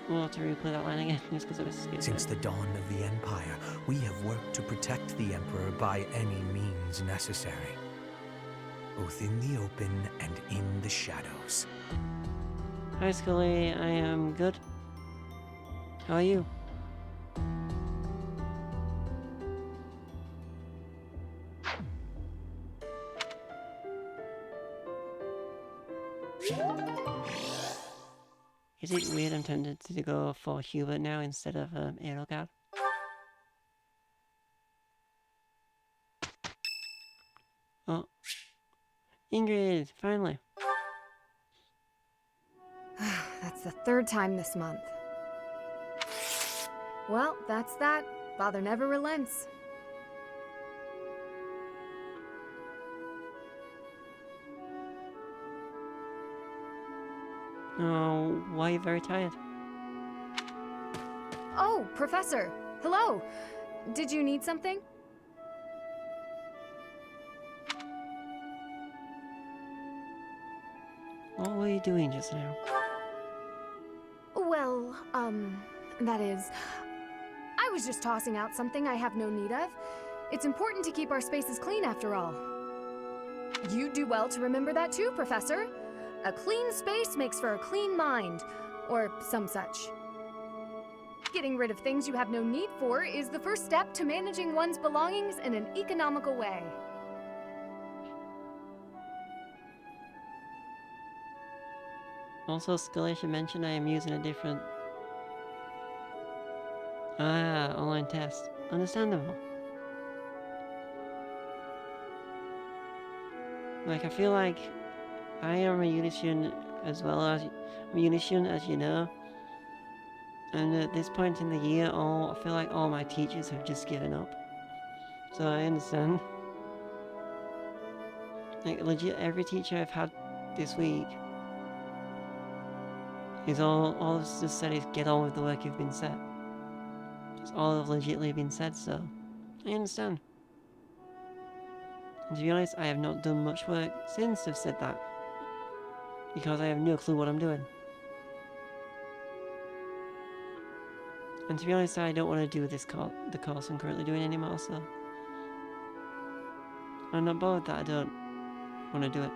We'll have to replay that line again, just because it was stupid. Since the dawn of the Empire, we have worked to protect the Emperor by any means necessary. Both in the open and in the shadows. Hi, Scully. I am good. How are you? Is it weird I'm tempted to go for Hubert now instead of Edelgard? Oh. Ingrid, finally. That's the third time this month. Well, that's that. Father never relents. Oh, why are you very tired? Oh, Professor! Hello! Did you need something? What were you doing just now? Well, that is... I was just tossing out something I have no need of. It's important to keep our spaces clean after all. You'd do well to remember that too, Professor. A clean space makes for a clean mind, or some such. Getting rid of things you have no need for is the first step to managing one's belongings in an economical way. Also, Scully should mention I am using a different... online test. Understandable. Like, I feel like I am a Unitian as well as... I'm a Unitian, as you know. And at this point in the year, I feel like all my teachers have just given up. So I understand. Like, legit, every teacher I've had this week is all it's just said is get on with the work you've been set. That's all have legitimately been said, so I understand. And to be honest, I have not done much work since they've said that. Because I have no clue what I'm doing. And to be honest, I don't want to do this the course I'm currently doing anymore, so I'm not bothered that I don't want to do it.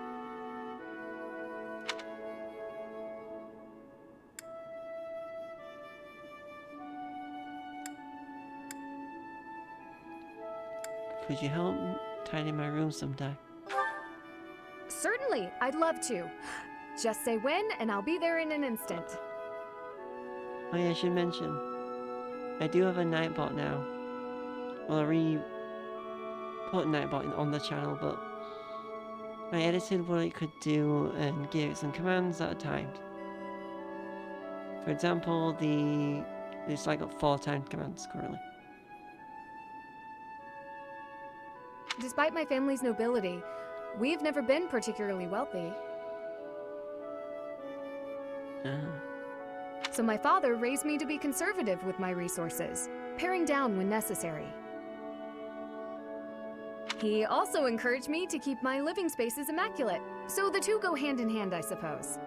Could you help tidy my room sometime? Certainly, I'd love to. Just say when, and I'll be there in an instant. Oh yeah, I should mention, I do have a Nightbot now. Well, I put Nightbot on the channel, but I edited what it could do and gave it some commands that are timed. For example, it's like got 4 timed commands currently. Despite my family's nobility, we've never been particularly wealthy. So my father raised me to be conservative with my resources, paring down when necessary. He also encouraged me to keep my living spaces immaculate, so the two go hand in hand, I suppose.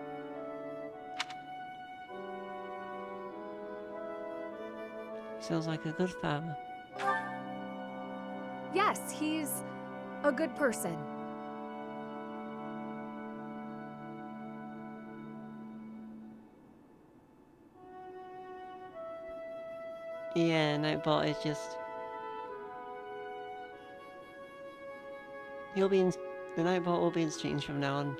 Sounds like a good father. Yes, he's a good person. Yeah, Nightbot is just... The Nightbot will be in streams from now on.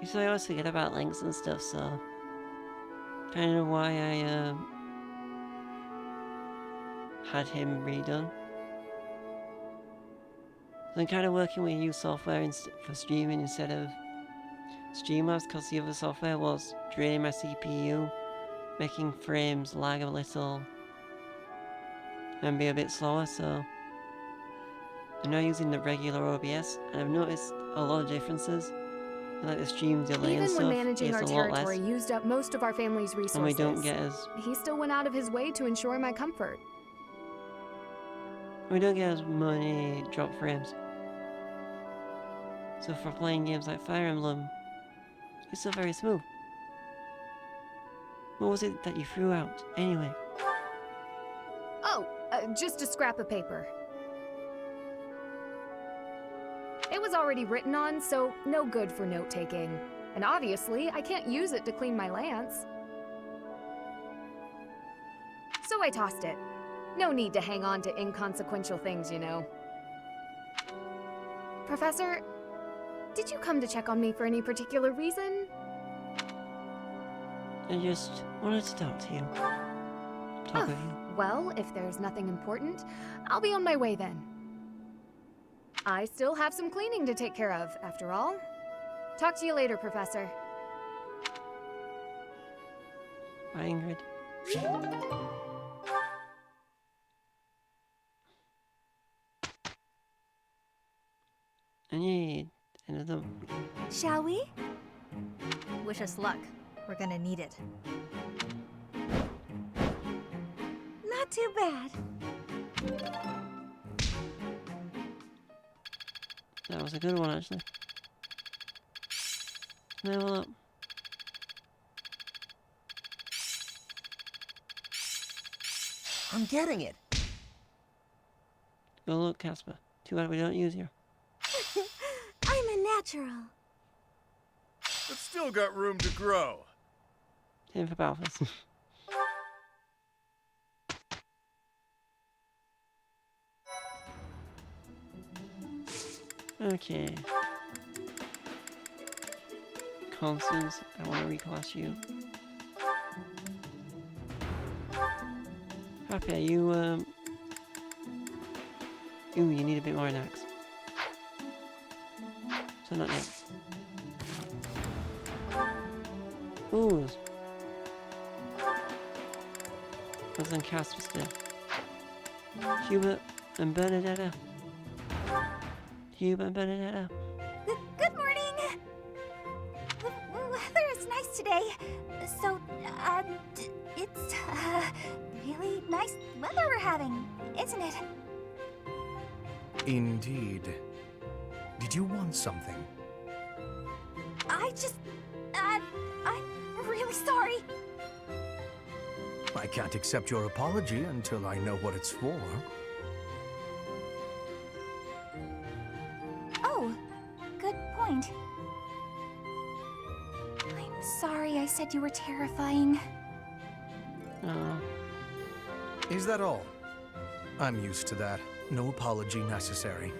Usually I always forget about links and stuff, so... Kind of why I, had him redone. So I'm kind of working with new software for streaming instead of Streamlabs, because the other software was draining my CPU, making frames lag a little, and be a bit slower, so... I'm now using the regular OBS, and I've noticed a lot of differences. And like the stream delay and Even stuff when managing is our a lot less. territory used up most of our family's resources, And we don't get as... he still went out of his way to ensure my comfort. We don't get as many drop frames. So for playing games like Fire Emblem, it's still very smooth. What was it that you threw out, anyway? Oh, just a scrap of paper. It was already written on, so no good for note-taking. And obviously, I can't use it to clean my lance. So I tossed it. No need to hang on to inconsequential things, you know. Professor, did you come to check on me for any particular reason? I just wanted to talk to you. Talk with you. Well, if there's nothing important, I'll be on my way then. I still have some cleaning to take care of, after all. Talk to you later, Professor. Bye, Ingrid. I need another... Shall we? Wish us luck. We're gonna need it. Not too bad. That was a good one, actually. Level up. I'm getting it. Go look, Casper. Too bad we don't use you. I'm a natural. But still got room to grow. Same for Balthus. Okay. Constance, I want to reclass you. Happy, you, Ooh, you need a bit more axe. So not yet. Ooh. What's on Casper still? Hubert and Bernadetta. Hubert and Bernadetta. Good morning! The weather is nice today. So, it's, really nice weather we're having, isn't it? Indeed. Did you want something? I'm really sorry. I can't accept your apology until I know what it's for. Oh, good point. I'm sorry I said you were terrifying. Is that all? I'm used to that. No apology necessary.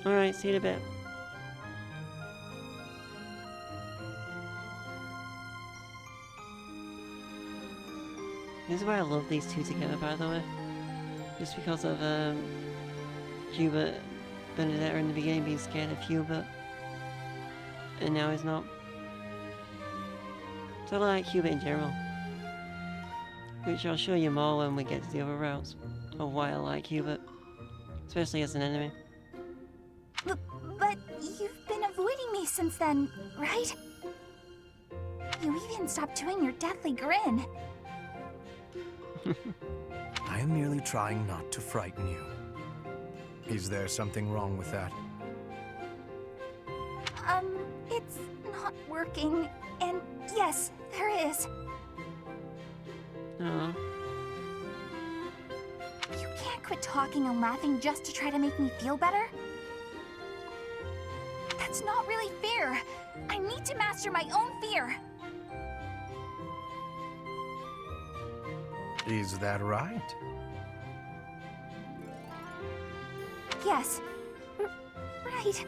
Alright, see you in a bit. This is why I love these two together, by the way. Just because of Hubert, Bernadetta in the beginning being scared of Hubert. And now he's not. So I like Hubert in general. Which I'll show you more when we get to the other routes of why I like Hubert. Especially as an enemy. But you've been avoiding me since then, right? You even stopped doing your deathly grin. I am merely trying not to frighten you. Is there something wrong with that? It's not working. And yes, there is. Oh. You can't quit talking and laughing just to try to make me feel better. That's not really fair. I need to master my own fear. Is that right? Yes. Right.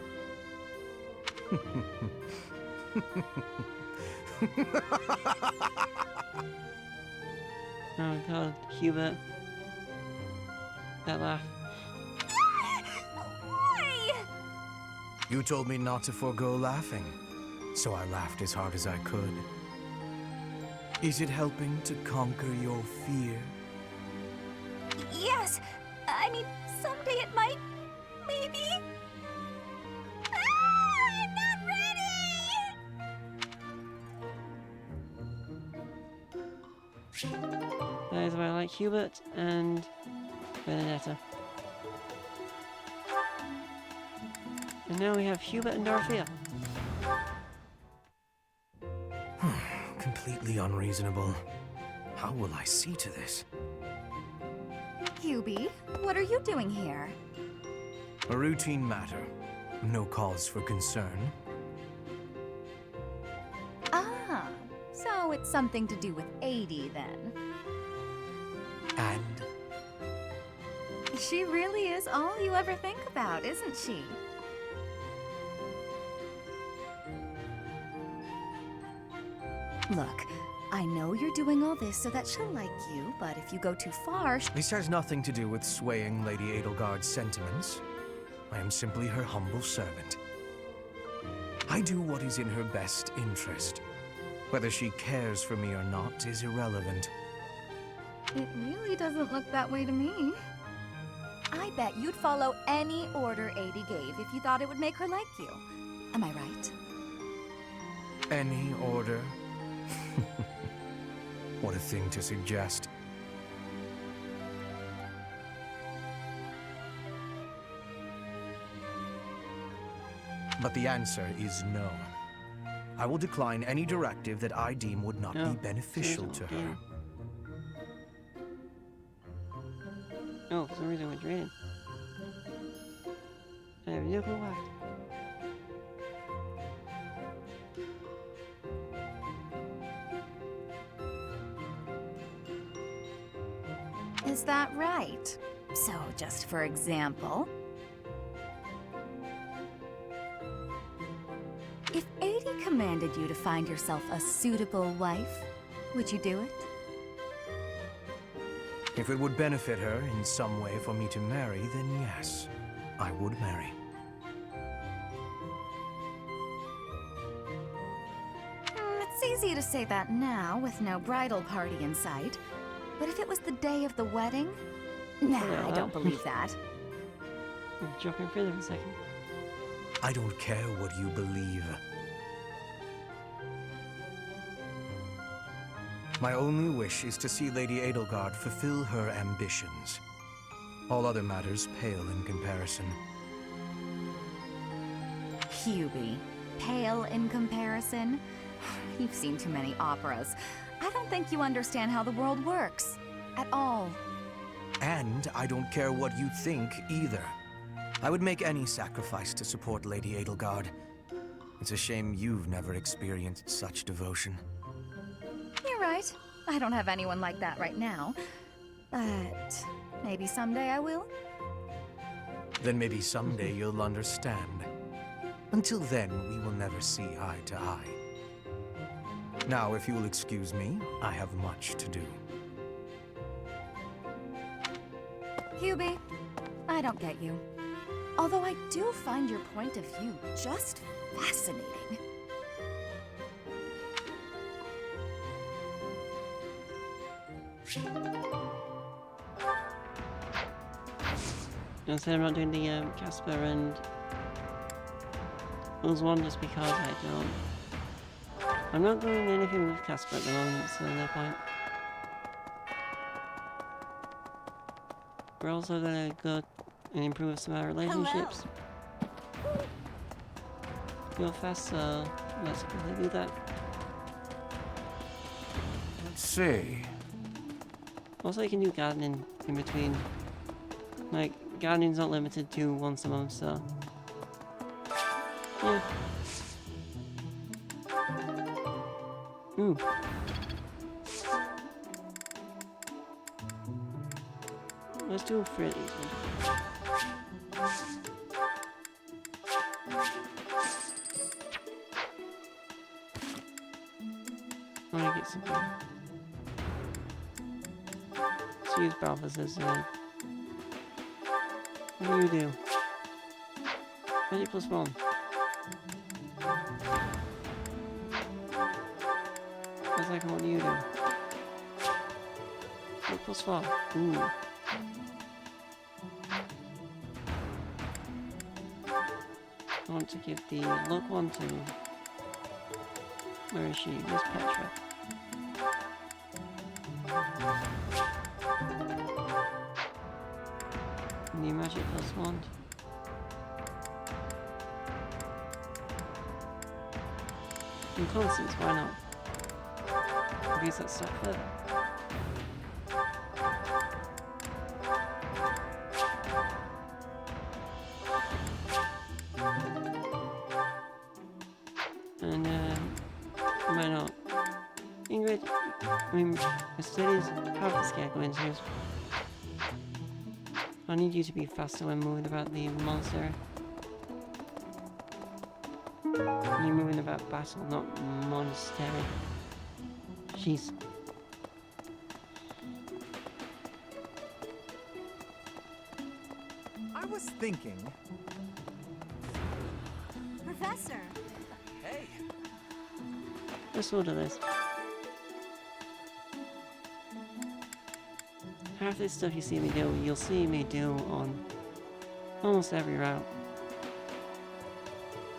Oh god, Hubert. That laugh. Why? You told me not to forego laughing, so I laughed as hard as I could. Is it helping to conquer your fear? Yes. I mean, someday it might. Maybe. I'm not ready! That is why I like Hubert and Benedetta. And now we have Hubert and Dorothea. Completely unreasonable. How will I see to this? Hubie, what are you doing here? A routine matter. No cause for concern. Ah, so it's something to do with 80 then. And? She really is all you ever think about, isn't she? Look, I know you're doing all this so that she'll like you, but if you go too far... This has nothing to do with swaying Lady Edelgard's sentiments. I am simply her humble servant. I do what is in her best interest. Whether she cares for me or not is irrelevant. It really doesn't look that way to me. I bet you'd follow any order Adi gave if you thought it would make her like you. Am I right? Any order? What a thing to suggest. But the answer is no. I will decline any directive that I deem would not be beneficial to her. Oh, for some reason I went reading. I have no clue why. Is that right? So, just for example... If Adi commanded you to find yourself a suitable wife, would you do it? If it would benefit her in some way for me to marry, then yes, I would marry. It's easy to say that now, with no bridal party in sight. But if it was the day of the wedding? Nah, I don't believe that. I'm joking further for a second. I don't care what you believe. My only wish is to see Lady Edelgard fulfill her ambitions. All other matters pale in comparison. Hubie, pale in comparison? You've seen too many operas. I don't think you understand how the world works. At all. And I don't care what you think either. I would make any sacrifice to support Lady Edelgard. It's a shame you've never experienced such devotion. You're right. I don't have anyone like that right now. But maybe someday I will. Then maybe someday you'll understand. Until then, we will never see eye to eye. Now, if you will excuse me, I have much to do. Hubie, I don't get you. Although I do find your point of view just fascinating. I said I'm not doing the Casper and Us one just because I don't. I'm not doing anything with Casper at the moment, so no point. We're also gonna go and improve some of our relationships. Real fast, so let's quickly do that. Let's see. Also, you can do gardening in between. Like, gardening's not limited to once a month, so... Yeah. Ooh. Let's do 3 of these ones. I want to get something. Let's use Balthus as a... What do you do? Magic +1. Second, what do you do? Look +4. Ooh. I want to give the look one to... Where is she? Miss Petra. New magic +1. And Constance, why not? Use that step further. And why not? Ingrid, I mean, Mercedes, have the scare going to. I need you to be faster when moving about the monastery. You're moving about battle, not monastery. Jeez. I was thinking... Professor! Hey! Let's order this. Half this stuff you see me do, you'll see me do on almost every route.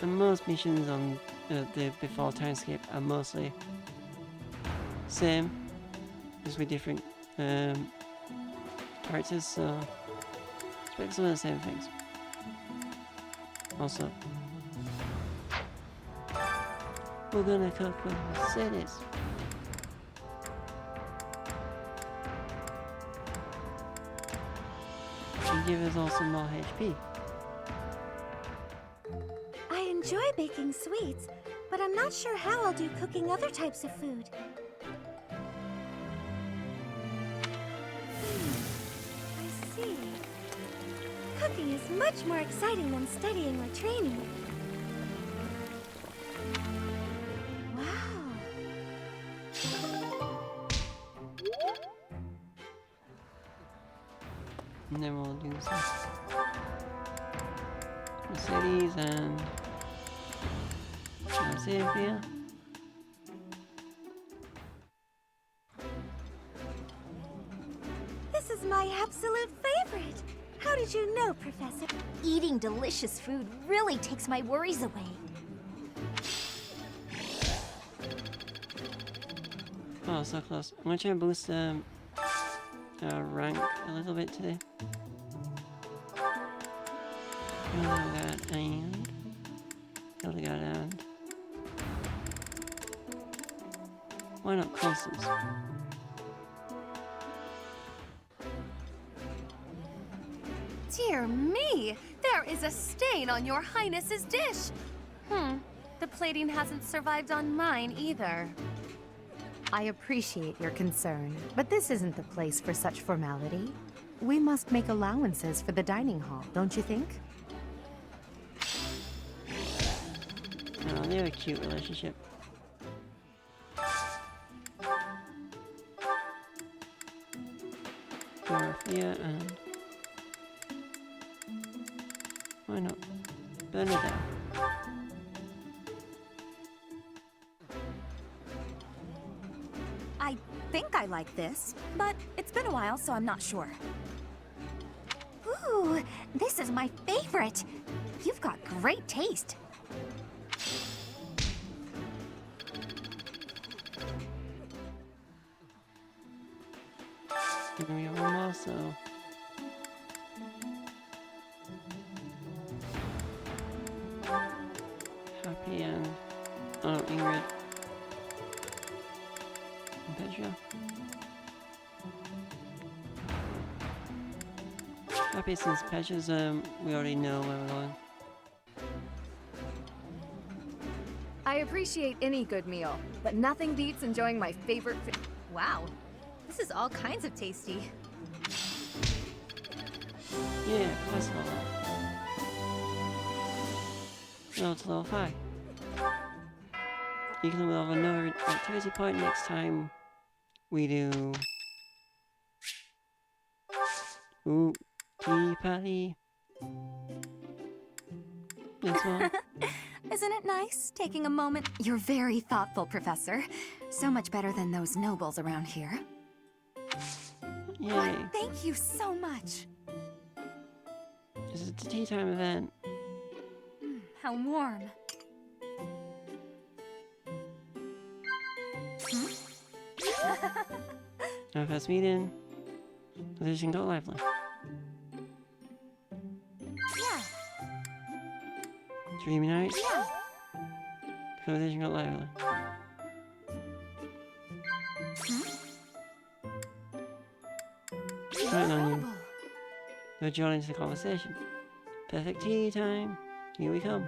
And most missions on the before timescape are mostly same, just with different characters, so expect some of the same things. Also, we're gonna cook with Mercedes. And give us all some more HP. I enjoy baking sweets, but I'm not sure how I'll do cooking other types of food. I see. Cooking is much more exciting than studying or training. Wow. And then we'll do some Mercedes and Xavier. This is my absolute favorite. How did you know, Professor? Eating delicious food really takes my worries away. Oh, so close. I'm gonna try and boost rank a little bit today. Hildegard and Hildegard and why not Constance? Dear me! There is a stain on your Highness's dish! The plating hasn't survived on mine either. I appreciate your concern, but this isn't the place for such formality. We must make allowances for the dining hall, don't you think? Oh, they have a cute relationship. Dorothea and why not Bernadette? I think I like this, but it's been a while, so I'm not sure. Ooh, this is my favorite. You've got great taste. And we have one more, so Happy and Ingrid. Pedro. Happy since Pedro's, we already know where we're going. I appreciate any good meal, but nothing beats enjoying my favorite Wow, this is all kinds of tasty. Yeah, that's all that. Now it's level 5. You can have another activity point next time we do... Ooh, tea party. That's all. Isn't it nice taking a moment? You're very thoughtful, Professor. So much better than those nobles around here. Yay. Thank you so much. This is a tea time event. How warm. Our first meeting. Position got lively. Yeah. Dreamy nights. Yeah. Conversation got lively. Right on you. You're joining the conversation. Perfect tea time. Here we come.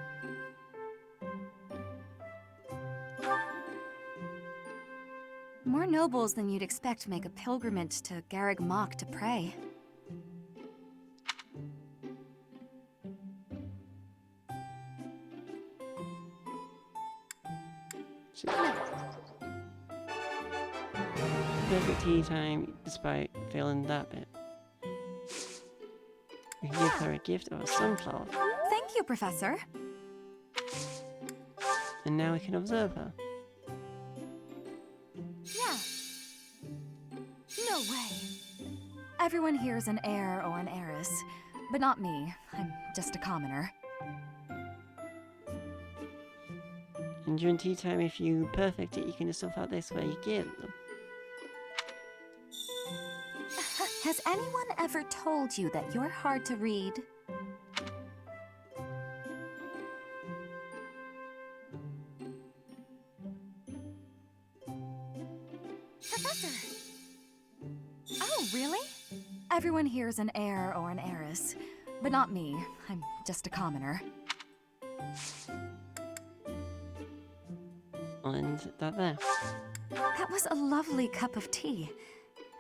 More nobles than you'd expect make a pilgrimage to Garreg Mach to pray. Perfect tea time despite failing that bit. We can give her a gift of a sunflower. Thank you, Professor. And now we can observe her. Yeah. No way. Everyone here is an heir or an heiress, but not me. I'm just a commoner. And during tea time, if you perfect it, you can do stuff like this where you give them. Has anyone ever told you that you're hard to read? Professor! Oh, really? Everyone here is an heir or an heiress, but not me. I'm just a commoner. And that there. That was a lovely cup of tea.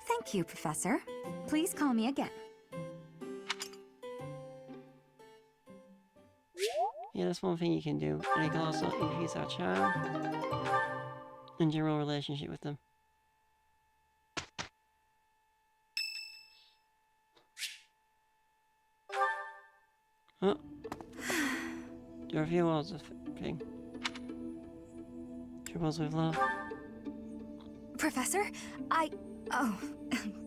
Thank you, Professor. Please call me again. Yeah, that's one thing you can do. And you can also increase our charm and general relationship with them. Oh. There are a few words of thing. Troubles with love. Professor, Oh,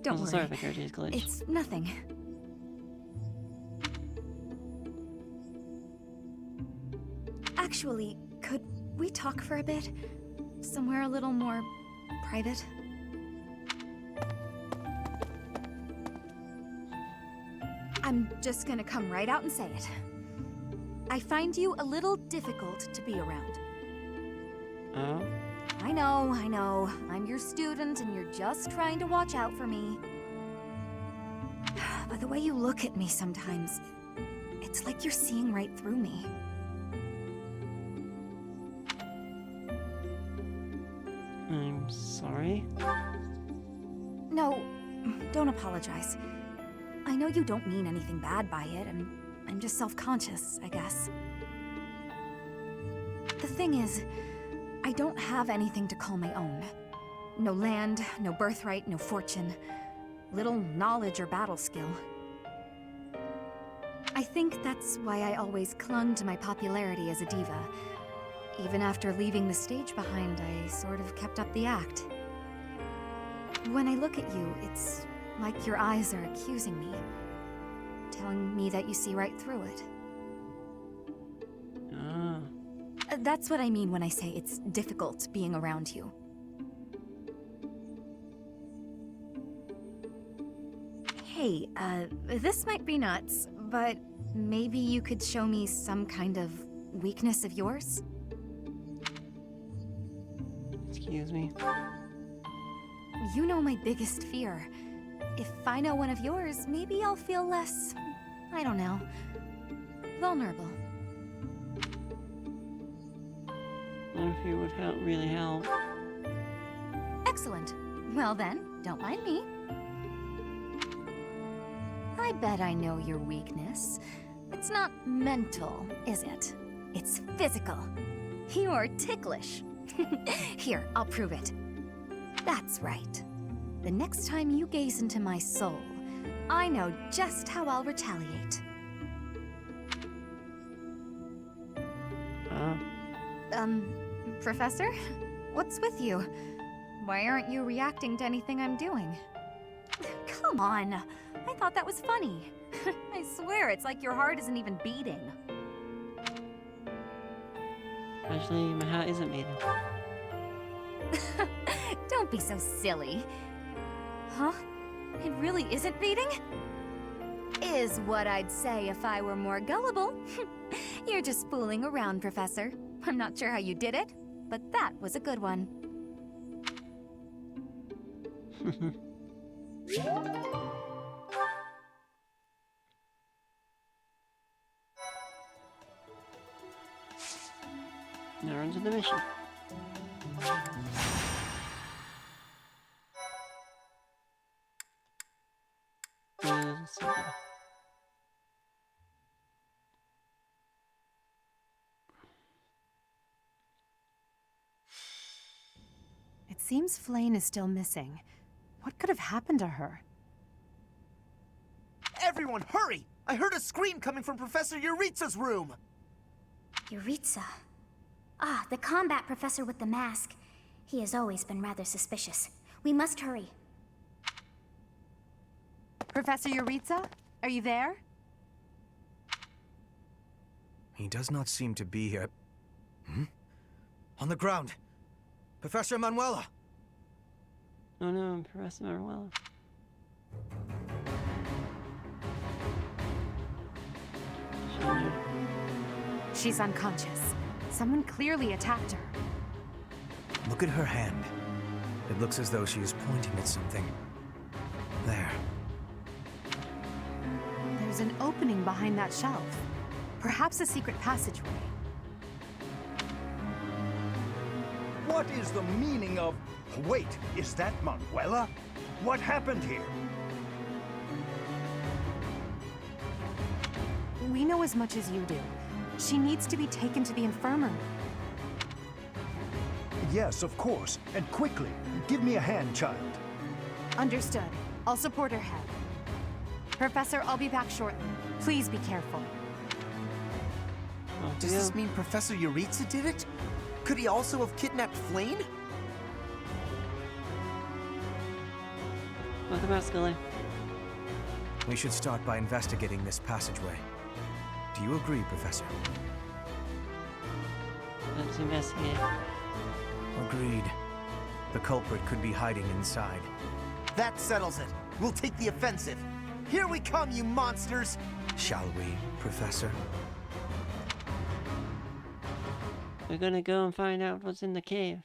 don't worry. Sorry if I carried his glitch. It's nothing. Actually, could we talk for a bit? Somewhere a little more private? I'm just gonna come right out and say it. I find you a little difficult to be around. Oh? I know. I'm your student and you're just trying to watch out for me. But the way you look at me sometimes, it's like you're seeing right through me. I'm sorry? No, don't apologize. I know you don't mean anything bad by it, and I'm just self-conscious, I guess. The thing is, I don't have anything to call my own. No land, no birthright, no fortune. Little knowledge or battle skill. I think that's why I always clung to my popularity as a diva. Even after leaving the stage behind, I sort of kept up the act. When I look at you, it's like your eyes are accusing me. Telling me that you see right through it. Ah. That's what I mean when I say it's difficult being around you. Hey, this might be nuts, but maybe you could show me some kind of weakness of yours? Excuse me. You know my biggest fear. If I know one of yours, maybe I'll feel less, I don't know, vulnerable. If it would help, really help. Excellent. Well then, don't mind me. I bet I know your weakness. It's not mental, is it? It's physical. You're ticklish. Here, I'll prove it. That's right. The next time you gaze into my soul, I know just how I'll retaliate. Professor? What's with you? Why aren't you reacting to anything I'm doing? Come on. I thought that was funny. I swear, it's like your heart isn't even beating. Actually, my heart isn't beating. Don't be so silly. Huh? It really isn't beating? Is what I'd say if I were more gullible. You're just fooling around, Professor. I'm not sure how you did it, but that was a good one. Now on to the mission. So It seems Flame is still missing. What could have happened to her? Everyone, hurry! I heard a scream coming from Professor Yuritsa's room! Yuritsa. Ah, the combat professor with the mask. He has always been rather suspicious. We must hurry. Professor Yuritsa? Are you there? He does not seem to be here. On the ground! Professor Manuela! Oh no, Professor Manuela. She's unconscious. Someone clearly attacked her. Look at her hand. It looks as though she is pointing at something. There. There's an opening behind that shelf. Perhaps a secret passageway. What is the meaning of... Wait, is that Manuela? What happened here? We know as much as you do. She needs to be taken to the infirmary. Yes, of course. And quickly. Give me a hand, child. Understood. I'll support her head. Professor, I'll be back shortly. Please be careful. Does this mean Professor Yuritsa did it? Could he also have kidnapped Flame? Welcome back, Scully. We should start by investigating this passageway. Do you agree, Professor? Let's investigate. Agreed. The culprit could be hiding inside. That settles it. We'll take the offensive. Here we come, you monsters! Shall we, Professor? We're gonna go and find out what's in the cave.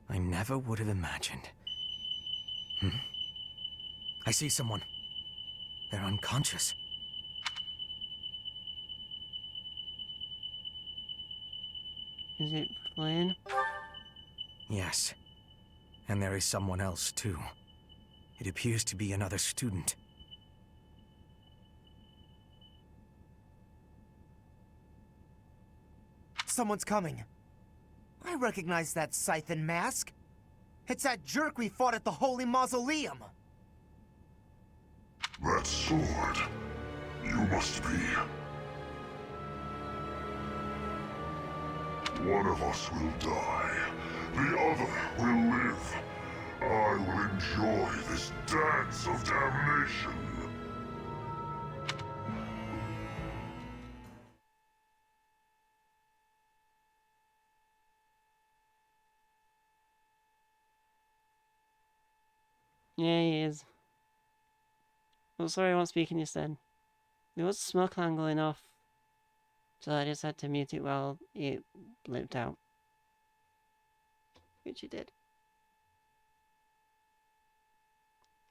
I never would have imagined. I see someone. They're unconscious. Is it Flynn? Yes. And there is someone else, too. It appears to be another student. Someone's coming. I recognize that Scythe mask. It's that jerk we fought at the Holy Mausoleum. That sword. You must be. One of us will die. The other will live. I will enjoy this dance of damnation. Yeah, he is. Oh, sorry, I won't speak in your stead. There was smoke cloud going off, so I just had to mute it while it blipped out. which it did.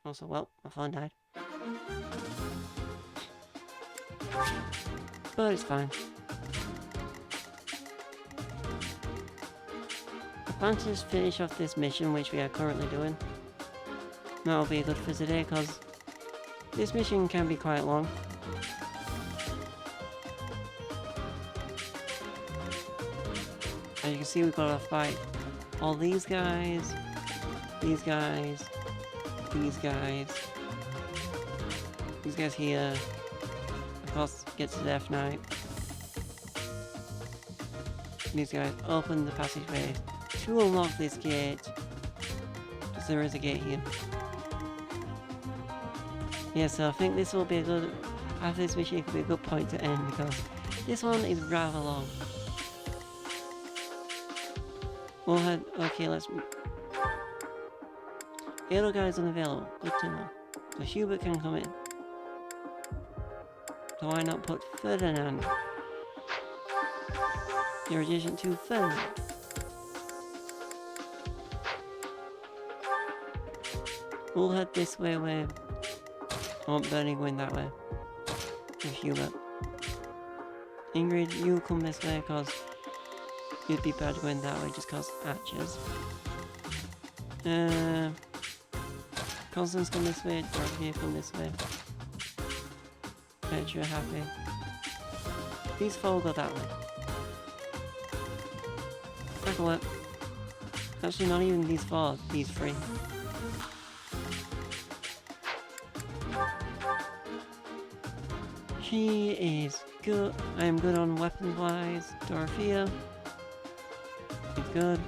Also, well, my phone died. But it's fine. I plan to just finish off this mission, which we are currently doing. That'll be good for today, because this mission can be quite long. As you can see, we've got to fight all these guys, these guys, these guys, these guys here. Of course, get to Death Knight. These guys open the passageway to unlock this gate. Because there is a gate here. Yeah, so I think this will be a good... After this mission, it could be a good point to end, because this one is rather long. We'll head... Okay, let's... Halo guy is unavailable. Good to know. So Hubert can come in. So why not put Ferdinand? You're adjacent to Ferdinand. We'll head this way where... I want Bernie going that way. With Hubert. Ingrid, you come this way, because you'd be better going that way just because archers. Constance come this way, Dorothy come this way. Petra happy. These four go that way. Back away. Actually, not even these four, these three. She is good. I am good on weapons wise. Dorothea is good.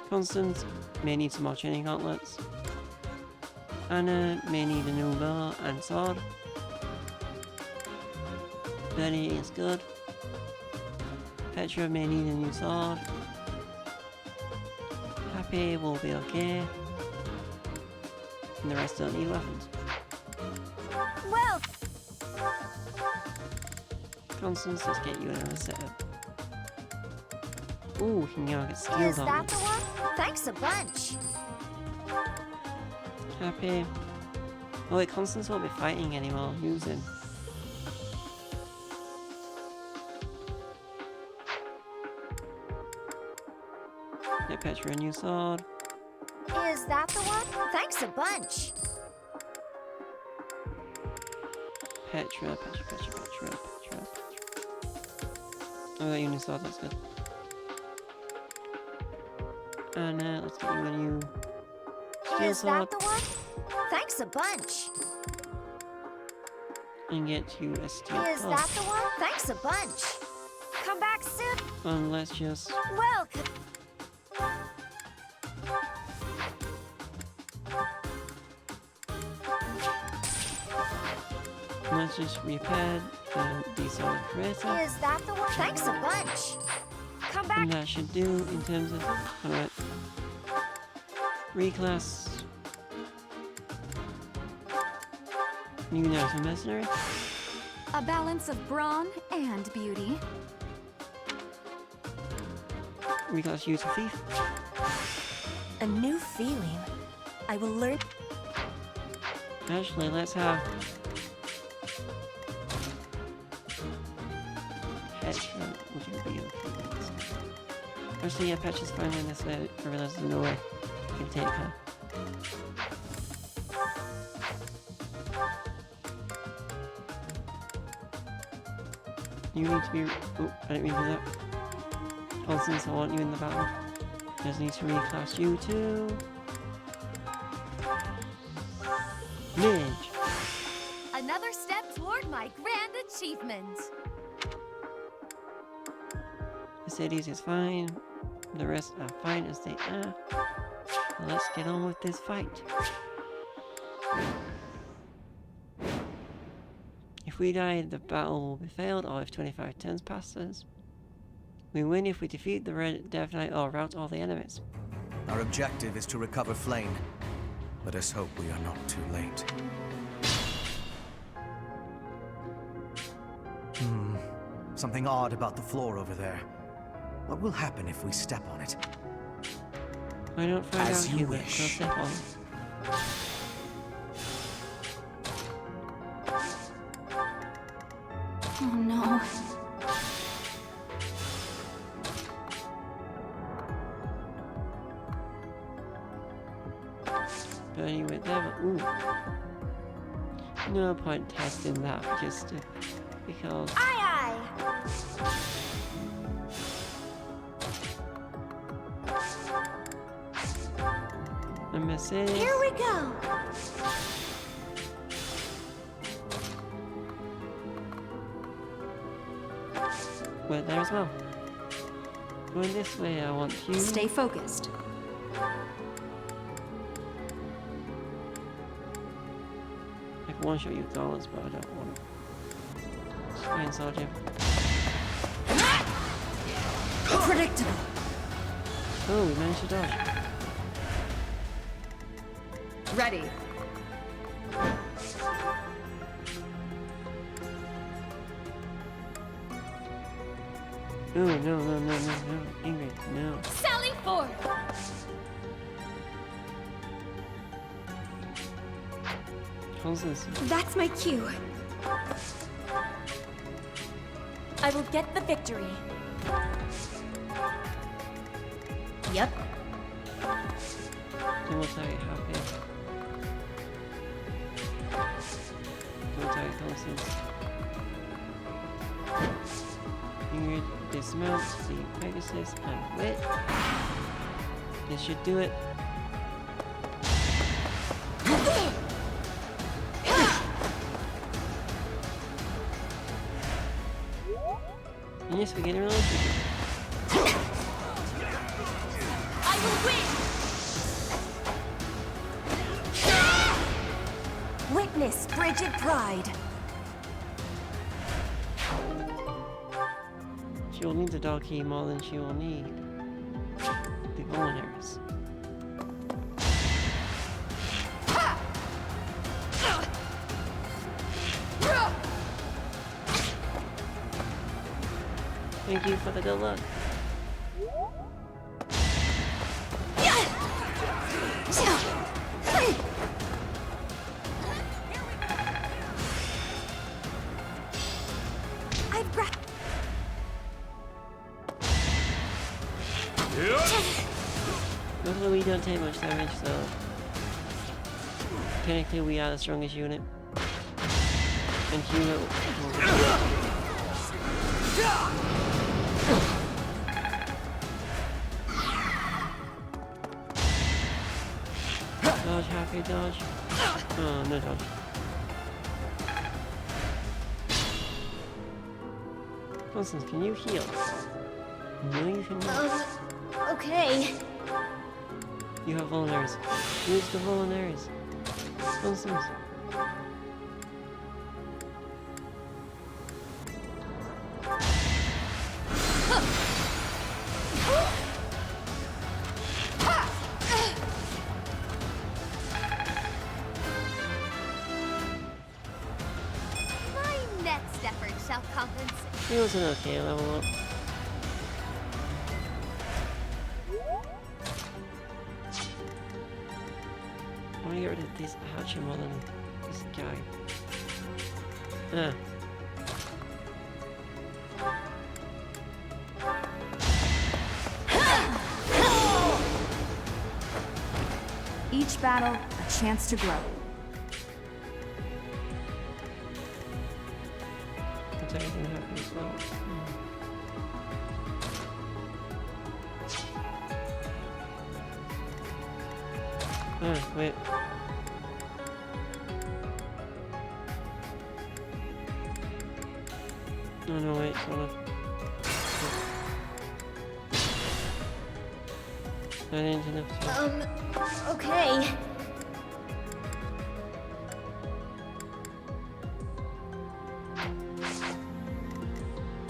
Constance may need some more training gauntlets. Anna may need a new bow and sword. Betty is good. Petra may need a new sword. Happy will be okay. And the rest don't need weapons. Well, Constance, let's get you another setup. Ooh, he can now get skills is on that it. the one? Thanks a bunch. Happy. Oh wait, Constance won't be fighting anymore. Using. Get Petra a new sword. Is that the one? Thanks a bunch. Petra. Oh, that new sword, that's good. And let's get you a new steel Is sword. that the one? Thanks a bunch. And get you a steel Is club. that the one? Thanks a bunch. Come back soon. And let's just... Welcome. Let's just repair the solid creator. Is that the one? Thanks a bunch. Come back. And that should do in terms of... Alright. Reclass. New nurse and mercenary. A balance of brawn and beauty. Reclass you to thief. A new feeling. I will learn. Actually, let's have... Petra, would you be okay with this? Actually, yeah, Petra's fine with this way. I realize there's no way I can take her. You need to be... Oh, I didn't mean to do that. Constance, I want you in the battle. Just need to reclass you too. Midge. Another step toward my grand achievement. Mercedes is fine. The rest are fine as they are. Now let's get on with this fight. If we die, the battle will be failed, or if 25 turns passes. We win if we defeat the Red Death Knight or rout all the enemies. Our objective is to recover Flame. Let us hope we are not too late. Something odd about the floor over there. What will happen if we step on it? Why not find As out, you Hubert? wish. We'll step on. Oh no. But anyway, there. Ooh. No point testing that just because. Aye I miss it. aye! Here we go! Went there as well. Going this way, I want you. Stay focused. I can one shot you with dollars, but I don't want to. Try and solve him. Predictable. Oh, we managed to dodge. Ready. Oh, no, no, no, no, no. Ingrid, no. Sally forth! Constance. That's my cue. I will get the victory. Yep. Don't attack happy. Don't attack Constance. Ingrid, dismount, see Pegasus, and Wit. This should do it. And yes, we get a relationship. I will win! Witness frigid pride. She will need the dog key more than she will need the vulneraries. Thank you for the good luck. I've got. Luckily we don't take much damage, so technically we are the strongest unit. And Hubert will dodge, happy dodge. Oh, no dodge. Constance, can you heal? No, you cannot. Okay. You have vulneraries. Use the vulneraries. Constance. My next effort shall compensate. It was an okay level up. I want to get rid of this Hatcher more than this guy. Ah. Each battle, a chance to grow. That's everything that happens as well. Ah, wait. No, no, wait, sort of. That ain't enough to... Okay.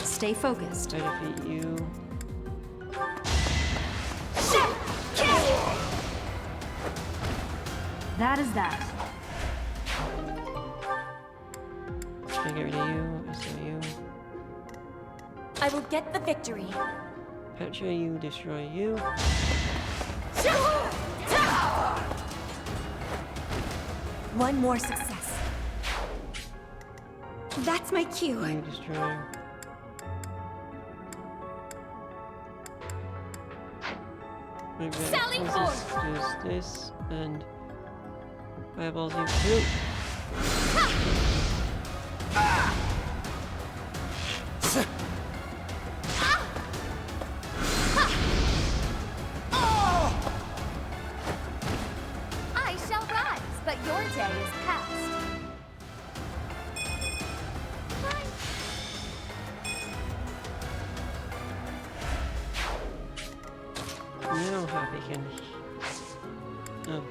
Stay focused. I defeat you. That is that. Can I get rid of you? Is that you? I will get the victory. Petra, you destroy you. One more success. That's my cue. You destroy. Maybe Sally just this and fireballs you through. I shall rise, but your day is past. Now Happy can. Oh.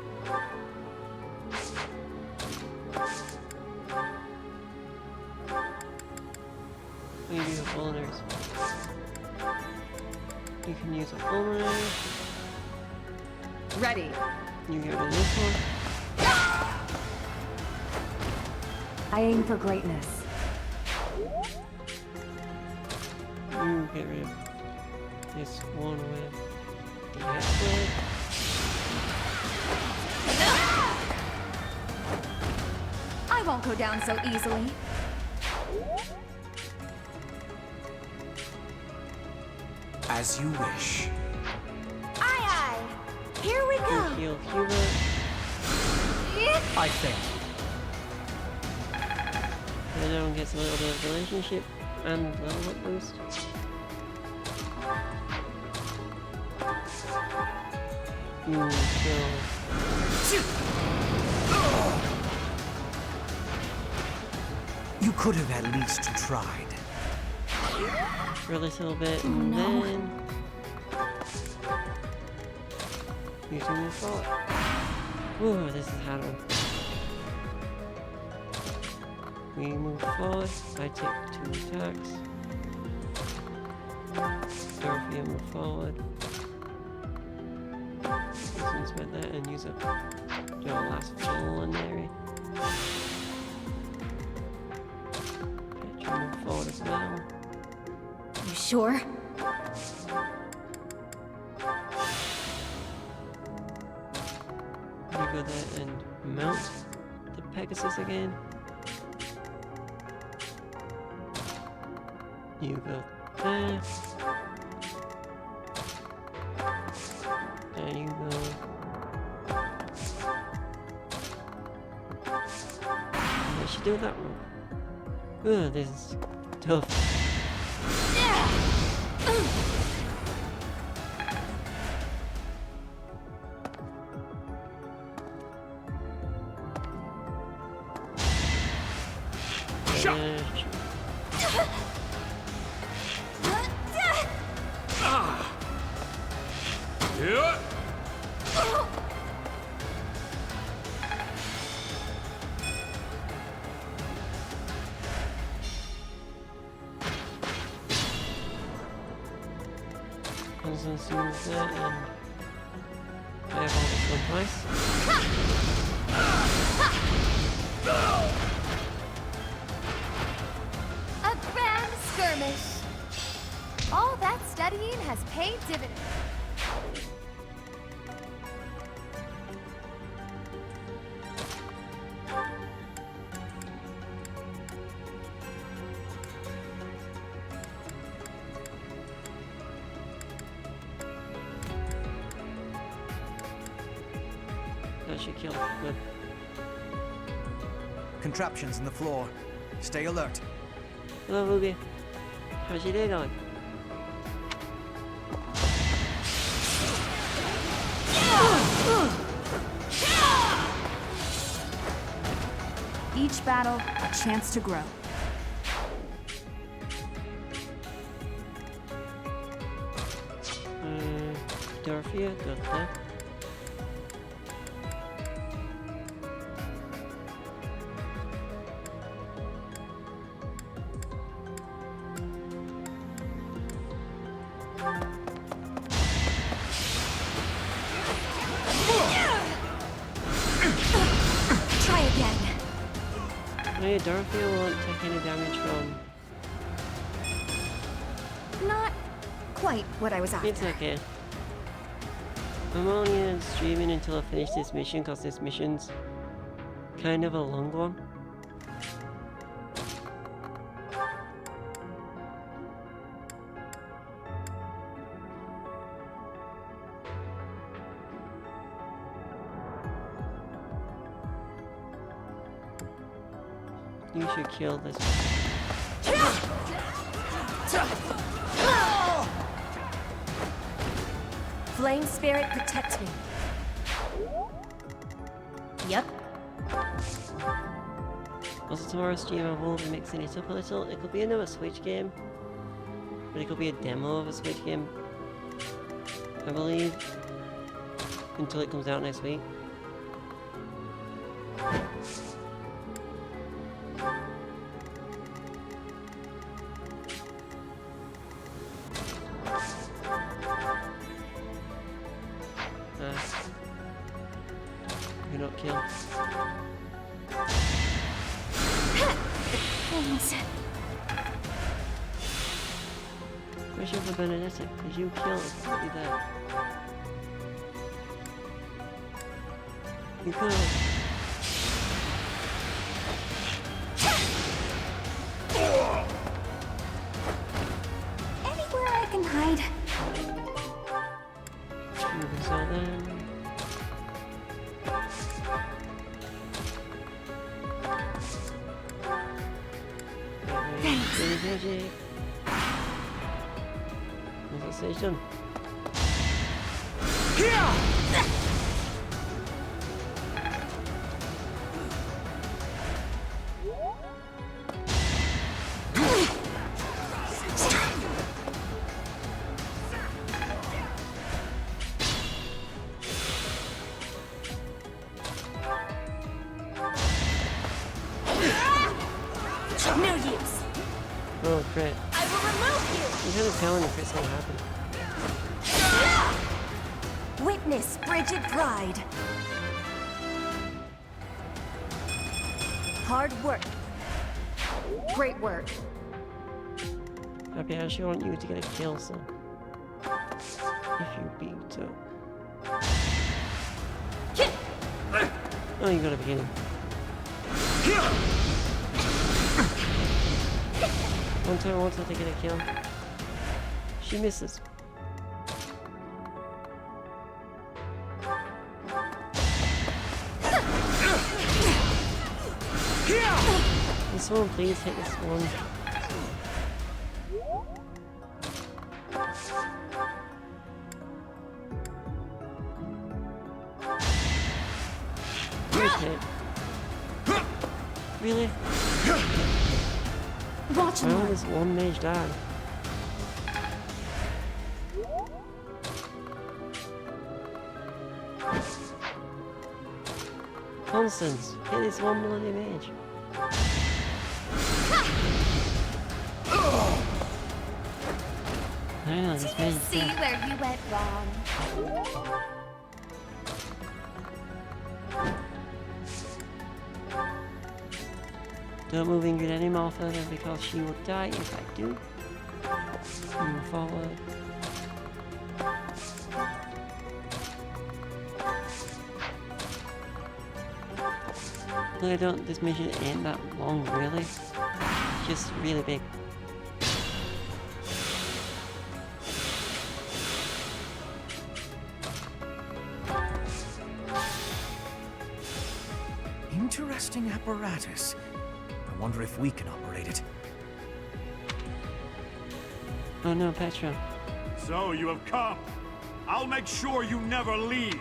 We do have fulminators. You can use a fulminator. Ready. You go to this one. I aim for greatness. You get rid of this one with the head. I won't go down so easily. As you wish. Aye, aye. Here we go. Heal Hubert. I think. And everyone gets a little bit of relationship and level up boost. You kill. You could have at least tried. For a little bit, and then you can move forward. Ooh, this is a hard one. We move forward. I take 2 attacks. Dorothea move forward. Let's spend that and use up your last culinary. Petra move forward as well. You sure? You go there and mount the Pegasus again. You go there. There you go. I should do that one. Ugh, this is tough. As soon as that, and I have all this one twice. A grand skirmish. All that studying has paid dividends. That should kill. Good. Contraptions in the floor. Stay alert. Hello, Ruby. How's your day going? Each battle, a chance to grow. Dorothea, good there. Try again. Hey, Dorothea won't take any damage from. Not quite what I was after. It's okay. I'm only streaming until I finish this mission because this mission's kind of a long one. You should kill this. Flame spirit, protect me. Yep. Also tomorrow's stream I will be mixing it up a little. It could be another Switch game, but it could be a demo of a Switch game, I believe, until it comes out next week. You're not killed. Question for Benedetta, because you killed me there. You could have. Anywhere I can hide. So then. Magic. What's that stage done? No use. Oh, crit. I will remove you. I'm kind of telling if it's gonna happen. Witness Brigid Bride. Hard work. Great work. Happy, I actually want you to get a kill, so. If you beat up. Oh, you gotta begin. One time I wanted to get a kill. She misses. Can someone please hit this one? Okay. Really? Watch Why would this one mage die? Constance, hit this one bloody mage. I know, this mage is See dead. where you went wrong. Don't move Ingrid any more further because she will die if I do. Move forward. I don't, this mission ain't that long really. It's just really big. Interesting apparatus. I wonder if we can operate it. Oh no, Petra. So you have come. I'll make sure you never leave.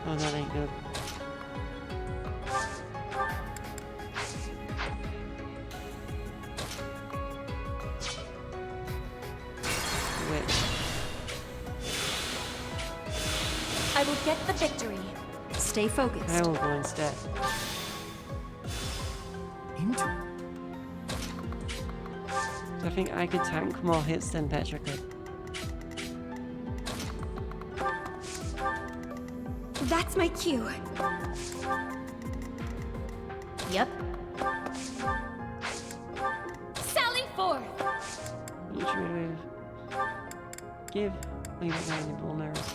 Oh, that ain't good. Wait. I will get the victory. Stay focused. I will go instead. So I think I could tank more hits than Petra could. That's my cue. Yep. Sally forth! You Trade give. Oh, you don't got any bone arrows.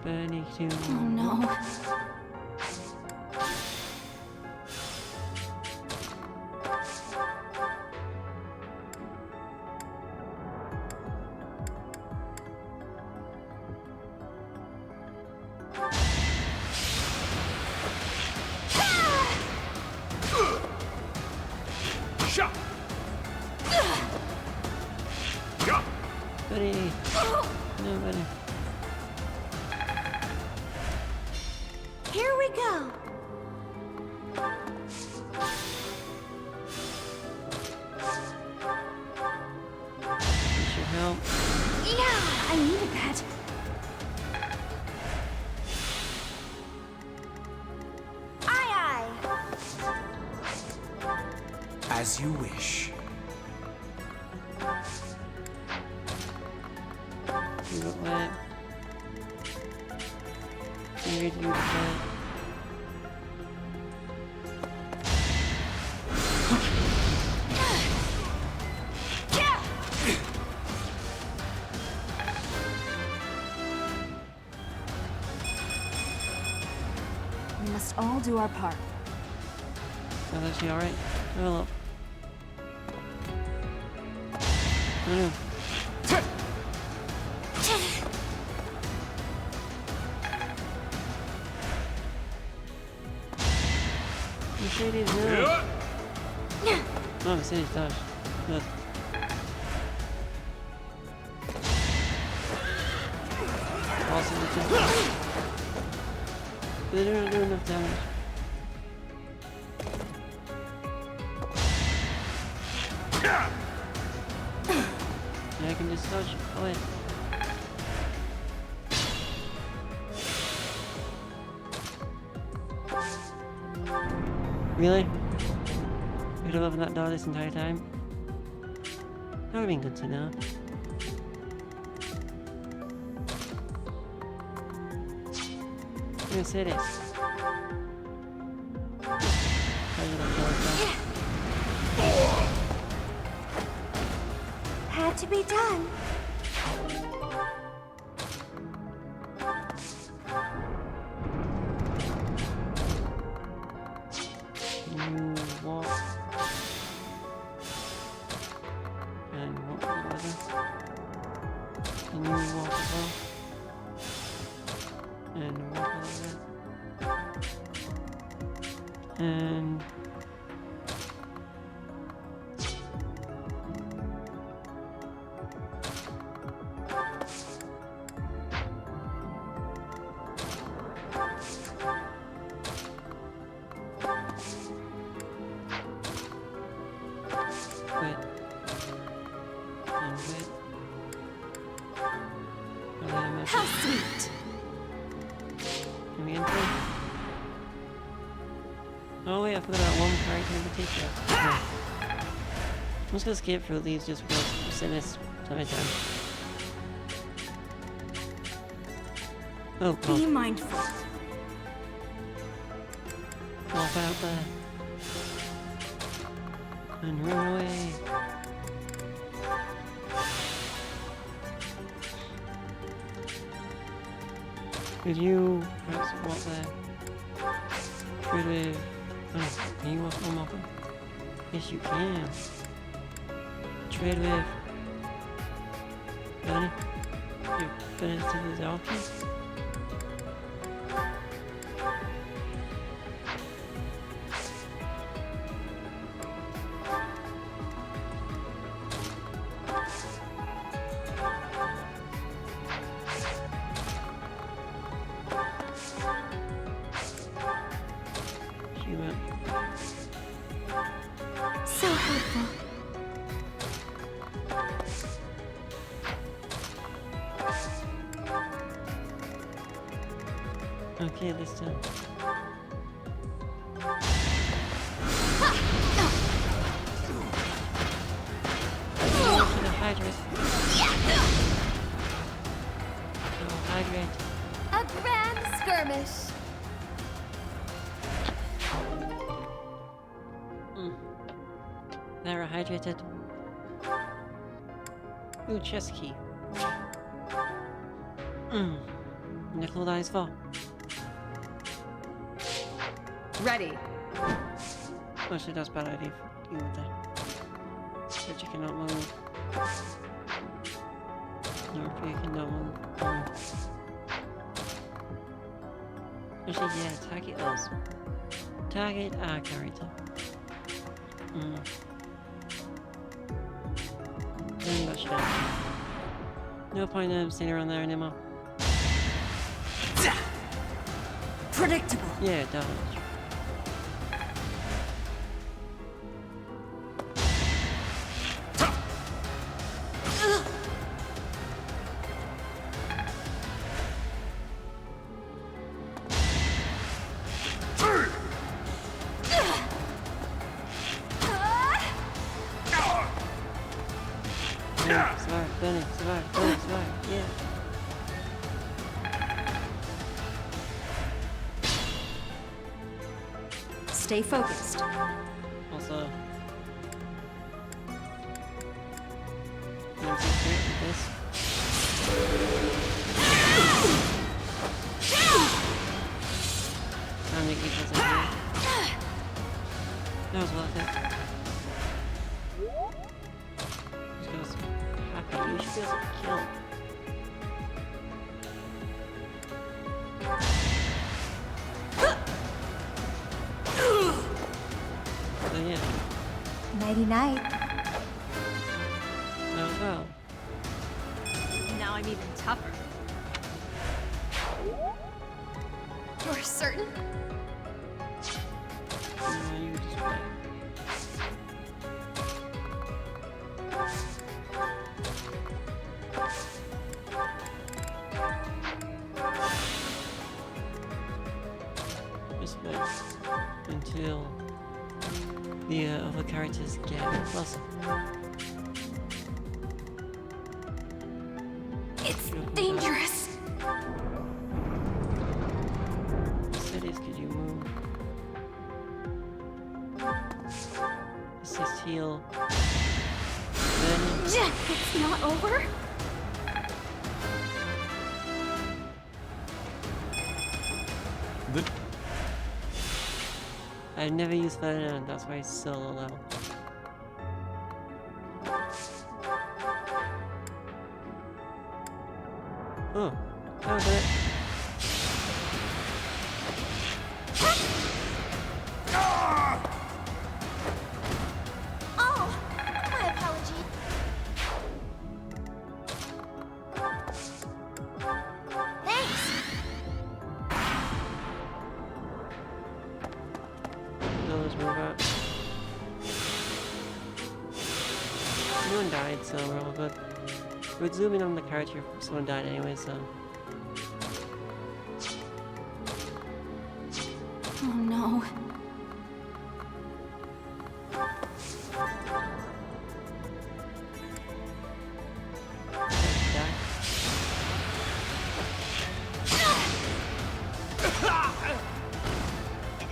Burning to. Oh no. Buddy. No, buddy. Here we go. This should help. Yeah, I needed that. Aye, aye. As you wish. You got that. You got that. We must all do our part. Oh, that's she alright? Oh, look. Oh no. Mercedes, no. Oh, Mercedes dodged. Good. Awesome. They don't do enough damage. Yeah, I can just dodge. Oh wait. Really? You could have opened that door this entire time? That would have been good to know. I'm gonna say this. Had to be done. You walk and walk together. And you walk as well. And walk like that. And quit. And quit. How sweet. Can we enter? Oh wait, I forgot about one character in particular. Okay. I'm just gonna skip through these just because we're sitting this time. Oh, Be cool. mindful. Walk out there. And run away. Could you perhaps walk there? Trade with... Oh, can you walk on walking? Yes, you can. Trade with... Bunny? You're better to the darkies? She went. So helpful. Okay, this time. To the hydrate. Oh, hydrate. A grand skirmish. Parahydrated. Ooh, chest key. Nickel dice for. Ready. Actually, that's a bad idea for you there. So you cannot move. No, you cannot move. Actually, yeah, target us. Target our character. No point in staying around there anymore. Predictable. Yeah, definitely. Survive, yeah. Stay focused. Also, I'm so great with this. Time to keep this in here. That was worth it. Just happy. You should be able to kill. So yeah. Nighty night. Oh well. Now I'm even tougher. You're certain? You just wait. Just wait until the other characters get closer. It's dangerous. Cities, could you move? Assist heal. Then It's not over? I've never used Ferdinand, that's why he's so low level. Oh, that was it. Oh, my apology. Thanks. No, let's move out. No one died, so we're all good. We're zooming on the character if someone died anyway, so. Oh no.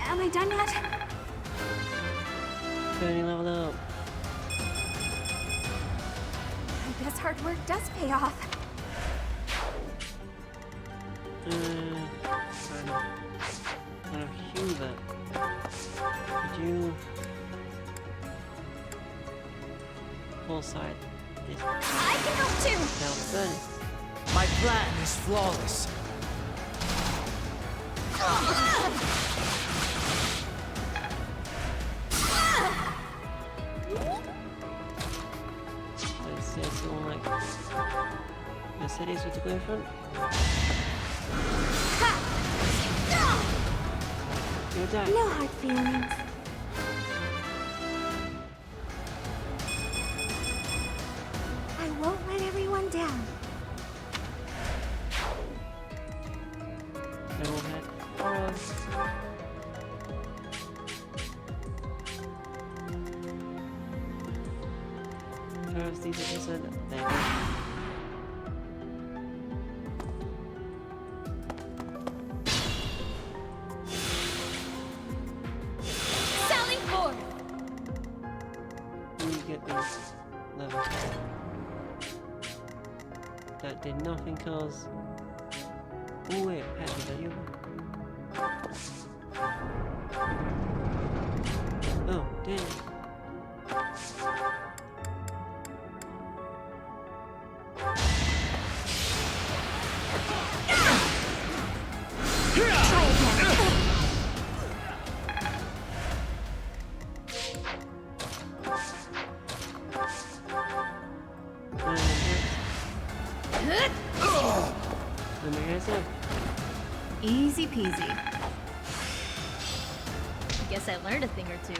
Am I done yet? Getting leveled up. I guess hard work does pay off. Kind of Hubert. Could you full side this? I can help too. Now burn. My plan is flawless. Let's say someone like Mercedes with the go in front. You'll die. No hard feelings. I won't let everyone down. I will head forward. First, these are just there. Sally forth! that did nothing cause... Oh wait, patches are you? Oh, damn. Easy peasy. Guess I learned a thing or two.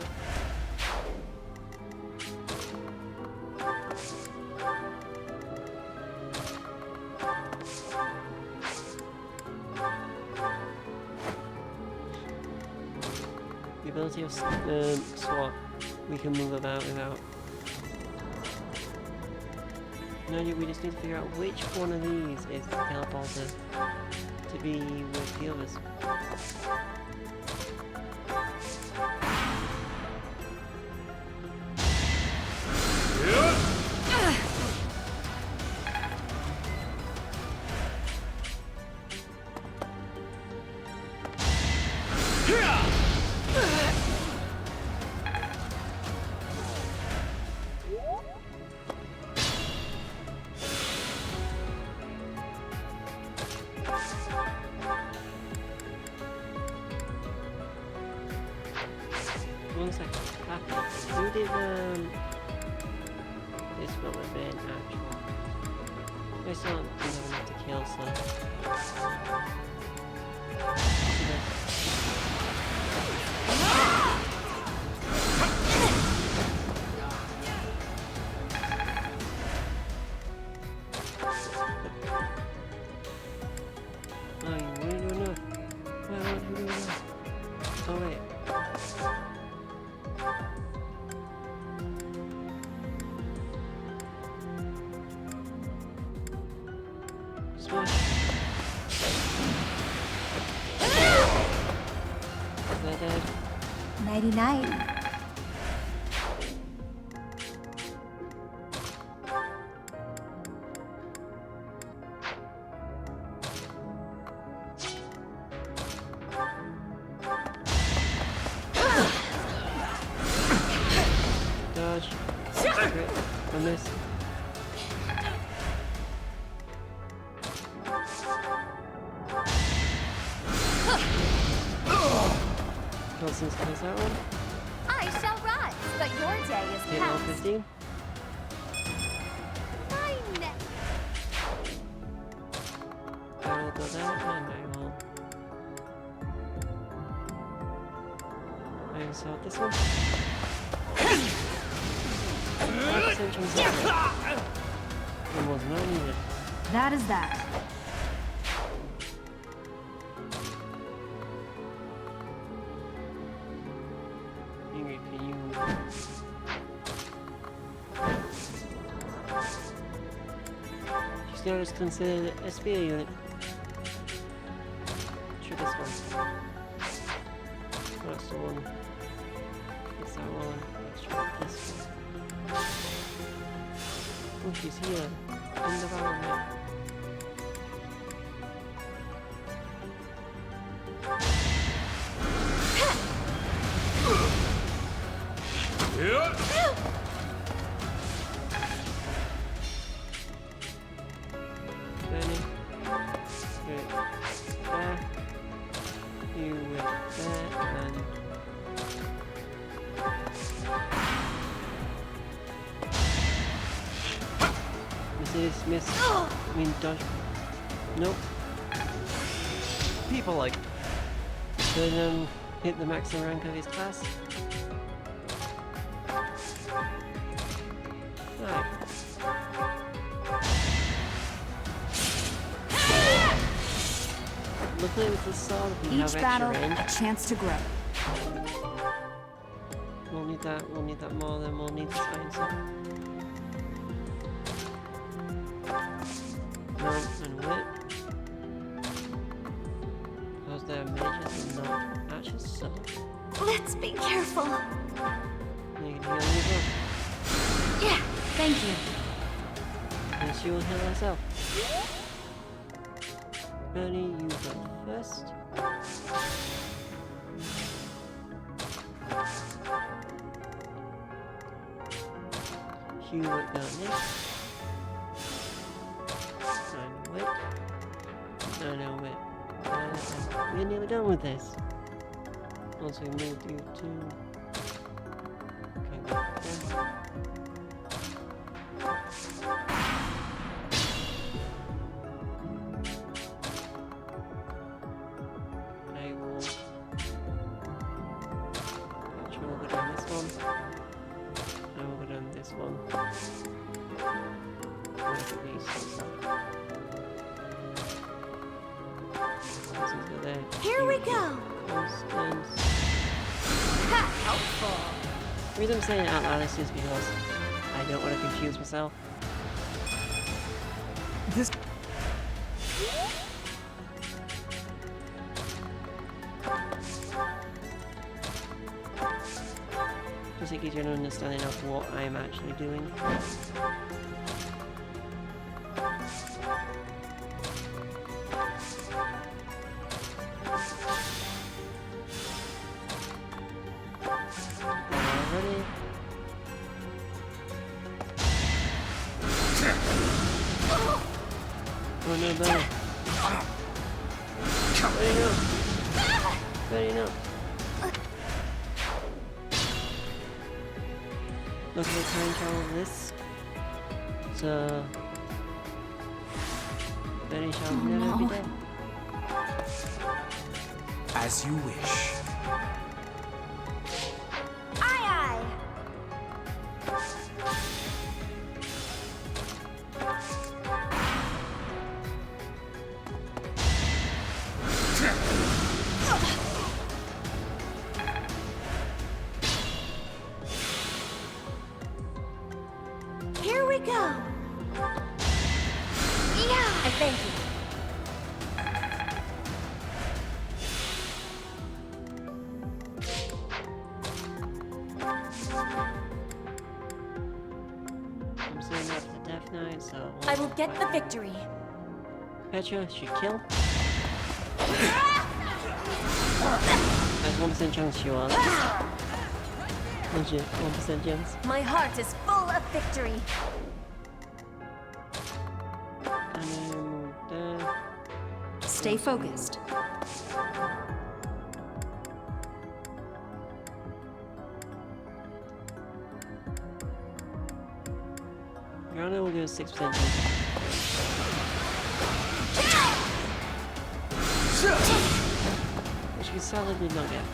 The ability of swap, we can move about without. No, we just need to figure out which one of these is the teleporter to be with the others. One second. Who did this one have been actual? I still don't think I'm enough to kill, so. Oh, you really do enough. Why won't you do enough? Oh wait. Smash. They're dead. Nighty night. Dodge. Crit. I miss. Constance kills that one. I shall rise, but your day is Hit level past. 15. My neck. I will go there and I will sort this one. 5% chance of it was not needed. That is that. Ingrid, can you... She's now just considered a spear unit. Try this one. That's the one. That's that one. Let's try this one. Oh, she's here. In the environment. Burning. Good. There. You went there and... Miss. I mean, dodge. Nope. People like... Could hit the maximum rank of his class. Right. Luckily with this sword, we have Each extra battle, range. a chance to grow. We'll need that more than we'll need the spine sword. No, and whip. Those there are mages and not archers, so... Let's be careful. You can heal me as well. Yeah, Thank you. And she will heal herself. Bernie, you go first. Hugh would go next. No, wait. We're nearly done with this. Also, we moved you to... Okay, there. I will... Actually, we'll go down this one. I will go down this one. Look at these stuff. Here we go! Helpful. The reason I'm saying it out loud is just because I don't want to confuse myself. This... Just it gives you an understanding of what I'm actually doing. Ready? Oh no, Benny. Benny, no. Benny, no. Look at the time travel of this. So... Benny shall never be dead. As you wish. Here we go! Yeah! I thank you. I'm saying that for the Death Knight, so... I will get the victory. Petra should kill. There's 1% chance she was. Legit, 1% chance. My heart is full of victory. And then Stay focused. Grana will go 6% chance. Which we sadly did not get.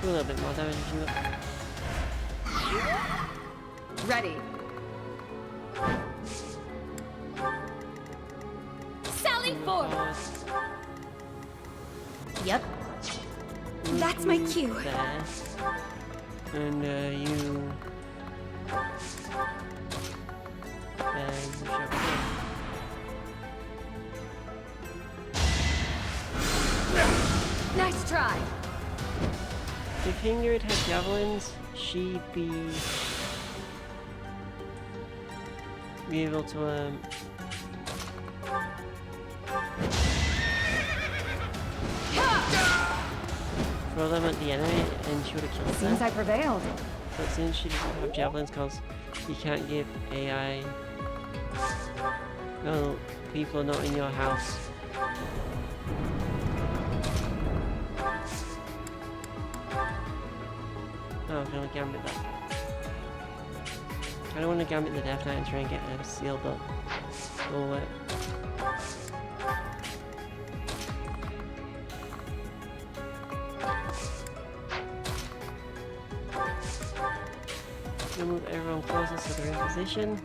Do a little bit more damage if you look. Ready. Sally forth! Yep. That's my cue. There. And you... you shall kill. Nice try. If Ingrid had javelins, she'd be able to throw them at the enemy and she would have killed them. Seems I prevailed. But since she doesn't have javelins, because you can't give AI... No, people are not in your house. Oh, I can only gambit that. I don't want to gambit the Death Knight and try and get a seal, but it'll work. Gonna move everyone closer so they're in position.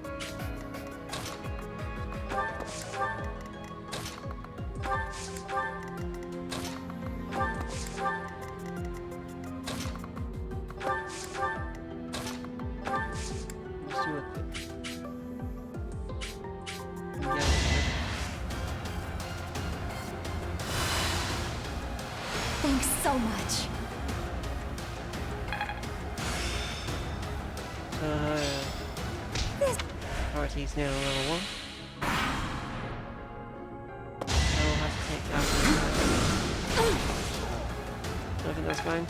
Just do a quick. Yeah. Thanks so much. Party's now level 1. I will have to take that. I think that's fine.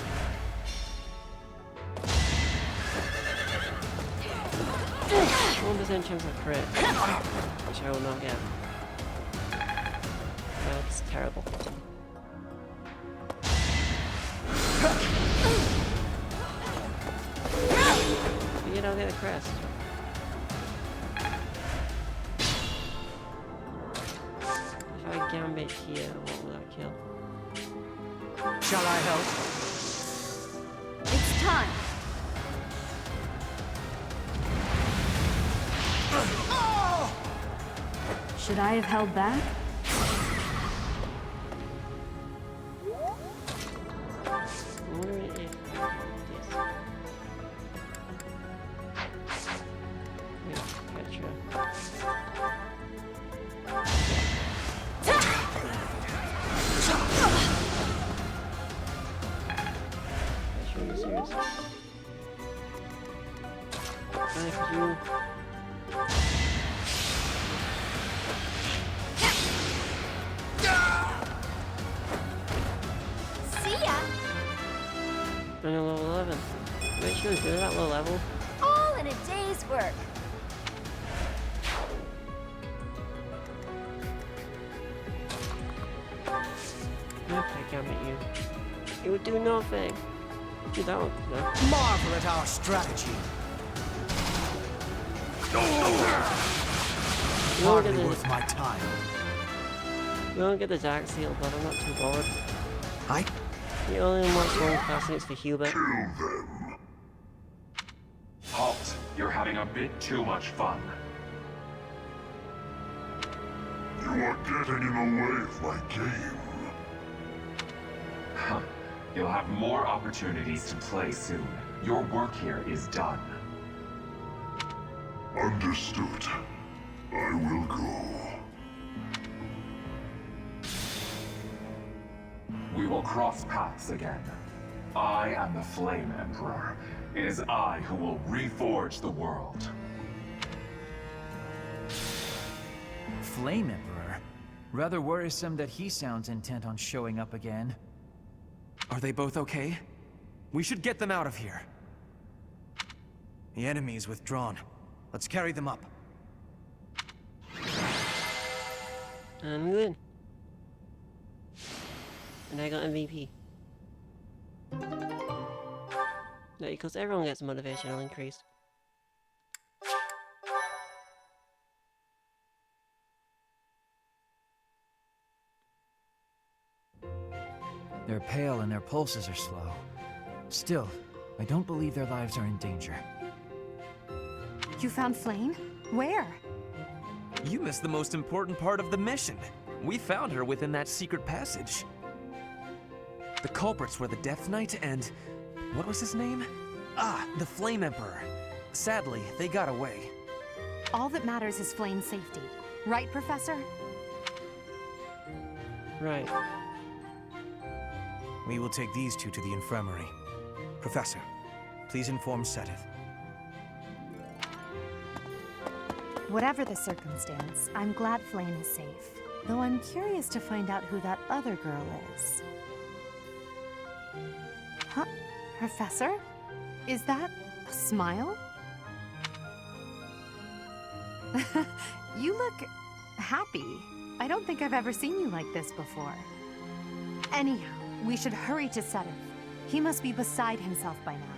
Chance of crit, which I will not get. That's terrible. You don't get a crest. If I gambit here, what will that kill? Shall I help? It's time. Should I have held back? I'm on level 11. Make sure you're at low level. All in a day's work. Okay, damn it, you. It would do nothing. You don't. No. Marvel at our strategy. Hardly worth my time. We won't get the Dark Seal, but I'm not too bored. Hi. The only unlocked one class is for Hubert. Halt! You're having a bit too much fun. You are getting in the way of my game. Huh. You'll have more opportunities to play soon. Your work here is done. Understood. I will go. We will cross paths again. I am the Flame Emperor. It is I who will reforge the world. Flame Emperor? Rather worrisome that he sounds intent on showing up again. Are they both okay? We should get them out of here. The enemy is withdrawn. Let's carry them up. And we win. And I got MVP. No, because everyone gets motivational increase. They're pale and their pulses are slow. Still, I don't believe their lives are in danger. You found Flame? Where? You missed the most important part of the mission. We found her within that secret passage. The culprits were the Death Knight and... what was his name? Ah, the Flame Emperor. Sadly, they got away. All that matters is Flame's safety. Right, Professor? Right. We will take these two to the infirmary. Professor, please inform Seteth. Whatever the circumstance, I'm glad Flame is safe. Though I'm curious to find out who that other girl is. Huh? Professor? Is that a smile? You look happy. I don't think I've ever seen you like this before. Anyhow, we should hurry to Seteth. He must be beside himself by now.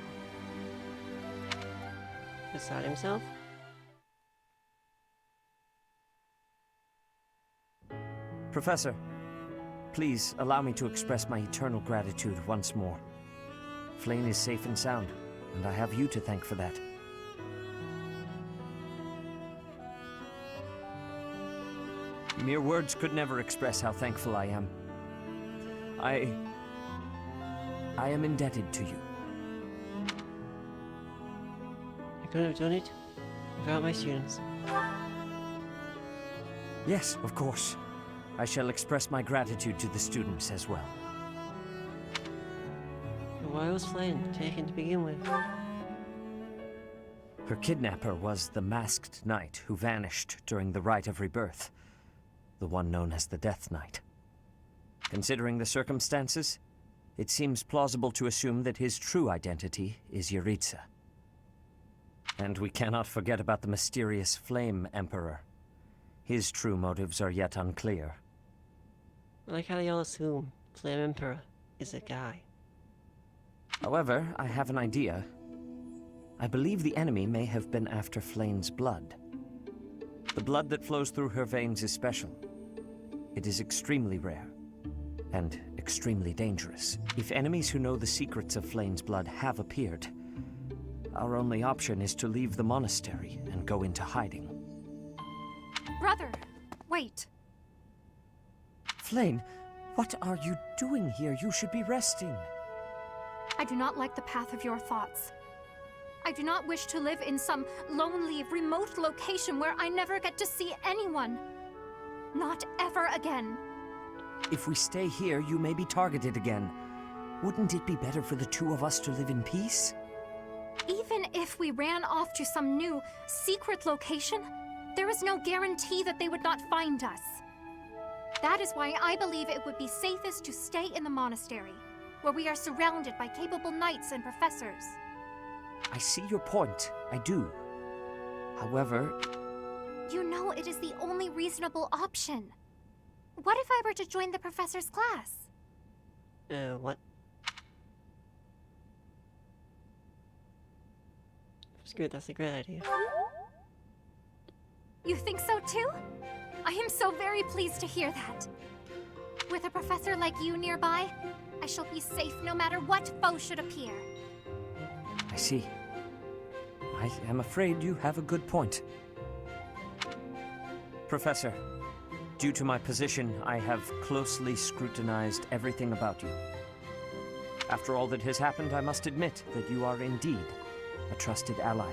Beside himself? Professor, please allow me to express my eternal gratitude once more. Flame is safe and sound, and I have you to thank for that. Mere words could never express how thankful I am. I am indebted to you. I couldn't have done it without my students. Yes, of course. I shall express my gratitude to the students as well. Why was Flame taken to begin with? Her kidnapper was the masked knight who vanished during the Rite of Rebirth, the one known as the Death Knight. Considering the circumstances, it seems plausible to assume that his true identity is Yuritsa. And we cannot forget about the mysterious Flame Emperor. His true motives are yet unclear. I like how they all assume Flame Emperor is a guy. However, I have an idea. I believe the enemy may have been after Flame's blood. The blood that flows through her veins is special. It is extremely rare, and extremely dangerous. If enemies who know the secrets of Flame's blood have appeared, our only option is to leave the monastery and go into hiding. Brother, wait. Flame, what are you doing here? You should be resting. I do not like the path of your thoughts. I do not wish to live in some lonely, remote location where I never get to see anyone. Not ever again. If we stay here, you may be targeted again. Wouldn't it be better for the two of us to live in peace? Even if we ran off to some new, secret location, there is no guarantee that they would not find us. That is why I believe it would be safest to stay in the monastery, where we are surrounded by capable knights and professors. I see your point. I do. However... You know it is the only reasonable option. What if I were to join the professor's class? What? That's good, that's a great idea. You think so too? I am so very pleased to hear that. With a professor like you nearby, I shall be safe no matter what foe should appear. I see. I am afraid you have a good point. Professor, due to my position, I have closely scrutinized everything about you. After all that has happened, I must admit that you are indeed a trusted ally.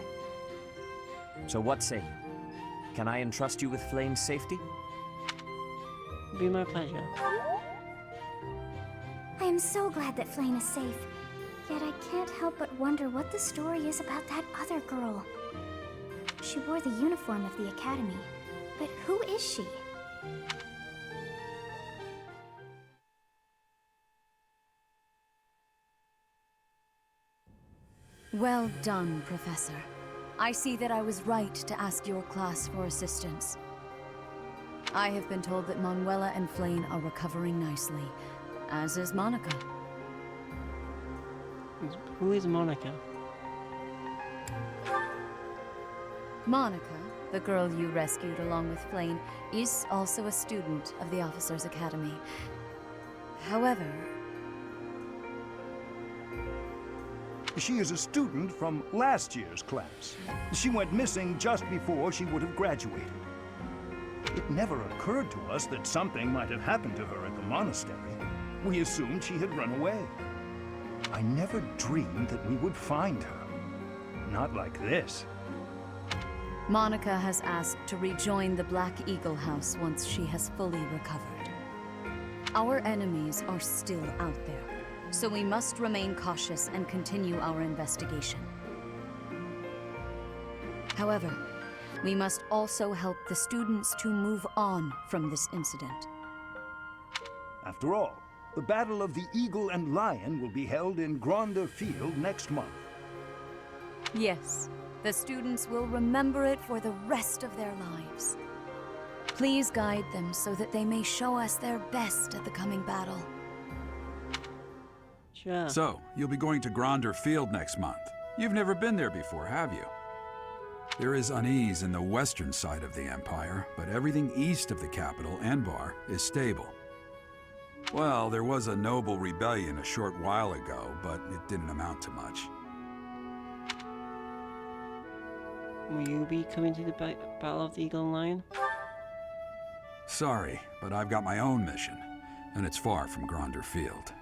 So what say you? Can I entrust you with Flame's safety? It'd be my pleasure. I am so glad that Flame is safe. Yet I can't help but wonder what the story is about that other girl. She wore the uniform of the academy, but who is she? Well done, Professor. I see that I was right to ask your class for assistance. I have been told that Manuela and Flame are recovering nicely, as is Monica. Who is Monica? Monica, the girl you rescued along with Flame, is also a student of the Officers' Academy. However... She is a student from last year's class. She went missing just before she would have graduated. It never occurred to us that something might have happened to her at the monastery. We assumed she had run away. I never dreamed that we would find her. Not like this. Monica has asked to rejoin the Black Eagle House once she has fully recovered. Our enemies are still out there, so we must remain cautious and continue our investigation. However, we must also help the students to move on from this incident. After all, the Battle of the Eagle and Lion will be held in Gronder Field next month. Yes, the students will remember it for the rest of their lives. Please guide them so that they may show us their best at the coming battle. Sure. So, you'll be going to Gronder Field next month. You've never been there before, have you? There is unease in the western side of the Empire, but everything east of the capital, Enbar, is stable. Well, there was a noble rebellion a short while ago, but it didn't amount to much. Will you be coming to the Battle of the Eagle and Lion? Sorry, but I've got my own mission, and it's far from Gronder Field.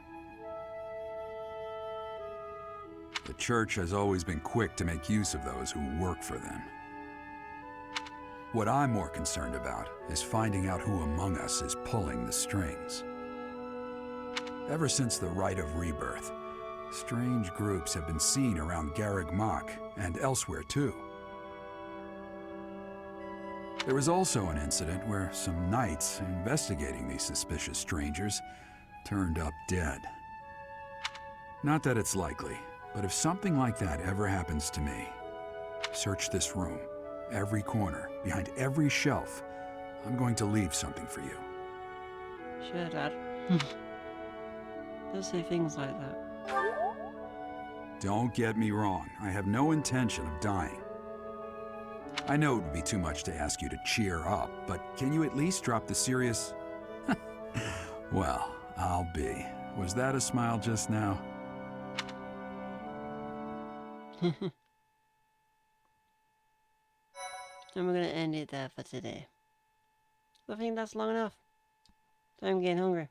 The Church has always been quick to make use of those who work for them. What I'm more concerned about is finding out who among us is pulling the strings. Ever since the Rite of Rebirth, Strange groups have been seen around Garreg Mach and elsewhere too. There was also an incident where some knights investigating these suspicious strangers turned up dead. Not that it's likely, but if something like that ever happens to me, search this room, every corner, behind every shelf. I'm going to leave something for you. Sure, Dad. Don't say things like that. Don't get me wrong, I have no intention of dying. I know it would be too much to ask you to cheer up, but can you at least drop the serious... Well, I'll be. Was that a smile just now? And we're gonna end it there for today. I think that's long enough. I'm getting hungry.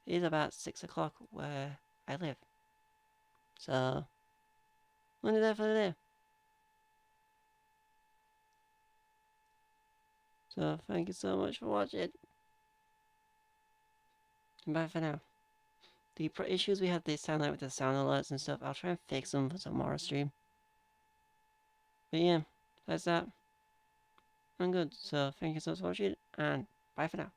It is about 6 o'clock where I live. So, we'll end it there for today. So, thank you so much for watching. And bye for now. The issues we had this time, like with the sound alerts and stuff, I'll try and fix them for tomorrow's stream. But yeah, that's that. I'm good. So, thank you so much for watching, and bye for now.